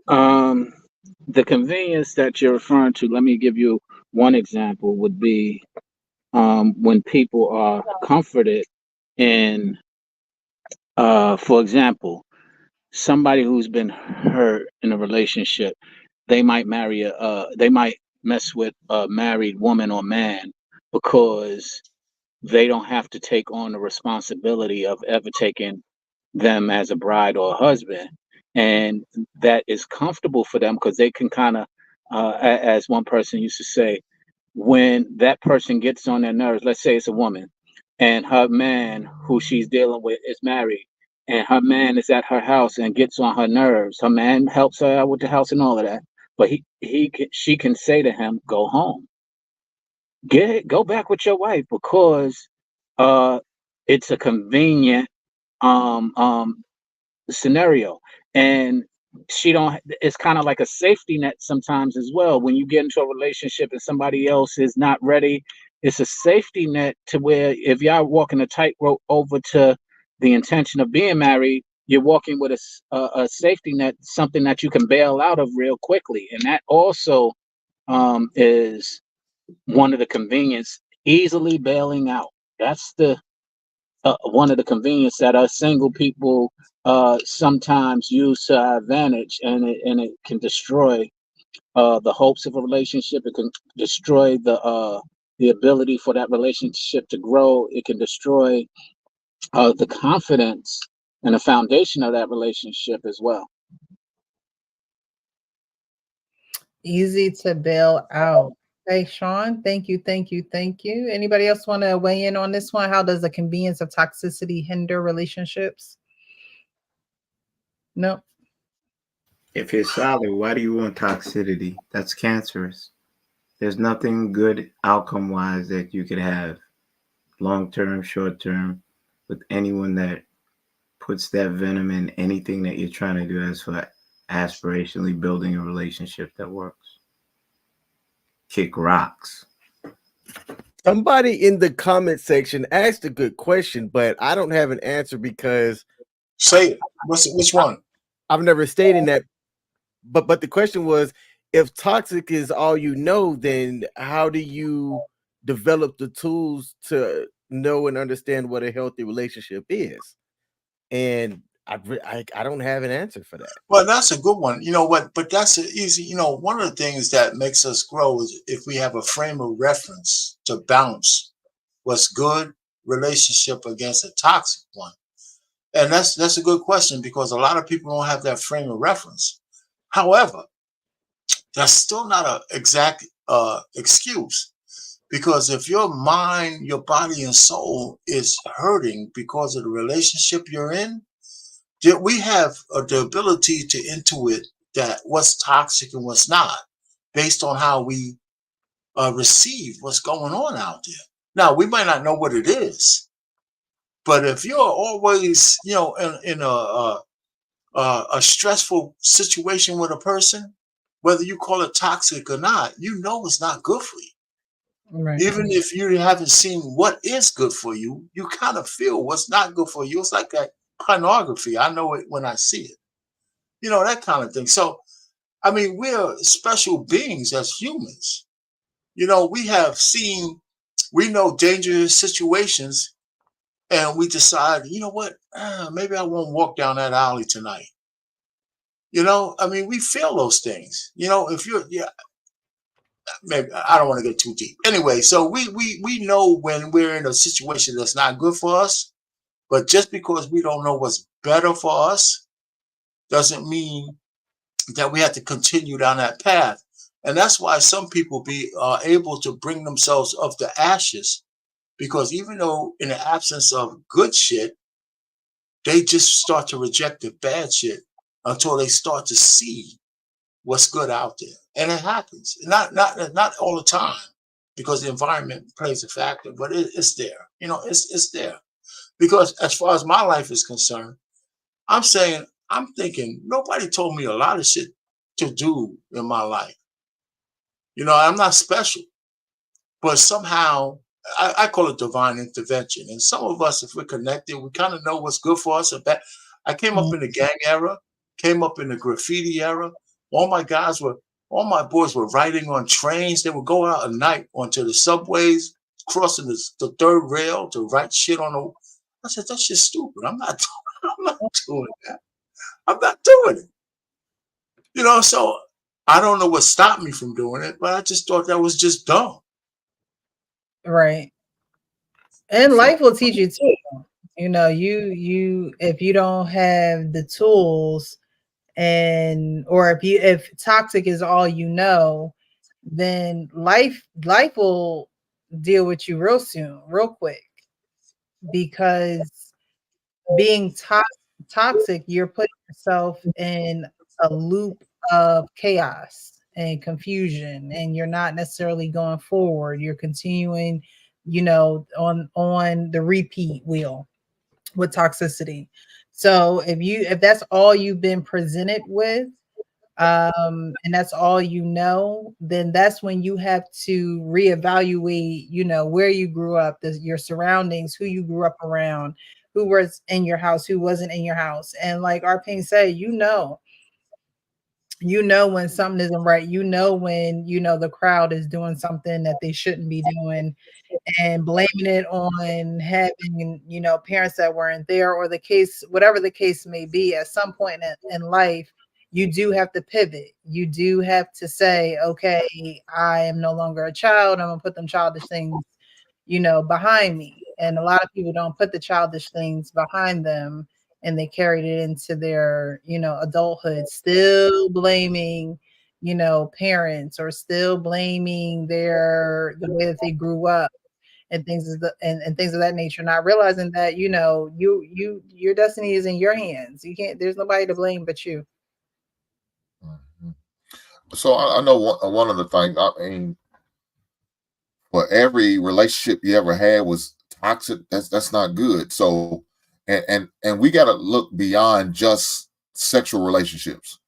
The convenience that you're referring to, let me give you one example, would be when people are comforted in, for example, somebody who's been hurt in a relationship, they might they might mess with a married woman or man because they don't have to take on the responsibility of ever taking them as a bride or a husband. And that is comfortable for them because they can kind of, as one person used to say, when that person gets on their nerves, let's say it's a woman and her man who she's dealing with is married, and her man is at her house and gets on her nerves. Her man helps her out with the house and all of that, but she can say to him, "Go home, go back with your wife," because it's a convenient scenario, and she don't. It's kind of like a safety net sometimes as well. When you get into a relationship and somebody else is not ready, it's a safety net to where if y'all walking a tightrope over to the intention of being married, you're walking with a safety net, something that you can bail out of real quickly, and that also is one of the convenience, easily bailing out. That's the one of the convenience that us single people sometimes use to our advantage, and it can destroy the hopes of a relationship. It can destroy the ability for that relationship to grow. It can destroy the confidence and the foundation of that relationship as well. Easy to bail out. Hey, Sean, thank you. Anybody else want to weigh in on this one? How does the convenience of toxicity hinder relationships? No. If you're solid, why do you want toxicity? That's cancerous. There's nothing good outcome-wise that you could have. long term, short term, with anyone that puts that venom in anything that you're trying to do as for aspirationally building a relationship that works. Kick rocks. Somebody in the comment section asked a good question, but I don't have an answer because say it. Which one? I've never stayed in that. But the question was, if toxic is all you know, then how do you develop the tools to know and understand what a healthy relationship is? And I don't have an answer for that. Well, that's a good one. You know what? But that's easy. You know, one of the things that makes us grow is if we have a frame of reference to bounce what's good relationship against a toxic one. And that's a good question because a lot of people don't have that frame of reference. However, that's still not an exact excuse, because if your mind, your body, and soul is hurting because of the relationship you're in, we have the ability to intuit that what's toxic and what's not based on how we receive what's going on out there. Now, we might not know what it is, but if you're always, you know, in a stressful situation with a person, whether you call it toxic or not, you know it's not good for you. Right. Even if you haven't seen what is good for you, you kind of feel what's not good for you. It's like that pornography. I know it when I see it. You know, that kind of thing. So, I mean, we're special beings as humans. You know, we know dangerous situations, and we decide, you know what, maybe I won't walk down that alley tonight. You know, I mean, we feel those things. You know, if you're, yeah, maybe I don't want to get too deep. Anyway, so we know when we're in a situation that's not good for us, but just because we don't know what's better for us doesn't mean that we have to continue down that path. And that's why some people are able to bring themselves up the ashes, because even though in the absence of good shit, they just start to reject the bad shit until they start to see what's good out there. And it happens. Not all the time, because the environment plays a factor, but it's there. You know, it's there. Because as far as my life is concerned, I'm thinking nobody told me a lot of shit to do in my life. You know, I'm not special, but somehow I call it divine intervention. And some of us, if we're connected, we kind of know what's good for us or bad. I came up in the gang era, came up in the graffiti era. All my boys were riding on trains. They would go out at night onto the subways, crossing the third rail to write shit on the. I said, that's just stupid. I'm not doing that. I'm not doing it. You know, so I don't know what stopped me from doing it, but I just thought that was just dumb. Right. And life will teach you too. You know, you if you don't have the tools, or if toxic is all you know, then life will deal with you real soon, real quick. Because being toxic, you're putting yourself in a loop of chaos and confusion, and you're not necessarily going forward. You're continuing, you know, on the repeat wheel with toxicity. So if that's all you've been presented with, and that's all you know, then that's when you have to reevaluate, you know, where you grew up, your surroundings, who you grew up around, who was in your house, who wasn't in your house. And like Arpine said, you know when something isn't right. You know when, you know, the crowd is doing something that they shouldn't be doing, and blaming it on having, you know, parents that weren't there, or the case, whatever the case may be. At some point in life, you do have to pivot. You do have to say, okay, I am no longer a child. I'm gonna put them childish things, you know, behind me. And a lot of people don't put the childish things behind them, and they carried it into their, you know, adulthood, still blaming, you know, parents, or still blaming the way that they grew up, and things and things of that nature, not realizing that, you know, your destiny is in your hands. There's nobody to blame but you. So I know one of the things, I mean, for every relationship you ever had was toxic. That's not good. So, and we got to look beyond just sexual relationships.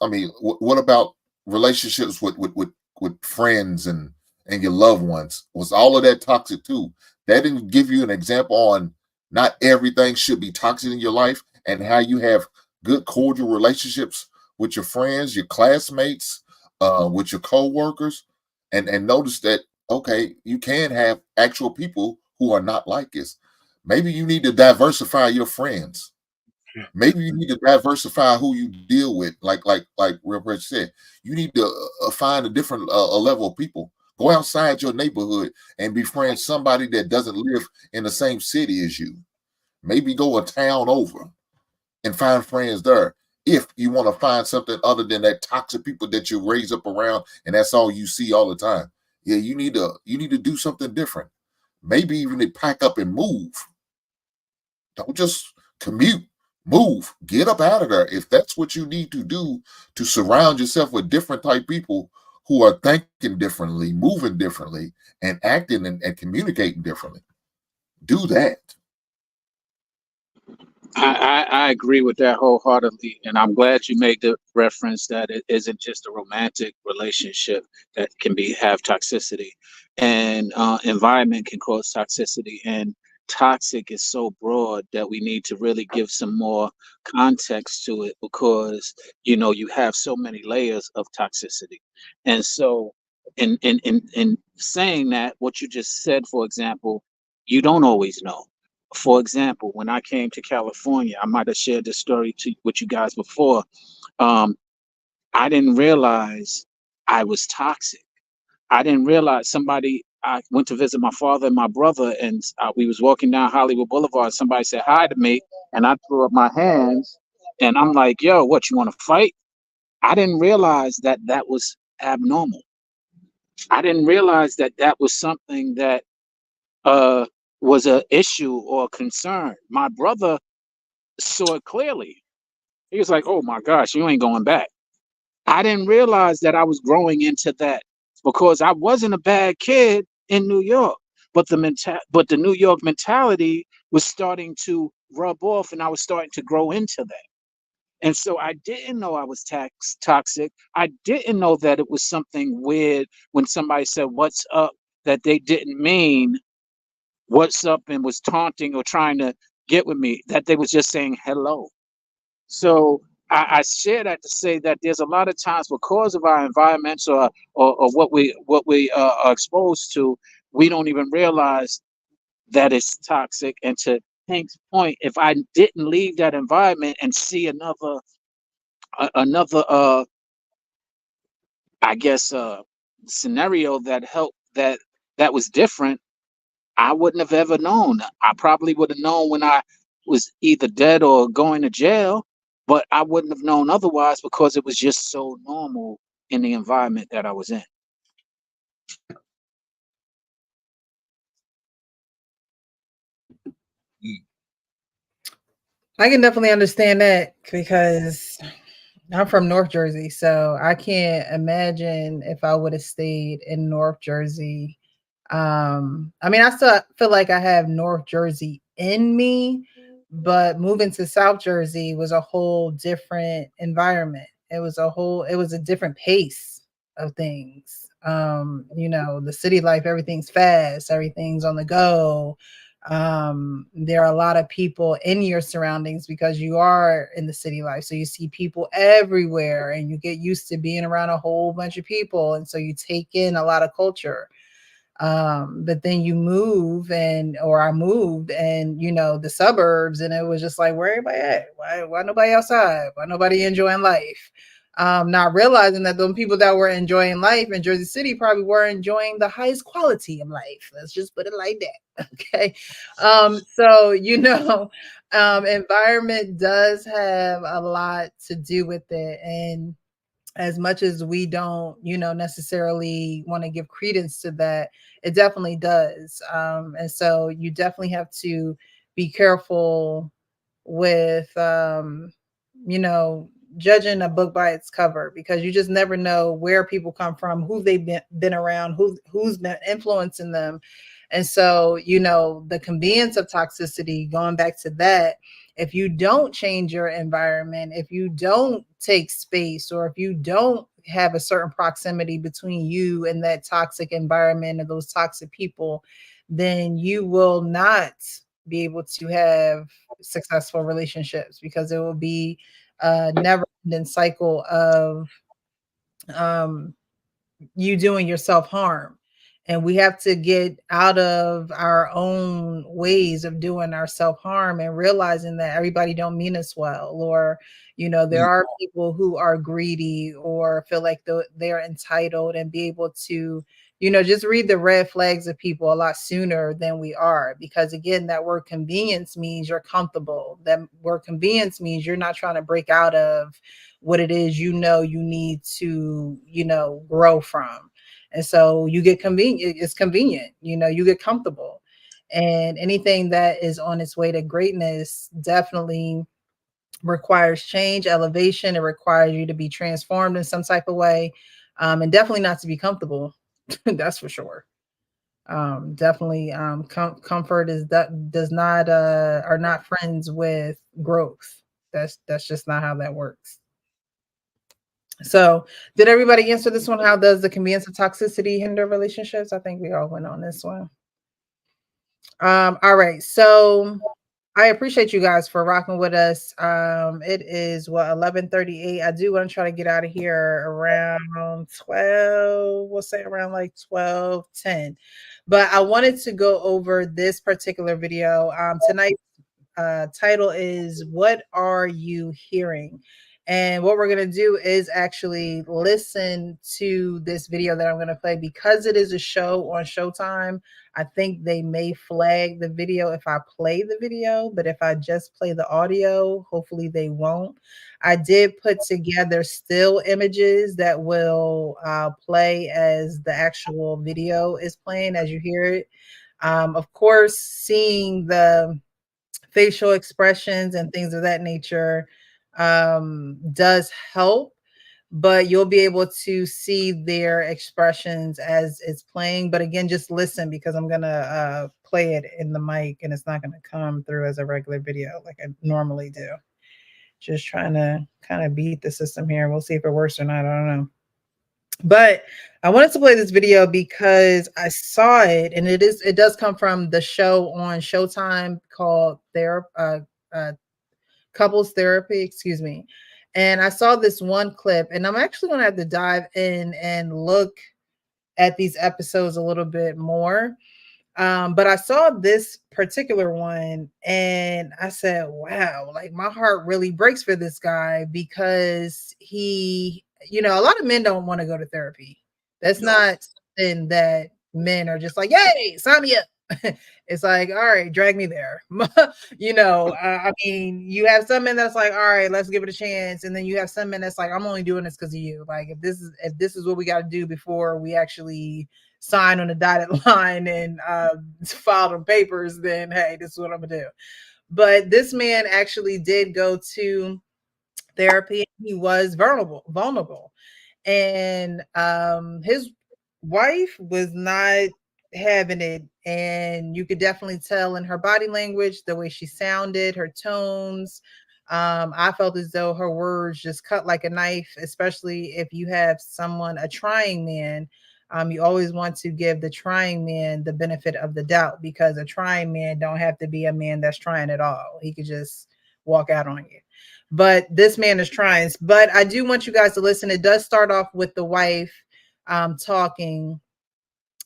I mean, what about relationships with friends and your loved ones? Was all of that toxic too? That didn't give you an example on not everything should be toxic in your life, and how you have good cordial relationships with your friends, your classmates, with your co-workers, and notice that, okay, you can have actual people who are not like this. Maybe you need to diversify your friends. Maybe you need to diversify who you deal with. Like Real Rich said, you need to find a different a level of people. Go outside your neighborhood and befriend somebody that doesn't live in the same city as you. Maybe go a town over and find friends there. If you want to find something other than that toxic people that you raise up around and that's all you see all the time. Yeah, you need to do something different. Maybe even to pack up and move. Don't just commute. Move. Get up out of there. If that's what you need to do to surround yourself with different type people who are thinking differently, moving differently, and acting and communicating differently, do that. I agree with that wholeheartedly, and I'm glad you made the reference that it isn't just a romantic relationship that can have toxicity, and environment can cause toxicity, and toxic is so broad that we need to really give some more context to it, because you have so many layers of toxicity. And so in saying that, what you just said, for example, you don't always know. For example, when I came to California, I might have shared this story with you guys before. Um, I didn't realize I was toxic. I didn't realize I went to visit my father and my brother, and we was walking down Hollywood Boulevard. Somebody said hi to me, and I threw up my hands, and I'm like, yo, what, you want to fight? I didn't realize that that was abnormal. I didn't realize that that was something that uh, was a issue or a concern. My brother saw it clearly. He was like, "Oh my gosh, you ain't going back." I didn't realize that I was growing into that, because I wasn't a bad kid in New York, but the New York mentality was starting to rub off, and I was starting to grow into that. And so I didn't know I was toxic. I didn't know that it was something weird when somebody said "What's up," that they didn't mean "What's up" and was taunting or trying to get with me, that they was just saying hello. So I share that to say that there's a lot of times, because of our environments or what we are exposed to, we don't even realize that it's toxic. And to Hank's point, if I didn't leave that environment and see another I guess scenario that was different, I wouldn't have ever known. I probably would have known when I was either dead or going to jail, but I wouldn't have known otherwise, because it was just so normal in the environment that I was in. I can definitely understand that, because I'm from North Jersey, so I can't imagine if I would have stayed in North Jersey. I mean, I still feel like I have North Jersey in me, but moving to South Jersey was a whole different environment. It was a different pace of things. The city life, everything's fast, everything's on the go. There are a lot of people in your surroundings because you are in the city life, so you see people everywhere and you get used to being around a whole bunch of people, and so you take in a lot of culture. But then you move or I moved, and the suburbs, and it was just like, where everybody at? Why nobody outside? Why nobody enjoying life? Not realizing that the people that were enjoying life in Jersey City probably were enjoying the highest quality of life. Let's just put it like that. Okay. So environment does have a lot to do with it. And as much as we don't, necessarily want to give credence to that, it definitely does. And so you definitely have to be careful with, judging a book by its cover, because you just never know where people come from, who they've been around, who's been influencing them. And so, you know, the convenience of toxicity, going back to that, if you don't change your environment, if you don't take space, or if you don't have a certain proximity between you and that toxic environment and those toxic people, then you will not be able to have successful relationships, because it will be a never ending cycle of you doing yourself harm. And we have to get out of our own ways of doing our self harm and realizing that everybody don't mean us well, or, you know, there are people who are greedy or feel like they're entitled, and be able to, you know, just read the red flags of people a lot sooner than we are. Because again, that word convenience means you're comfortable. That word convenience means you're not trying to break out of what it is, you know, you need to, you know, grow from. And so you get convenient, it's convenient, you know, you get comfortable. And anything that is on its way to greatness definitely requires change, elevation. It requires you to be transformed in some type of way, and definitely not to be comfortable. That's for sure. Definitely, comfort is that does not are not friends with growth. That's just not how that works. So, did everybody answer this one? How does the convenience of toxicity hinder relationships? I think we all went on this one. All right. So, I appreciate you guys for rocking with us. It is what, 11:38. I do want to try to get out of here around 12. We'll say around like 12:10. But I wanted to go over this particular video. Tonight's title is "What Are You Hearing?" And what we're going to do is actually listen to this video that I'm going to play. Because it is a show on Showtime, I think they may flag the video if I play the video, but if I just play the audio, hopefully they won't. I did put together still images that will play as the actual video is playing, as you hear it. Of course, seeing the facial expressions and things of that nature does help, but you'll be able to see their expressions as it's playing. But again, just listen, because I'm gonna play it in the mic and it's not gonna come through as a regular video like I normally do. Just trying to kind of beat the system here. We'll see if it works or not. I don't know. But I wanted to play this video because I saw it, and it does come from the show on Showtime called Couples Therapy, excuse me. And I saw this one clip, and I'm actually going to have to dive in and look at these episodes a little bit more. But I saw this particular one and I said, wow, like my heart really breaks for this guy, because he, you know, a lot of men don't want to go to therapy. That's not something that men are just like, yay, sign me up. It's like, all right, drag me there. You know, I mean, you have some men that's like, all right, let's give it a chance. And then you have some men that's like, I'm only doing this because of you. Like, if this is what we got to do before we actually sign on the dotted line and file them papers, then hey, this is what I'm gonna do. But this man actually did go to therapy. He was vulnerable. And his wife was not having it, and you could definitely tell in her body language, the way she sounded, her tones. I felt as though her words just cut like a knife, especially if you have a trying man. You always want to give the trying man the benefit of the doubt, because a trying man don't have to be a man that's trying at all. He could just walk out on you. But this man is trying. But I do want you guys to listen. It does start off with the wife talking,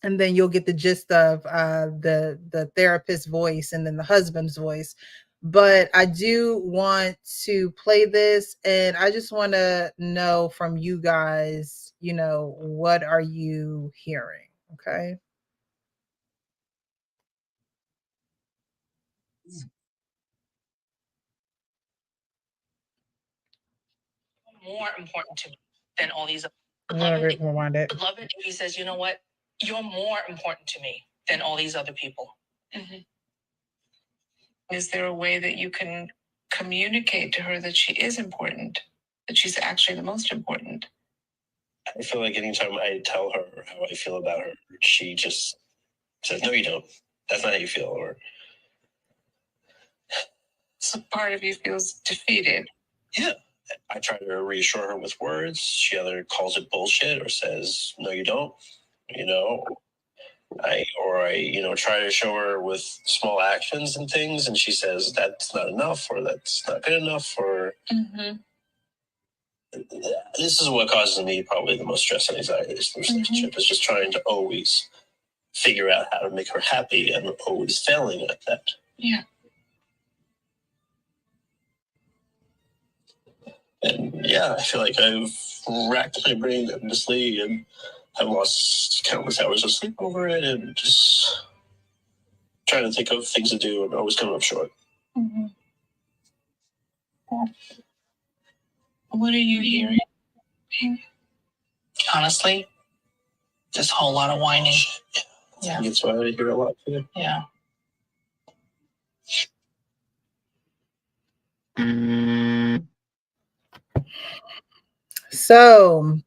and then you'll get the gist of the therapist's voice and then the husband's voice. But I do want to play this, and I just want to know from you guys, you know, what are you hearing? Okay. More important to me than all these. Rewind it. Would love it if he says, you know what, you're more important to me than all these other people. Mm-hmm. Is there a way that you can communicate to her that she is important, that she's actually the most important? I feel like anytime I tell her how I feel about her, she just Says, no, you don't. That's not how you feel. Or So part of you feels defeated. yeah, I try to reassure her with words. She either calls it bullshit or says, no, you don't. You know, I try to show her with small actions and things, and she says that's not enough, or that's not good enough, or this is what causes me probably the most stress and anxiety in this relationship is just trying to always figure out how to make her happy and always failing at that. Yeah. And yeah, I feel like I've racked my brain endlessly and I've lost countless hours of sleep over it and just trying to think of things to do and always coming up short. What are you hearing? Honestly, just a whole lot of whining. Yeah. That's why I hear a lot too. Yeah. So,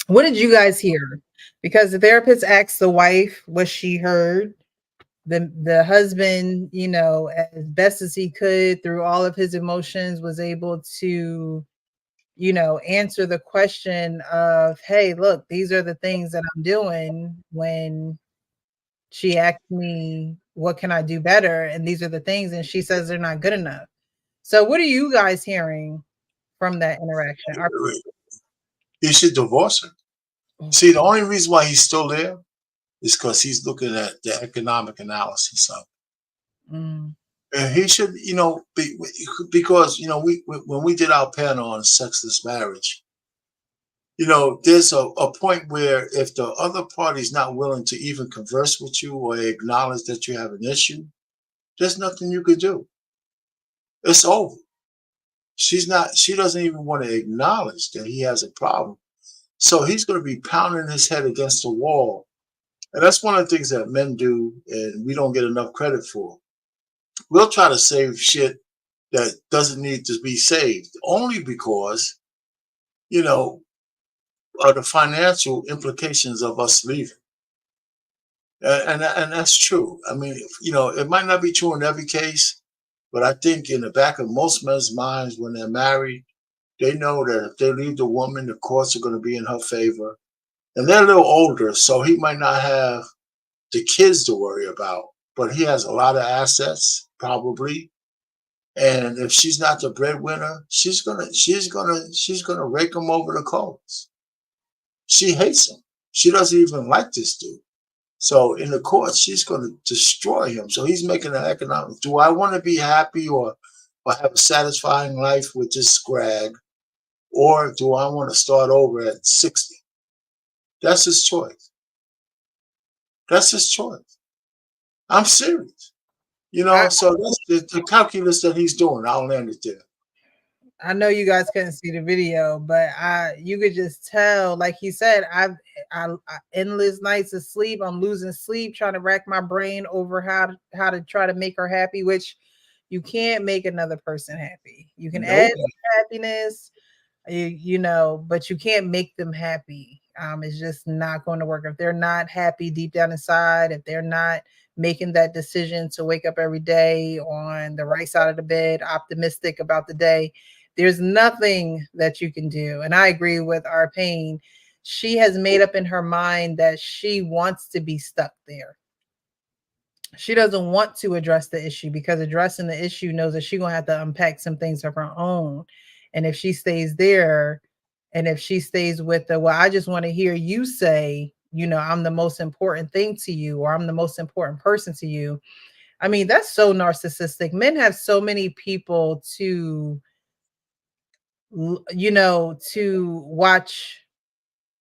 what did you guys hear? Because the therapist asked the wife what she heard. The husband, you know, as best as he could through all of his emotions, was able to, you know, answer the question of, hey, look, these are the things that I'm doing when she asked me, what can I do better? And these are the things, and she says they're not good enough. So what are you guys hearing from that interaction? He should divorce her. See, the only reason why he's still there is because he's looking at the economic analysis of it. And he should, you know, because, you know, when we did our panel on sexless marriage, you know, there's a point where if the other party's not willing to even converse with you or acknowledge that you have an issue, there's nothing you could do. It's over. She doesn't even want to acknowledge that he has a problem. So he's going to be pounding his head against the wall. And that's one of the things that men do and we don't get enough credit for. We'll try to save shit that doesn't need to be saved only because, you know, of the financial implications of us leaving. And that's true. I mean, you know, it might not be true in every case, but I think in the back of most men's minds when they're married, they know that if they leave the woman, the courts are going to be in her favor. And they're a little older, so he might not have the kids to worry about, but he has a lot of assets, probably. And if she's not the breadwinner, she's gonna rake him over the coals. She hates him. She doesn't even like this dude. So in the court, she's gonna destroy him. So he's making an economic. Do I want to be happy or have a satisfying life with this scrag, or do I want to start over at 60? That's his choice. That's his choice. I'm serious. You know, so that's the calculus that he's doing. I'll land it there. I know you guys couldn't see the video, but you could just tell, like he said, I endless nights of sleep. I'm losing sleep, trying to rack my brain over how to try to make her happy, which you can't make another person happy. You can add happiness, you know, but you can't make them happy. It's just not going to work. If they're not happy deep down inside, if they're not making that decision to wake up every day on the right side of the bed, optimistic about the day, there's nothing that you can do. And I agree with our pain. She has made up in her mind that she wants to be stuck there. She doesn't want to address the issue because addressing the issue knows that she's going to have to unpack some things of her own. And if she stays there, and if she stays with the, well, I just want to hear you say, you know, I'm the most important thing to you, or I'm the most important person to you. I mean, that's so narcissistic. Men have so many people to, you know, to watch.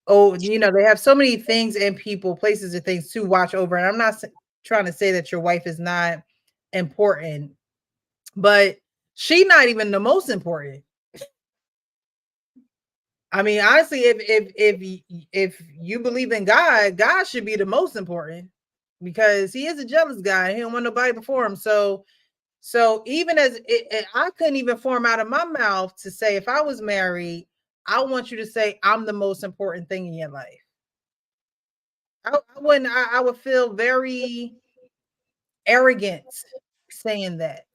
Oh, you know, they have so many things and people, places and things to watch over. And I'm not trying to say that your wife is not important, but she's not even the most important. I mean, honestly, if you believe in God, God should be the most important because he is a jealous guy. He don't want nobody before him. So even as I couldn't even form out of my mouth to say, if I was married, I want you to say, I'm the most important thing in your life. I wouldn't. I would feel very arrogant saying that.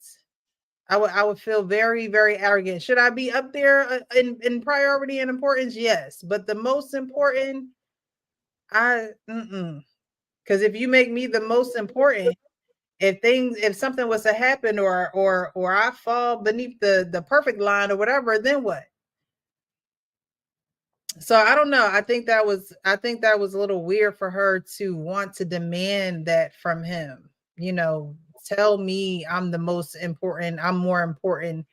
I would feel very, very arrogant. Should I be up there in priority and importance? Yes, but the most important, because if you make me the most important, if something was to happen or I fall beneath the perfect line or whatever, then what? So I don't know. I think that was a little weird for her to want to demand that from him. You know, tell me I'm the most important, I'm more important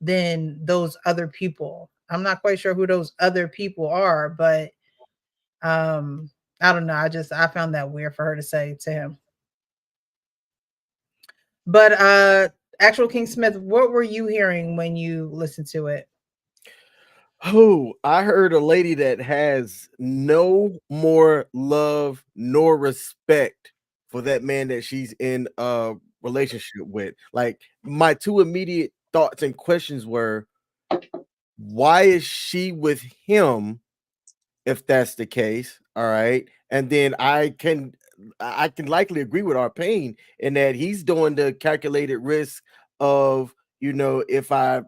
than those other people. I'm not quite sure who those other people are, but I don't know. I found that weird for her to say to him. But actual King Smith, what were you hearing when you listened to it? Oh, I heard a lady that has no more love nor respect for that man that she's in a relationship with. Like, my two immediate thoughts and questions were, why is she with him if that's the case? All right. And then I can likely agree with our pain in that he's doing the calculated risk of, if I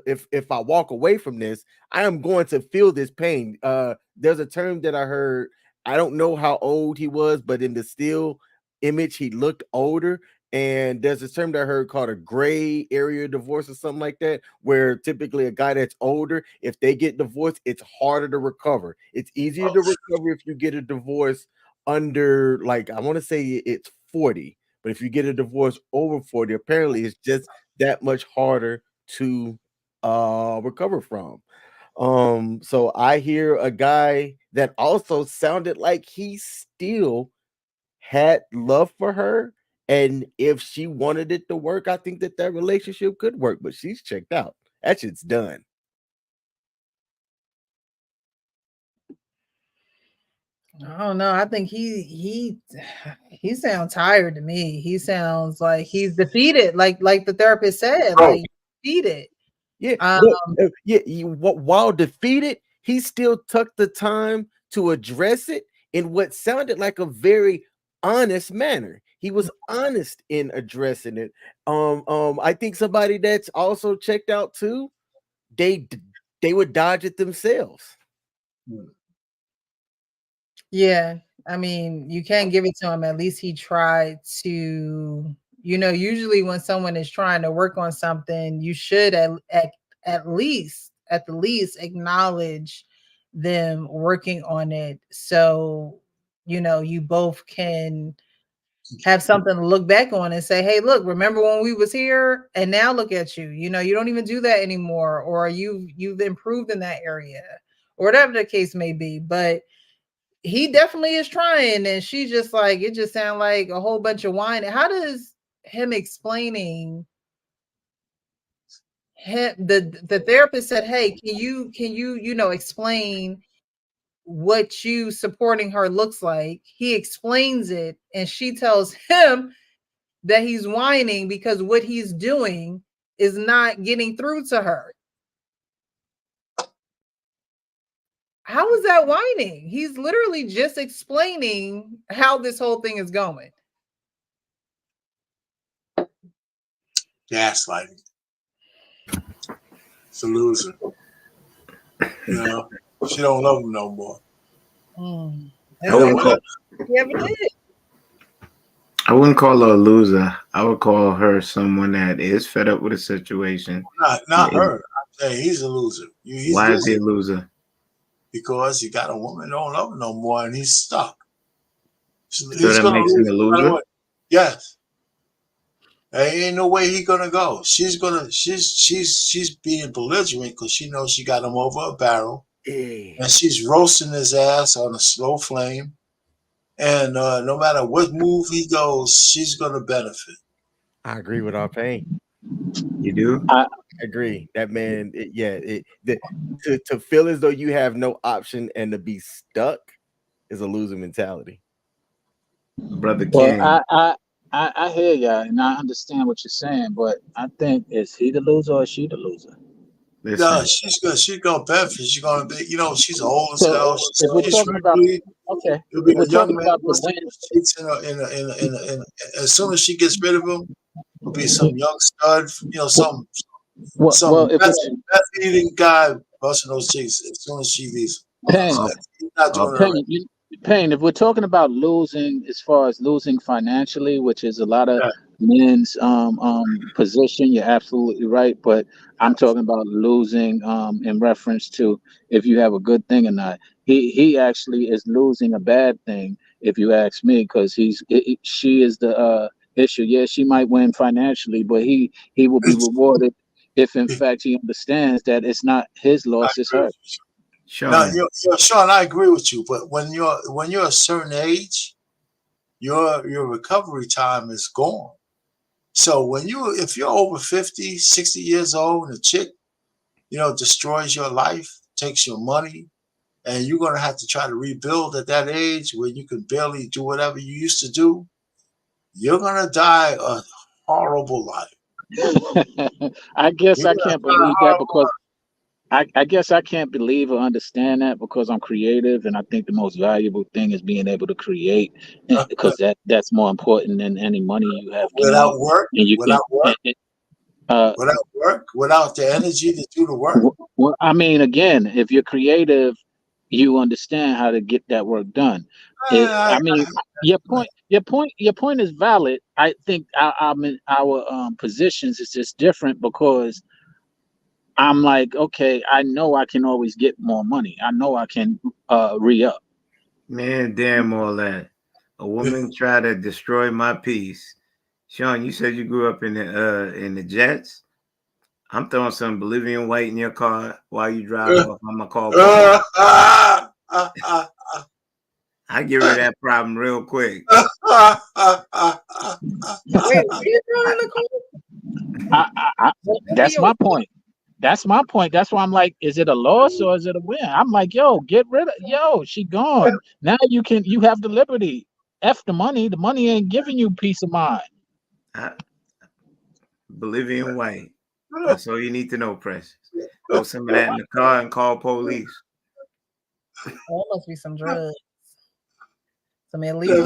if I walk away from this, I am going to feel this pain. There's a term that I heard. I don't know how old he was, but in the still image, he looked older. And there's a term that I heard called a gray area divorce or something like that, where typically a guy that's older, if they get divorced, it's harder to recover. It's easier to recover if you get a divorce under, like, I want to say it's 40, but if you get a divorce over 40, apparently it's just that much harder to recover from. So I hear a guy that also sounded like he still had love for her, and if she wanted it to work, I think that relationship could work, but she's checked out. That shit's done. I don't know. I think he sounds tired to me. He sounds like he's defeated, like the therapist said, like defeated. Yeah, while defeated, he still took the time to address it in what sounded like a very honest manner. He was honest in addressing it. I think somebody that's also checked out too, they would dodge it themselves. Yeah, I mean, you can't give it to him. At least he tried to, usually when someone is trying to work on something, you should at the least acknowledge them working on it. So, you both can have something to look back on and say, hey, look, remember when we was here and now look at you. You don't even do that anymore, or you've improved in that area, or whatever the case may be. But he definitely is trying, and she just like, it just sounds like a whole bunch of whining. How does him explaining him, the therapist said, hey, can you explain what you supporting her looks like? He explains it, and she tells him that he's whining because what he's doing is not getting through to her. How is that whining? He's literally just explaining how this whole thing is going. Gaslighting. It's a loser. She don't love him no more. I wouldn't call, I wouldn't call her a loser. I would call her someone that is fed up with a situation. Not her. I'm saying he's a loser. Why is he a loser? Because he got a woman that don't love him no more, and he's stuck. So that makes him a loser? Yes. There ain't no way he's gonna go. She's being belligerent because she knows she got him over a barrel, and she's roasting his ass on a slow flame. And no matter what move he goes, she's gonna benefit. I agree with our pain. You do? I agree. That man, to feel as though you have no option and to be stuck is a loser mentality. Brother King. Well, I hear y'all and I understand what you're saying, but I think, is he the loser or is she the loser? Listen, No, she's good. She's gonna benefit. She's gonna be, she's old as So hell. if we're She's talking about, really, okay, it'll be if we're a young talking man about who the wants to wins, chicks as soon as she gets rid of him, will be some young stud, some if meth, it's meth eating guy busting those chicks as soon as she leaves. Pain, He's not doing it right. Pain, if we're talking about losing as far as losing financially, which is a lot of Yeah. men's position, you're absolutely right. But I'm talking about losing in reference to if you have a good thing or not. He actually is losing a bad thing, if you ask me, because she is the issue. Yeah, she might win financially, but he will be rewarded if in fact he understands that it's not his loss, it's hers. Now, Sean, Sean, I agree with you, but when you're a certain age, your recovery time is gone. So if you're over 50, 60 years old and a chick, destroys your life, takes your money, and you're gonna have to try to rebuild at that age where you can barely do whatever you used to do, you're gonna die a horrible life. I guess You're I gonna can't die a believe that horrible because I guess I can't believe or understand that because I'm creative and I think the most valuable thing is being able to create life. because that's more important than any money you have gained. Without work, And you can without the energy to do the work. well, I mean, again, if you're creative, you understand how to get that work done. I mean, your point is valid. I think our positions is just different because I'm like, okay, I know I can always get more money. I know I can re-up. man, damn all that. A woman tried to destroy my peace. Sean, you said you grew up in the Jets. I'm throwing some Bolivian white in your car while you drive off. I'm gonna call police. I get rid of that problem real quick. Wait, what are you throwing in the car? That's my point. That's my point. That's why I'm like, is it a loss or is it a win? I'm like, yo, get rid of she gone. Now you have the liberty. F the money. The money ain't giving you peace of mind. Bolivian white. That's all you need to know, Precious. Throw some of that in the car and call police. That must be some drugs. Some You illegal.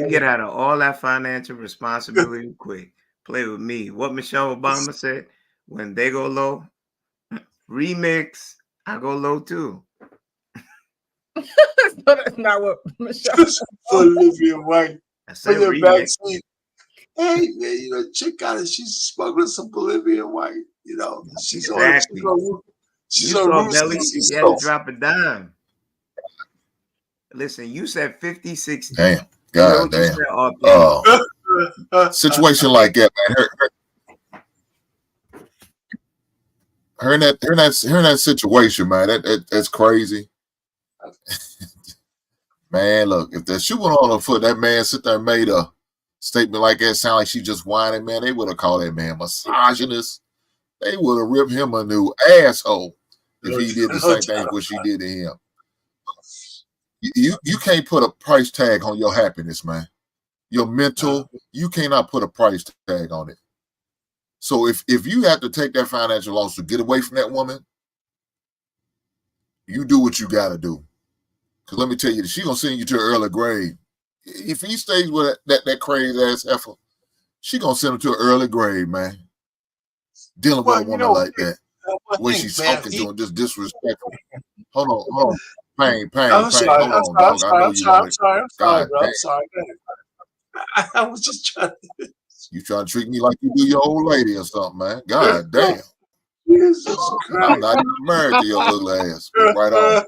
get out of all that financial responsibility quick. Play with me. What Michelle Obama said, when they go low, remix, I go low too. That's not what Michelle. Bolivian white. I said Put your remix. backseat. Hey man, chick got it. She's smuggling some Bolivian white. She's Exactly. She's You on saw Route Belly, 66. you had to drop a dime. Listen, you said 50, 60. Damn. You know God what you damn. said, RP? Situation like that, man. Her in that situation, man. That's crazy. Man, look, if that shoe went on her foot, that man sit there and made a statement like that, sound like she just whining, man. They would have called that man misogynist. They would have ripped him a new asshole if he did the same thing what she did to him. You can't put a price tag on your happiness, man. Your mental, you cannot put a price tag on it. So if you have to take that financial loss to get away from that woman, you do what you got to do. Because let me tell you, she's going to send you to an early grave. If he stays with that crazy ass heifer, she's going to send him to an early grave, man. Dealing with a woman like that. The way she's talking to him, just disrespectful. Hold on. Pain. I'm sorry. Hold on, dog. I know you want it. I'm sorry, bro. damn. I'm sorry. I was just trying to. You trying to treat me like you do your old lady or something, man. God damn. Jesus Christ. I'm not even married to your ugly ass. Right on.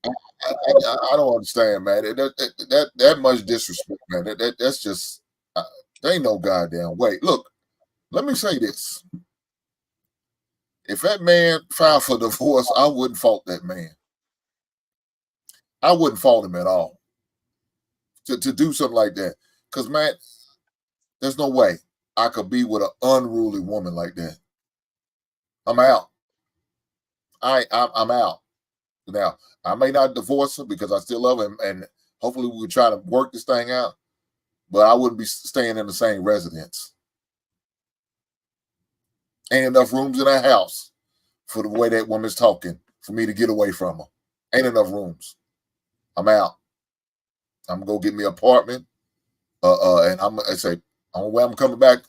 I don't understand, man. That much disrespect, man. That's just there ain't no goddamn way. Look, let me say this. If that man filed for divorce, I wouldn't fault that man. I wouldn't fault him at all to do something like that. Because, man, there's no way I could be with an unruly woman like that. I'm out. I'm out. Now, I may not divorce her because I still love him, and hopefully we will try to work this thing out, but I wouldn't be staying in the same residence. Ain't enough rooms in our house for the way that woman's talking for me to get away from her. Ain't enough rooms. I'm out. I'm gonna go get me an apartment. And I say, on the way I'm coming back,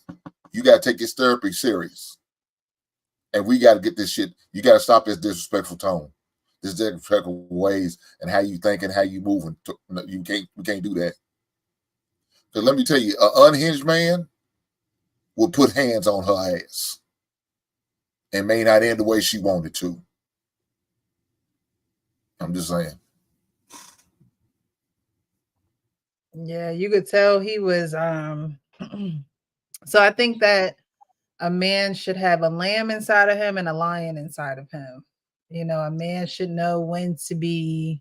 you gotta take this therapy serious. And we gotta get this shit. You gotta stop this disrespectful tone, this disrespectful ways, and how you think and how you moving. We can't do that. Because let me tell you, an unhinged man will put hands on her ass and may not end the way she wanted to. I'm just saying. Yeah, you could tell he was so I think that a man should have a lamb inside of him and a lion inside of him. You know, a man should know when to be,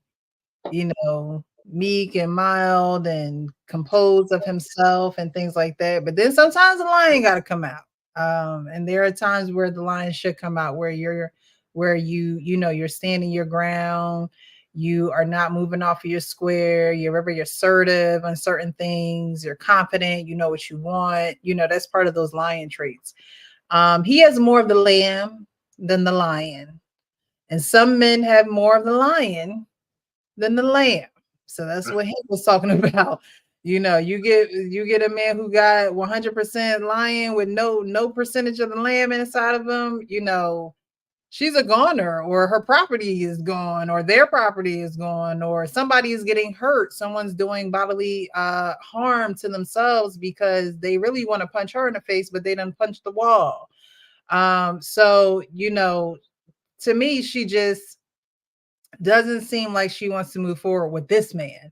you know, meek and mild and composed of himself and things like that. But then sometimes the lion got to come out. And there are times where the lion should come out where you're standing your ground. You are not moving off of your square. You're very assertive on certain things. You're confident. You know what you want. You know, that's part of those lion traits. He has more of the lamb than the lion. And some men have more of the lion than the lamb. So that's what he was talking about. You know, you get a man who got 100% lion with no percentage of the lamb inside of him, you know, she's a goner, or her property is gone, or their property is gone, or somebody is getting hurt. Someone's doing bodily harm to themselves because they really want to punch her in the face, but they done punched the wall. So, you know, to me, she just doesn't seem like she wants to move forward with this man.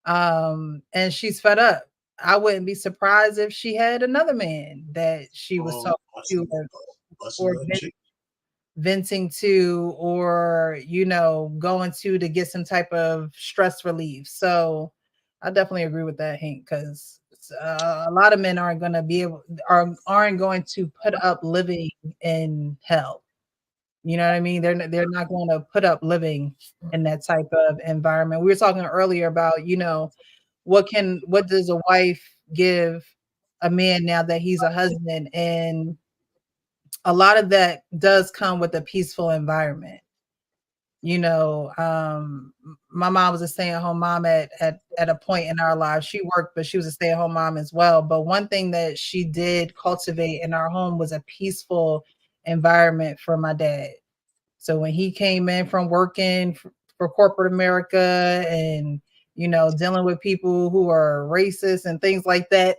And she's fed up. I wouldn't be surprised if she had another man that she was talking to or venting to, or, you know, going to get some type of stress relief. So I definitely agree with that, Hank, because a lot of men aren't going to put up living in hell. You know what I mean? They're not going to put up living in that type of environment. We were talking earlier about, you know, what does a wife give a man now that he's a husband? And a lot of that does come with a peaceful environment. You know, my mom was a stay-at-home mom at a point in our lives. She worked, but she was a stay-at-home mom as well. But one thing that she did cultivate in our home was a peaceful environment for my dad. So when he came in from working for corporate America and, you know, dealing with people who are racist and things like that,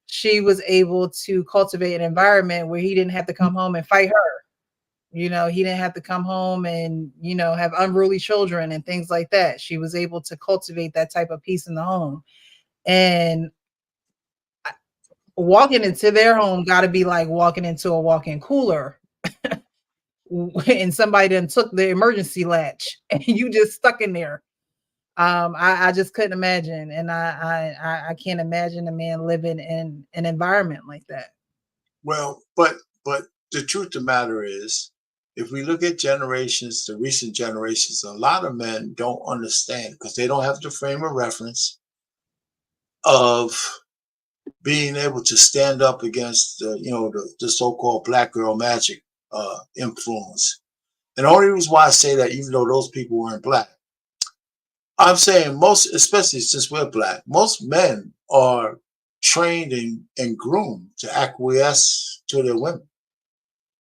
she was able to cultivate an environment where he didn't have to come home and fight her. You know, he didn't have to come home and, you know, have unruly children and things like that. She was able to cultivate that type of peace in the home. And walking into their home got to be like walking into a walk-in cooler. And somebody then took the emergency latch and you just stuck in there. I just couldn't imagine. And I can't imagine a man living in an environment like that. Well, but the truth of the matter is, if we look at generations, the recent generations, a lot of men don't understand because they don't have the frame of reference of being able to stand up against the so-called black girl magic influence. And the only reason why I say that, even though those people weren't black, I'm saying most, especially since we're black, most men are trained and groomed to acquiesce to their women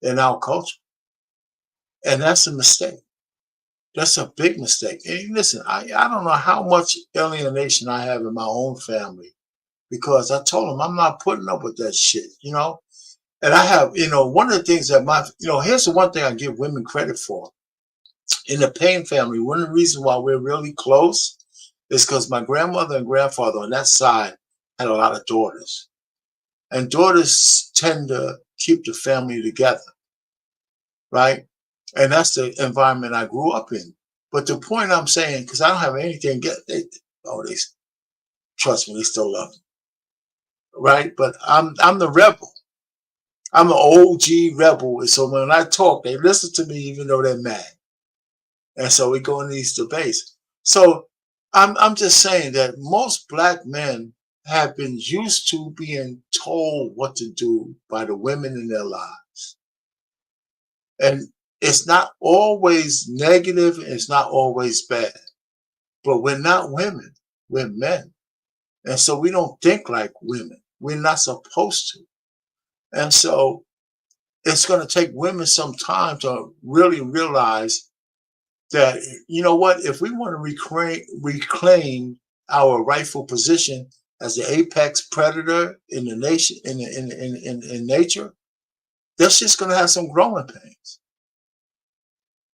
in our culture. And that's a mistake. That's a big mistake. And listen, I don't know how much alienation I have in my own family because I told them I'm not putting up with that shit, you know? And I have, you know, one of the things that here's the one thing I give women credit for. In the Payne family, one of the reasons why we're really close is because my grandmother and grandfather on that side had a lot of daughters. And daughters tend to keep the family together, right? And that's the environment I grew up in. But the point I'm saying, because I don't have anything they trust me, they still love me, right? But I'm the rebel. I'm an OG rebel. And so when I talk, they listen to me even though they're mad. And so we go into these debates. So I'm just saying that most black men have been used to being told what to do by the women in their lives. And it's not always negative, it's not always bad. But we're not women, we're men. And so we don't think like women. We're not supposed to. And so it's going to take women some time to really realize that, you know what, if we want to reclaim our rightful position as the apex predator in the nation, in nature, that's just going to have some growing pains.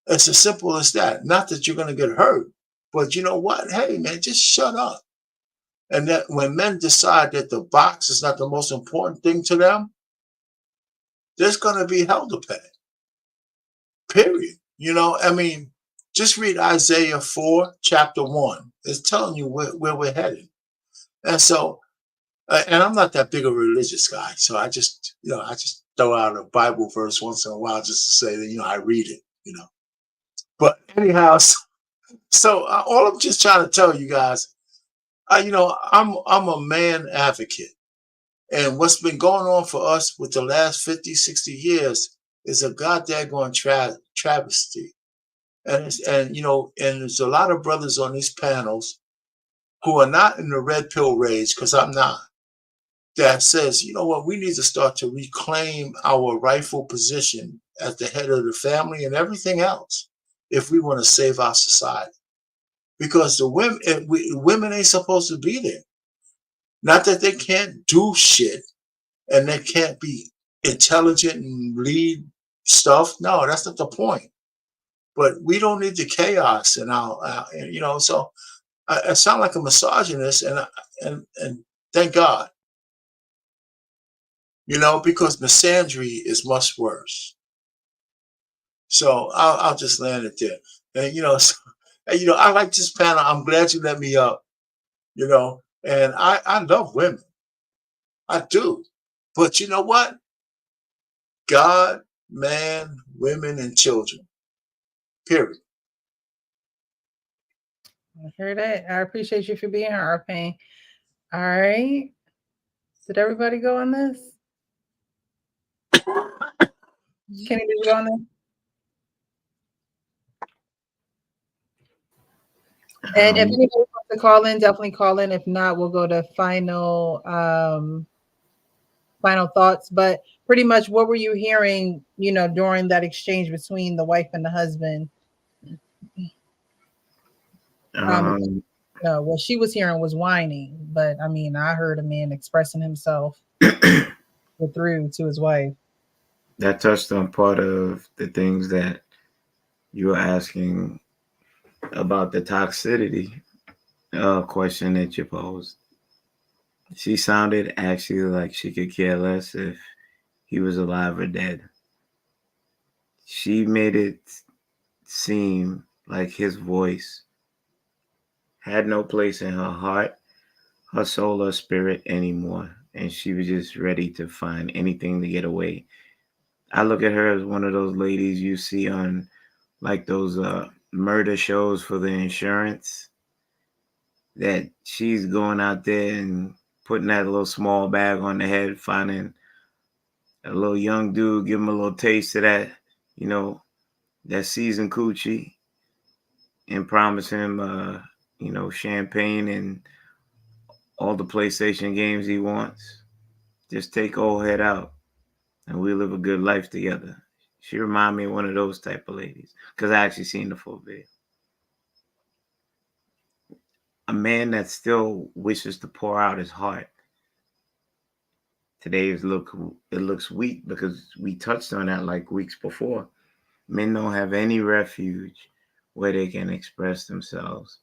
It's as simple as that. Not that you're going to get hurt, but you know what? Hey, man, just shut up. And that when men decide that the box is not the most important thing to them, there's going to be hell to pay. Period. You know, I mean, just read Isaiah 4, chapter 1. It's telling you where we're headed. And so, and I'm not that big of a religious guy, so I just throw out a Bible verse once in a while just to say that, you know, I read it, you know. But anyhow, so all I'm just trying to tell you guys, you know, I'm a man advocate. And what's been going on for us with the last 50, 60 years is a goddamn travesty. And you know, and there's a lot of brothers on these panels who are not in the red pill rage, because I'm not, that says, you know what, we need to start to reclaim our rightful position at the head of the family and everything else if we want to save our society. Because the women ain't supposed to be there. Not that they can't do shit and they can't be intelligent and lead stuff. No, that's not the point. But we don't need the chaos in our you know. So I sound like a misogynist, and thank God, you know, because misandry is much worse. So I'll just land it there. And you know, you know, I like this panel. I'm glad you let me up. You know, and I love women. I do. But you know what? God, man, women, and children. Period. I heard that. I appreciate you for being here, Arpain. All right. Did everybody go on this? Kenny, did you go on this? And if anybody wants to call in, definitely call in. If not, we'll go to final thoughts. But pretty much, what were you hearing, you know, during that exchange between the wife and the husband? No, what she was hearing was whining, but I mean, I heard a man expressing himself through to his wife. That touched on part of the things that you were asking about the toxicity question that you posed. She sounded actually like she could care less if he was alive or dead. She made it seem like his voice had no place in her heart, her soul, or spirit anymore. And she was just ready to find anything to get away. I look at her as one of those ladies you see on like those murder shows for the insurance, that she's going out there and putting that little small bag on the head, finding a little young dude, give him a little taste of that, you know, that seasoned coochie, and promise him, you know, champagne and all the PlayStation games he wants. Just take old head out and we live a good life together. She reminded me of one of those type of ladies, because I actually seen the full video. A man that still wishes to pour out his heart. Today's it looks weak because we touched on that like weeks before. Men don't have any refuge where they can express themselves,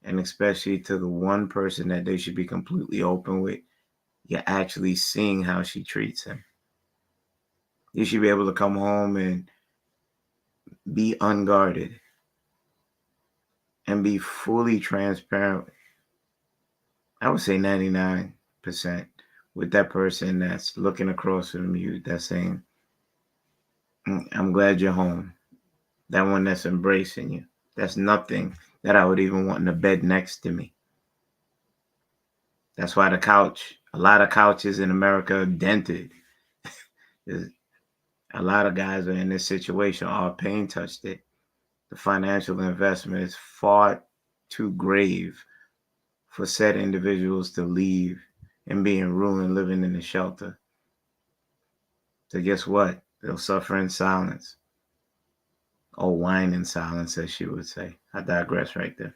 and especially to the one person that they should be completely open with. You're actually seeing how she treats him. You should be able to come home and be unguarded and be fully transparent. I would say 99% with that person that's looking across from you, that's saying, I'm glad you're home. That one that's embracing you. That's nothing that I would even want in the bed next to me. That's why a lot of couches in America are dented. A lot of guys are in this situation. All pain touched it. The financial investment is far too grave for said individuals to leave and being ruined living in a shelter. So guess what? They'll suffer in silence. Or whine in silence, as she would say. I digress right there.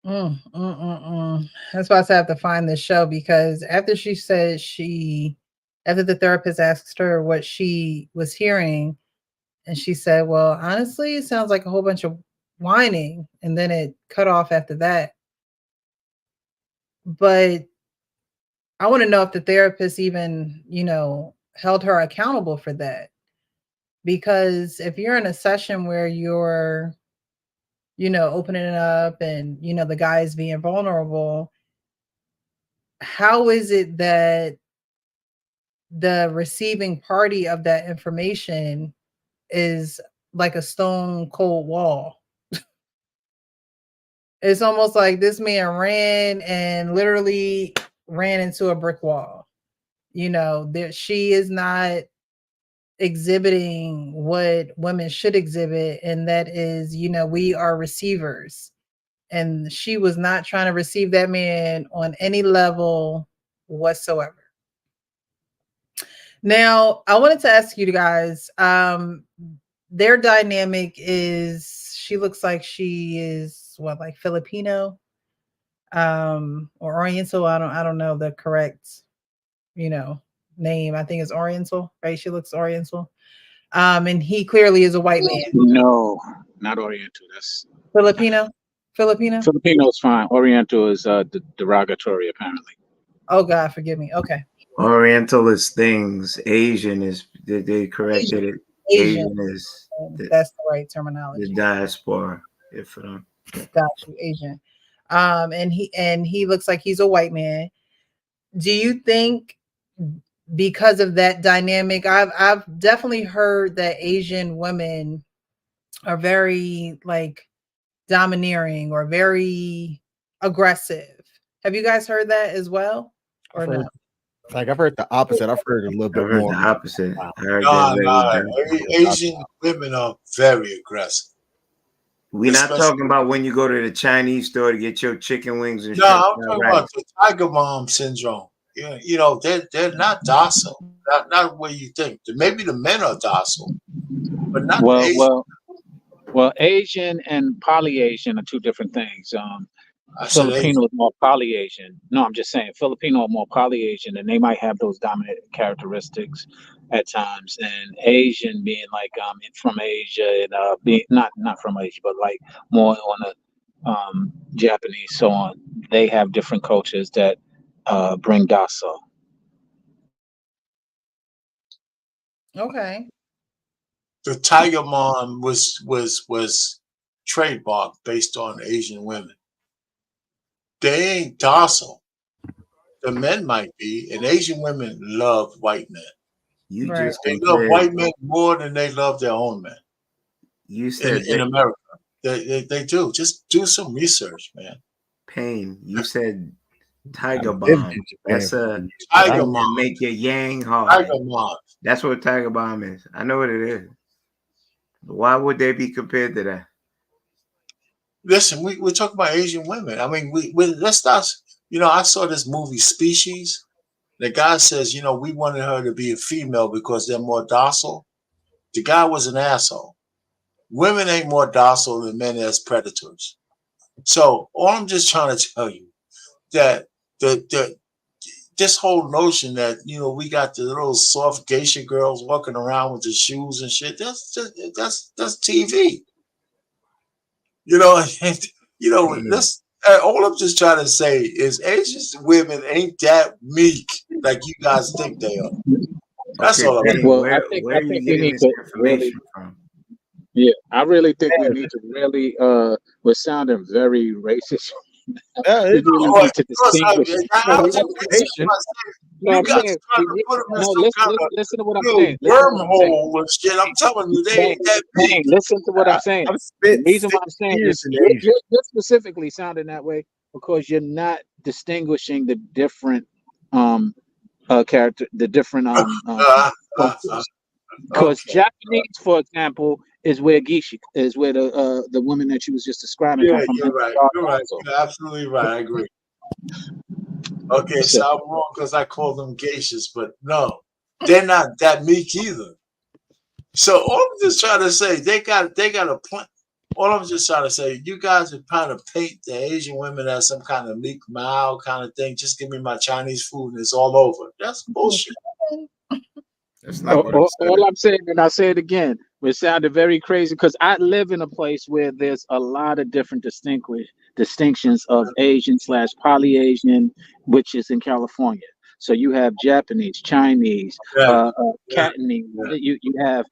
That's why I have to find this show, because after she said after the therapist asked her what she was hearing, and she said, well, honestly, it sounds like a whole bunch of whining, and then it cut off after that. But I want to know if the therapist even, held her accountable for that. Because if you're in a session where you're, opening it up and, the guy is being vulnerable, how is it that the receiving party of that information is like a stone cold wall? It's almost like this man literally ran into a brick wall. That she is not exhibiting what women should exhibit, and that is, we are receivers. And she was not trying to receive that man on any level whatsoever. Now, I wanted to ask you guys, their dynamic is, she looks like she is like Filipino, or Oriental. I don't know the correct, name. I think it's Oriental, right? She looks Oriental. And he clearly is a white man. No, not Oriental. That's Filipino. Filipino is fine. Oriental is derogatory, apparently. Oh God, forgive me. Okay. Oriental is things. Asian is, they corrected it. Asian is that's the right terminology. The diaspora, if for them. Got you, Asian. And he looks like he's a white man. Do you think, because of that dynamic, I've definitely heard that Asian women are very like domineering or very aggressive. Have you guys heard that as well, or no? I've heard the opposite. I've heard a little bit more. The opposite. Wow. I heard Asian women are very aggressive. We're not talking about when you go to the Chinese store to get your chicken wings and no, I'm talking about the tiger mom syndrome. Yeah, they're not docile. Not what you think. Maybe the men are docile, but not Asian. Well, Asian and poly-Asian are two different things. Filipino is more poly-Asian. No, I'm just saying Filipino are more poly-Asian, and they might have those dominant characteristics at times. And Asian being like from Asia and being not from Asia, but like more on the Japanese, so on. They have different cultures that bring docile. Okay. The tiger mom was trademarked based on Asian women. They ain't docile. The men might be, and Asian women love white men. They love white men more than they love their own men. You said in America, they do. Just do some research, man. Pain. You said tiger bomb. That's a tiger bomb. Make your yang hard. Tiger bomb. That's what tiger bomb is. I know what it is. Why would they be compared to that? Listen, we're talking about Asian women. I mean, let's not. I saw this movie Species. The guy says, we wanted her to be a female because they're more docile. The guy was an asshole. Women ain't more docile than men as predators. So all I'm just trying to tell you that this whole notion that we got the little soft geisha girls walking around with the shoes and shit, that's TV. All I'm just trying to say is Asian women ain't that meek like you guys think they are. That's all I'm saying. Well, I think we need to really, I really think we need to really we're sounding very racist. We really need to distinguish. Listen to what I'm saying. Wormhole and shit. I'm telling you, they ain't that big. Listen to what I'm saying. The reason why I'm saying is you're specifically sounding that way because you're not distinguishing the different character, the different cultures. Because Okay. Japanese, for example, is where Gishi is, where the woman that you was just describing come Yeah, from. you're right. You're right. You're absolutely right. I agree. Okay, so I'm wrong because I call them geishas, but no, they're not that meek either. So all I'm just trying to say, they got a point. All I'm just trying to say, you guys are trying to paint the Asian women as some kind of meek, mild kind of thing. Just give me my Chinese food and it's all over. That's bullshit. That's not what I said. All I'm saying, and I'll say it again, it sounded very crazy because I live in a place where there's a lot of different distinctions of Asian / poly-Asian, which is in California. So you have Japanese, Chinese, Cantonese, you have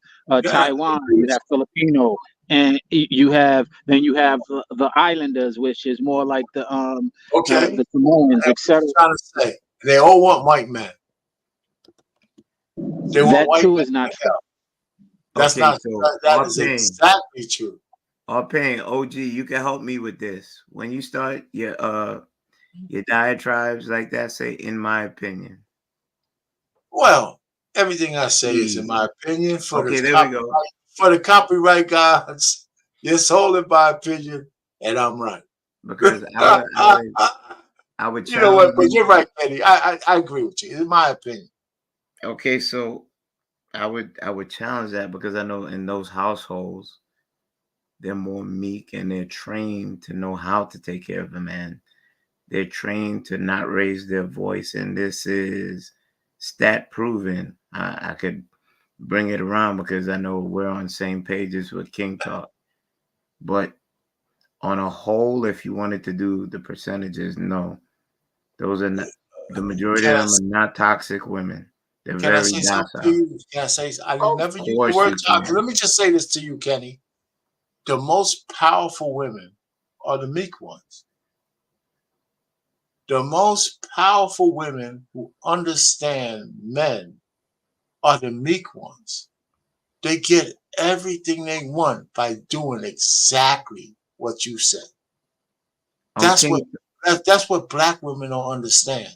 Taiwan, you have Filipino, and you have the Islanders, which is more like the the Samoans, etc. Trying to say they all want white men. They want That white too men is not to true. help. That's Okay, not. so That is exactly true. Arpain, OG, you can help me with this. When you start your diatribes like that, say "in my opinion." Well, everything I say is in my opinion. Okay, there we go. For the copyright gods, it's all in my opinion, and I'm right. Because I would You know what? But challenge you're right, Kenny. I agree with you. In my opinion. Okay, so I would challenge that because I know in those households they're more meek and they're trained to know how to take care of a man. They're trained to not raise their voice, and this is stat proven. I could bring it around because I know we're on the same pages with King Talk. But on a whole, if you wanted to do the percentages, no, those are not, the majority of them are not toxic women. They're Can I very say something to docile. you? Can I say? I never use the course word you toxic. can. Let me just say this to you, Kenny. The most powerful women are the meek ones. The most powerful women who understand men are the meek ones. They get everything they want by doing exactly what you said. That's what black women don't understand.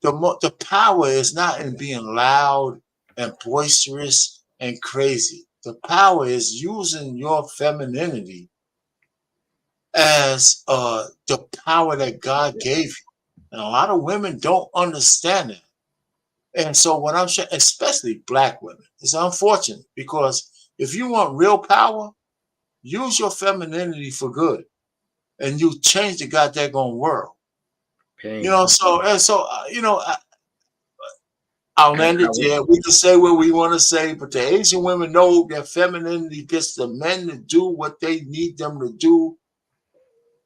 The power is not in being loud and boisterous and crazy. The power is using your femininity as the power that God gave you. And a lot of women don't understand that. And so what I'm saying, especially black women, it's unfortunate because if you want real power, use your femininity for good, and you change the goddamn world. You know, I'll end it there. We can say what we want to say, but the Asian women know that femininity gets the men to do what they need them to do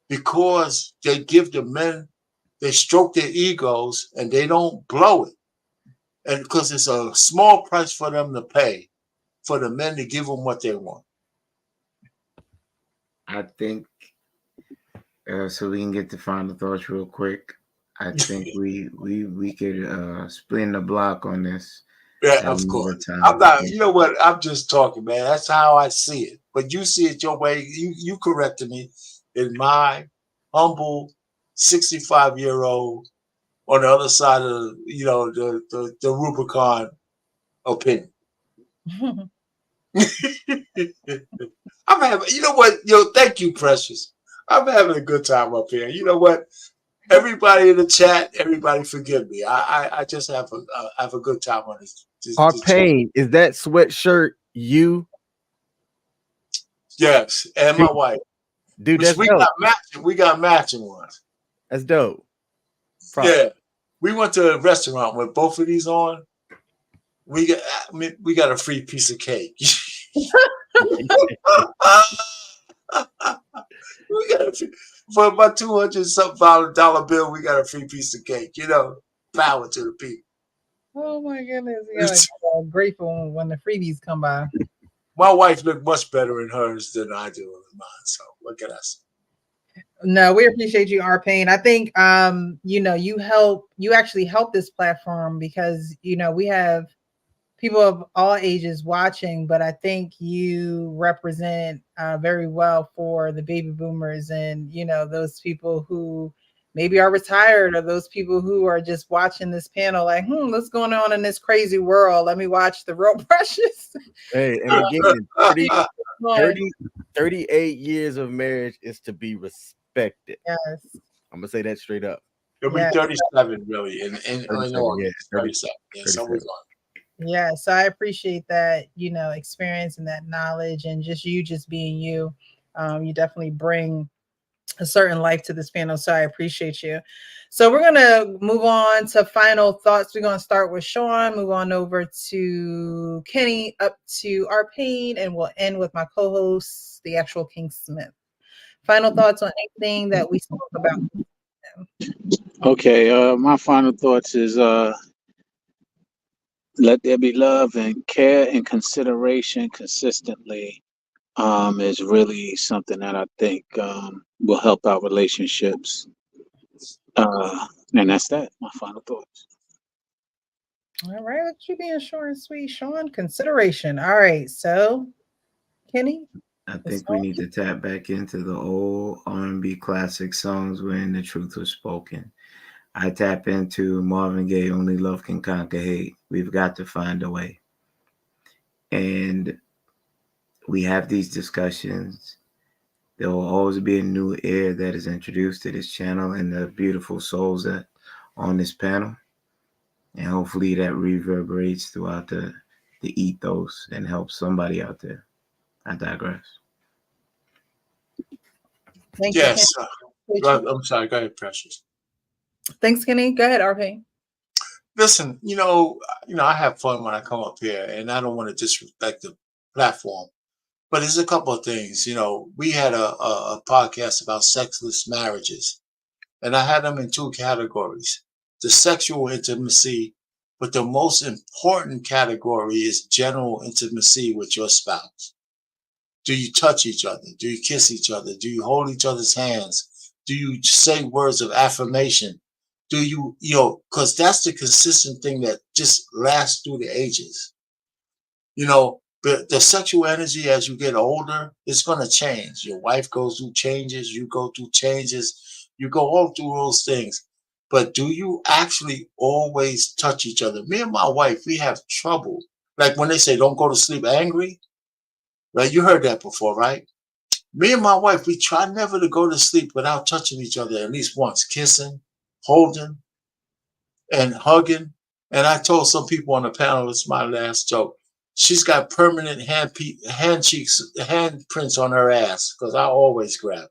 because they give the men, they stroke their egos and they don't blow it. And because it's a small price for them to pay for the men to give them what they want. I think so we can get the final thoughts real quick. I think we could split the block on this. Yeah, of course. I'm not, you know what? I'm just talking, man. That's how I see it. But you see it your way. You corrected me in my humble 65-year-old on the other side of the Rubicon opinion. I'm having, you know what? Thank you, Precious. I'm having a good time up here. You know what? Everybody in the chat, everybody forgive me. I just have a good time on this. Arpain, is that sweatshirt you? Yes, and my wife. Dude, we got matching ones. That's dope. Yeah. We went to a restaurant with both of these on. We got a free piece of cake. For about $200-something bill, we got a free piece of cake. Power to the people. Oh my goodness! Yeah, grateful when the freebies come by. My wife looked much better in hers than I do in mine. So what can I say? No, we appreciate you, Arpain. I think you actually help this platform because we have people of all ages watching, but I think you represent very well for the baby boomers and those people who maybe are retired, or those people who are just watching this panel like, what's going on in this crazy world? Let me watch The Real Precious. Hey, and again, 38 years of marriage is to be respected. Yes. I'm gonna say that straight up. It'll be 37 really in 37, August. yeah, 37. Yeah, so we're going. Yeah, so I appreciate that, experience and that knowledge, and just being you. You definitely bring a certain life to this panel, so I appreciate you. So we're gonna move on to final thoughts. We're gonna start with Sean, move on over to Kenny, up to Arpane, and we'll end with my co-host, the actual King Smith. Final thoughts on anything that we spoke about. Okay, my final thoughts is let there be love and care and consideration consistently is really something that I think will help our relationships. And that's that, my final thoughts. All right, let's keep being short and sweet, Sean. Consideration. All right, so Kenny? I think we need to tap back into the old R&B classic songs when the truth was spoken. I tap into Marvin Gaye, Only Love Can Conquer Hate. We've got to find a way. And we have these discussions. There will always be a new air that is introduced to this channel and the beautiful souls that on this panel. And hopefully that reverberates throughout the ethos and helps somebody out there. I digress. Thank yes. you. I'm sorry. Go ahead, Precious. Thanks, Kenny. Go ahead, Arpane. Listen, I have fun when I come up here, and I don't want to disrespect the platform. But there's a couple of things. We had a podcast about sexless marriages, and I had them in two categories: the sexual intimacy, but the most important category is general intimacy with your spouse. Do you touch each other? Do you kiss each other? Do you hold each other's hands? Do you say words of affirmation? Do you, because that's the consistent thing that just lasts through the ages. But the sexual energy as you get older, it's going to change. Your wife goes through changes. You go through changes. You go all through those things. But do you actually always touch each other? Me and my wife, we have trouble. Like when they say don't go to sleep angry, right? You heard that before, right? Me and my wife, we try never to go to sleep without touching each other at least once, kissing, holding, and hugging. And I told some people on the panel, it's my last joke, she's got permanent handprints on her ass because I always grab.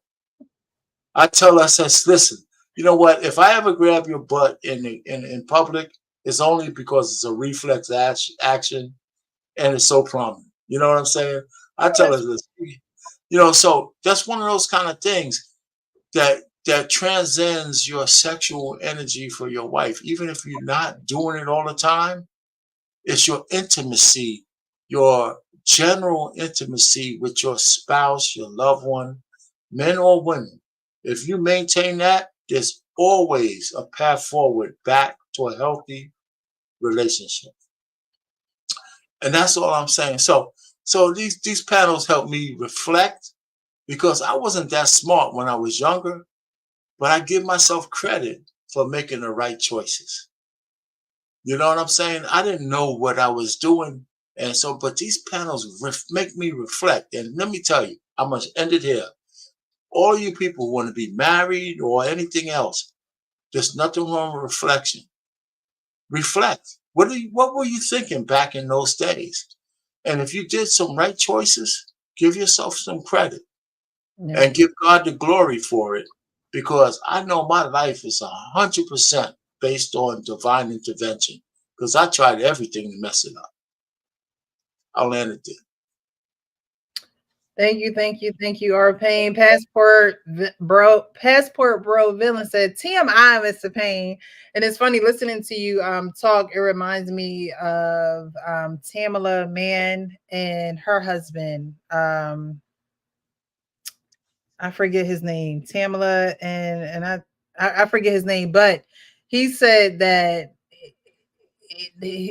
I tell her, I says, listen, you know what? If I ever grab your butt in public, it's only because it's a reflex action and it's so prominent. You know what I'm saying? I tell her this, so that's one of those kind of things that transcends your sexual energy for your wife. Even if you're not doing it all the time, it's your intimacy, your general intimacy with your spouse, your loved one, men or women. If you maintain that, there's always a path forward back to a healthy relationship. And that's all I'm saying. So these panels help me reflect, because I wasn't that smart when I was younger, but I give myself credit for making the right choices. You know what I'm saying? I didn't know what I was doing. And so, but these panels make me reflect. And let me tell you, I must end it here. All you people who want to be married or anything else, there's nothing wrong with reflection. Reflect. What were you thinking back in those days? And if you did some right choices, give yourself some credit and give God the glory for it, because I know my life is 100% based on divine intervention, because I tried everything to mess it up. I'll end it there. Thank you, Arpane. Passport bro villain said TMI, Mr. Payne. And it's funny listening to you talk. It reminds me of Tamala Mann and her husband. I forget his name. Tamala and I forget his name, but he said that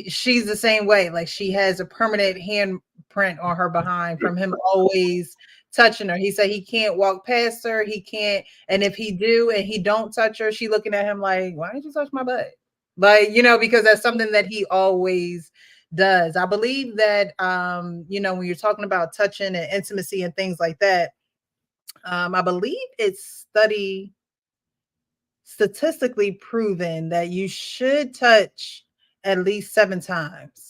she's the same way. Like she has a permanent handprint on her behind from him always touching her. He said he can't walk past her. He can't, and if he do and he don't touch her, she looking at him like, why didn't you touch my butt? Like, because that's something that he always does. I believe that when you're talking about touching and intimacy and things like that, I believe it's statistically proven that you should touch at least 7 times.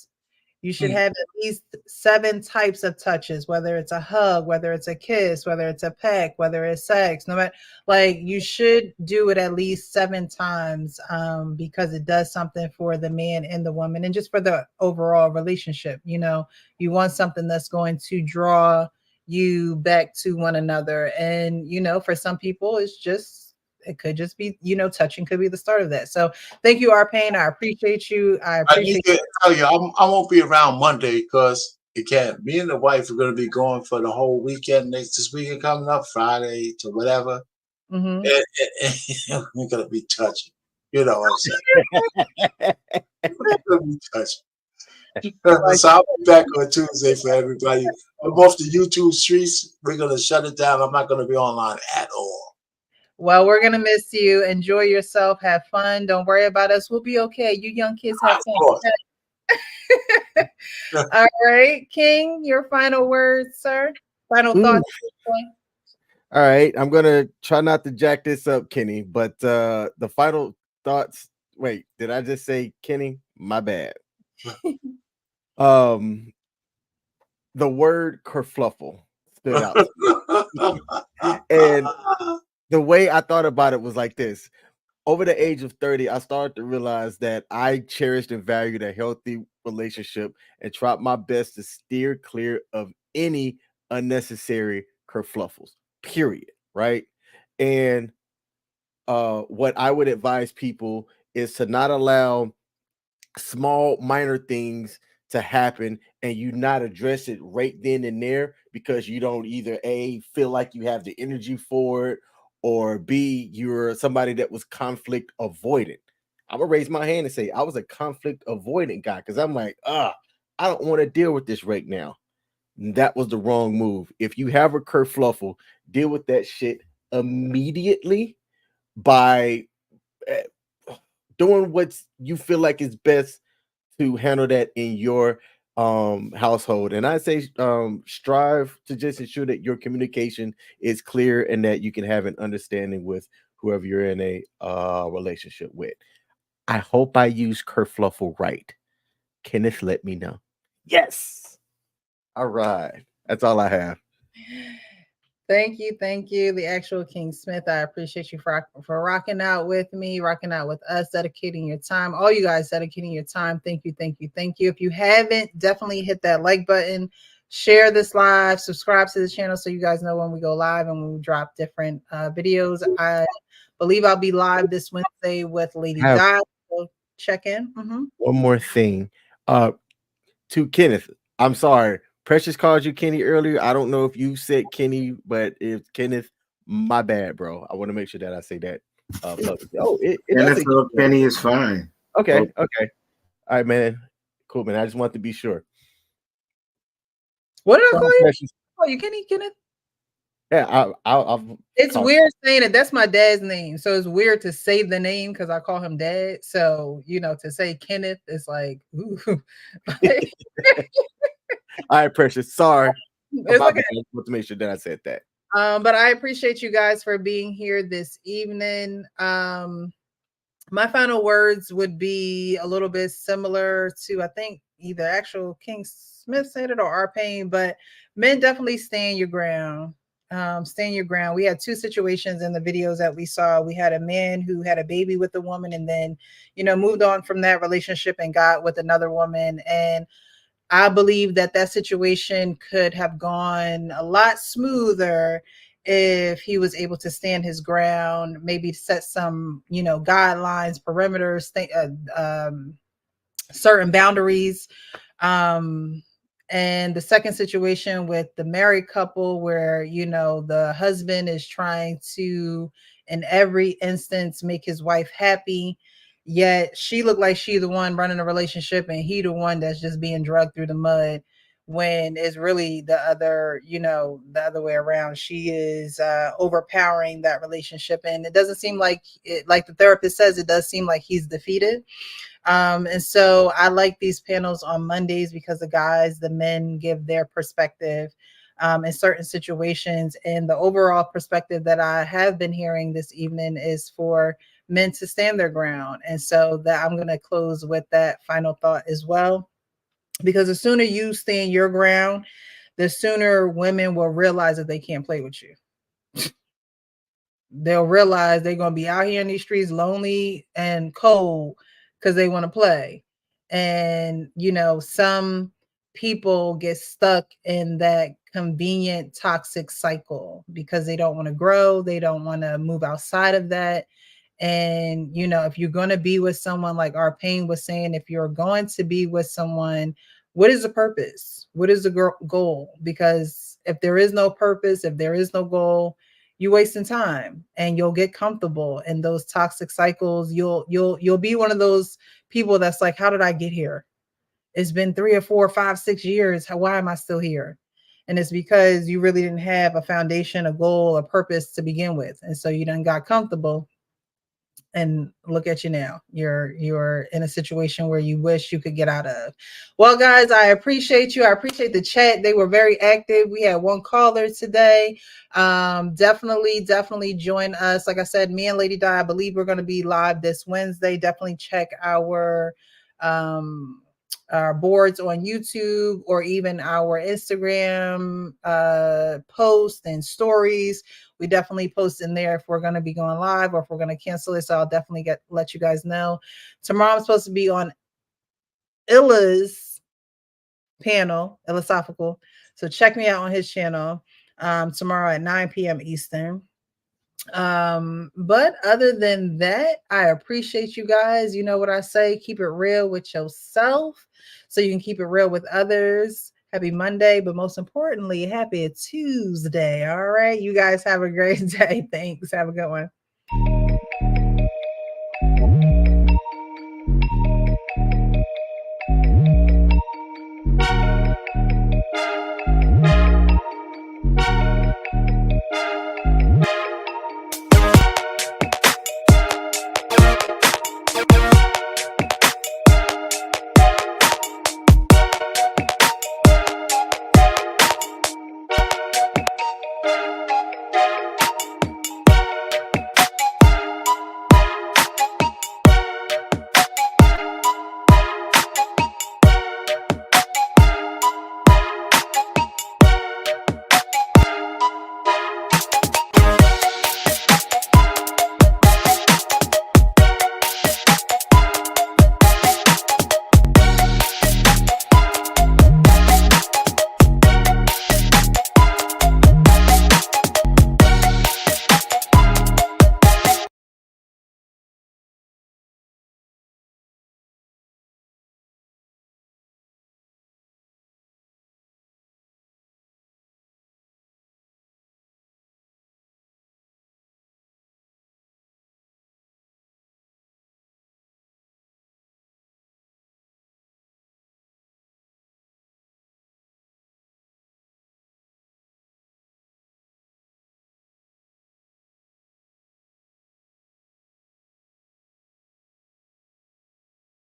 You should have at least 7 types of touches, whether it's a hug, whether it's a kiss, whether it's a peck, whether it's sex, no matter, like, you should do it at least 7 times, because it does something for the man and the woman and just for the overall relationship. You want something that's going to draw you back to one another. And, for some people, it could just be, touching could be the start of that. So thank you, Arpain. I appreciate you. I need to tell you, I won't be around Monday because me and the wife are going to be going for the whole weekend. This weekend coming up, Friday to whatever. Mm-hmm. And we're going to be touching. You know what I'm saying? We're going to be touching. So I'll be back on Tuesday for everybody. I'm off the YouTube streets. We're going to shut it down. I'm not going to be online at all. Well, we're going to miss you. Enjoy yourself. Have fun. Don't worry about us. We'll be okay. You young kids have fun. All right. King, your final words, sir. Final thoughts. All right. I'm going to try not to jack this up, Kenny, but the final thoughts. Wait, did I just say Kenny? My bad. The word kerfluffle stood out. And the way I thought about it was like this. Over the age of 30, I started to realize that I cherished and valued a healthy relationship and tried my best to steer clear of any unnecessary kerfluffles, period, right? And what I would advise people is to not allow small, minor things to happen and you not address it right then and there because you don't either A, feel like you have the energy for it, or B, you're somebody that was conflict avoidant. I'm gonna raise my hand and say I was a conflict avoidant guy because I'm like, I don't want to deal with this right now. That was the wrong move. If you have a kerfluffle, deal with that shit immediately by doing what you feel like is best to handle that in your household. And I say strive to just ensure that your communication is clear and that you can have an understanding with whoever you're in a relationship with. I hope I use kerfluffle right. Kenneth, let me know. Yes. All right. That's all I have. Thank you. The actual King Smith. I appreciate you for rocking out with me, rocking out with us, dedicating your time. All you guys dedicating your time. Thank you. If you haven't, definitely hit that like button, share this live, subscribe to the channel so you guys know when we go live and when we drop different videos. I believe I'll be live this Wednesday with Lady Di. So check in. One more thing. To Kenneth, I'm sorry. Precious called you Kenny earlier. I don't know if you said Kenny, but if Kenneth, my bad, bro. I want to make sure that I say that. Kenny is fine. Okay. All right, man. Cool, man. I just want to be sure. What did I call you? Oh, you Kenny, Kenneth? Yeah, it's weird saying it. That's my dad's name, so it's weird to say the name because I call him Dad. So to say Kenneth is like, ooh. All right, Precious. Sorry. It's okay. I want to make sure that I said that. But I appreciate you guys for being here this evening. My final words would be a little bit similar to, I think, either actual King Smith said it or Arpain, but men definitely stand your ground. Stand your ground. We had 2 situations in the videos that we saw. We had a man who had a baby with a woman and then, moved on from that relationship and got with another woman. And I believe that situation could have gone a lot smoother if he was able to stand his ground, maybe set some, guidelines, perimeters, certain boundaries. And the second situation with the married couple where, the husband is trying to, in every instance, make his wife happy. Yet she looked like she the one running a relationship and he the one that's just being dragged through the mud. when it's really the other, the other way around. She is overpowering that relationship, and it doesn't seem like it, like the therapist says, it does seem like he's defeated. And so I like these panels on Mondays because the men give their perspective in certain situations. And the overall perspective that I have been hearing this evening is for men to stand their ground. And so that I'm going to close with that final thought as well, because the sooner you stand your ground, the sooner women will realize that they can't play with you. They'll realize they're going to be out here in these streets lonely and cold because they want to play. And, some people get stuck in that convenient toxic cycle because they don't want to grow. They don't want to move outside of that. And, if you're going to be with someone, like Arpain was saying, if you're going to be with someone, what is the purpose? What is the goal? Because if there is no purpose, if there is no goal, you're wasting time and you'll get comfortable in those toxic cycles. You'll be one of those people that's like, how did I get here? It's been 3 or 4 or 5, 6 years. Why am I still here? And it's because you really didn't have a foundation, a goal, a purpose to begin with. And so you done got comfortable. And look at you now. You're in a situation where you wish you could get out of. Well, guys, I appreciate you. I appreciate the chat. They were very active. We had one caller today. Definitely join us. Like I said, me and Lady Di, I believe we're going to be live this Wednesday. Definitely check our boards on YouTube or even our Instagram posts and stories. We definitely post in there if we're going to be going live or if we're going to cancel it. So I'll definitely let you guys know. Tomorrow I'm supposed to be on Illa's panel, Illosophical. So check me out on his channel tomorrow at 9 p.m. Eastern. But other than that, I appreciate you guys. You know what I say, keep it real with yourself so you can keep it real with others. Happy Monday, but most importantly, happy Tuesday. All right, you guys have a great day. Thanks. Have a good one.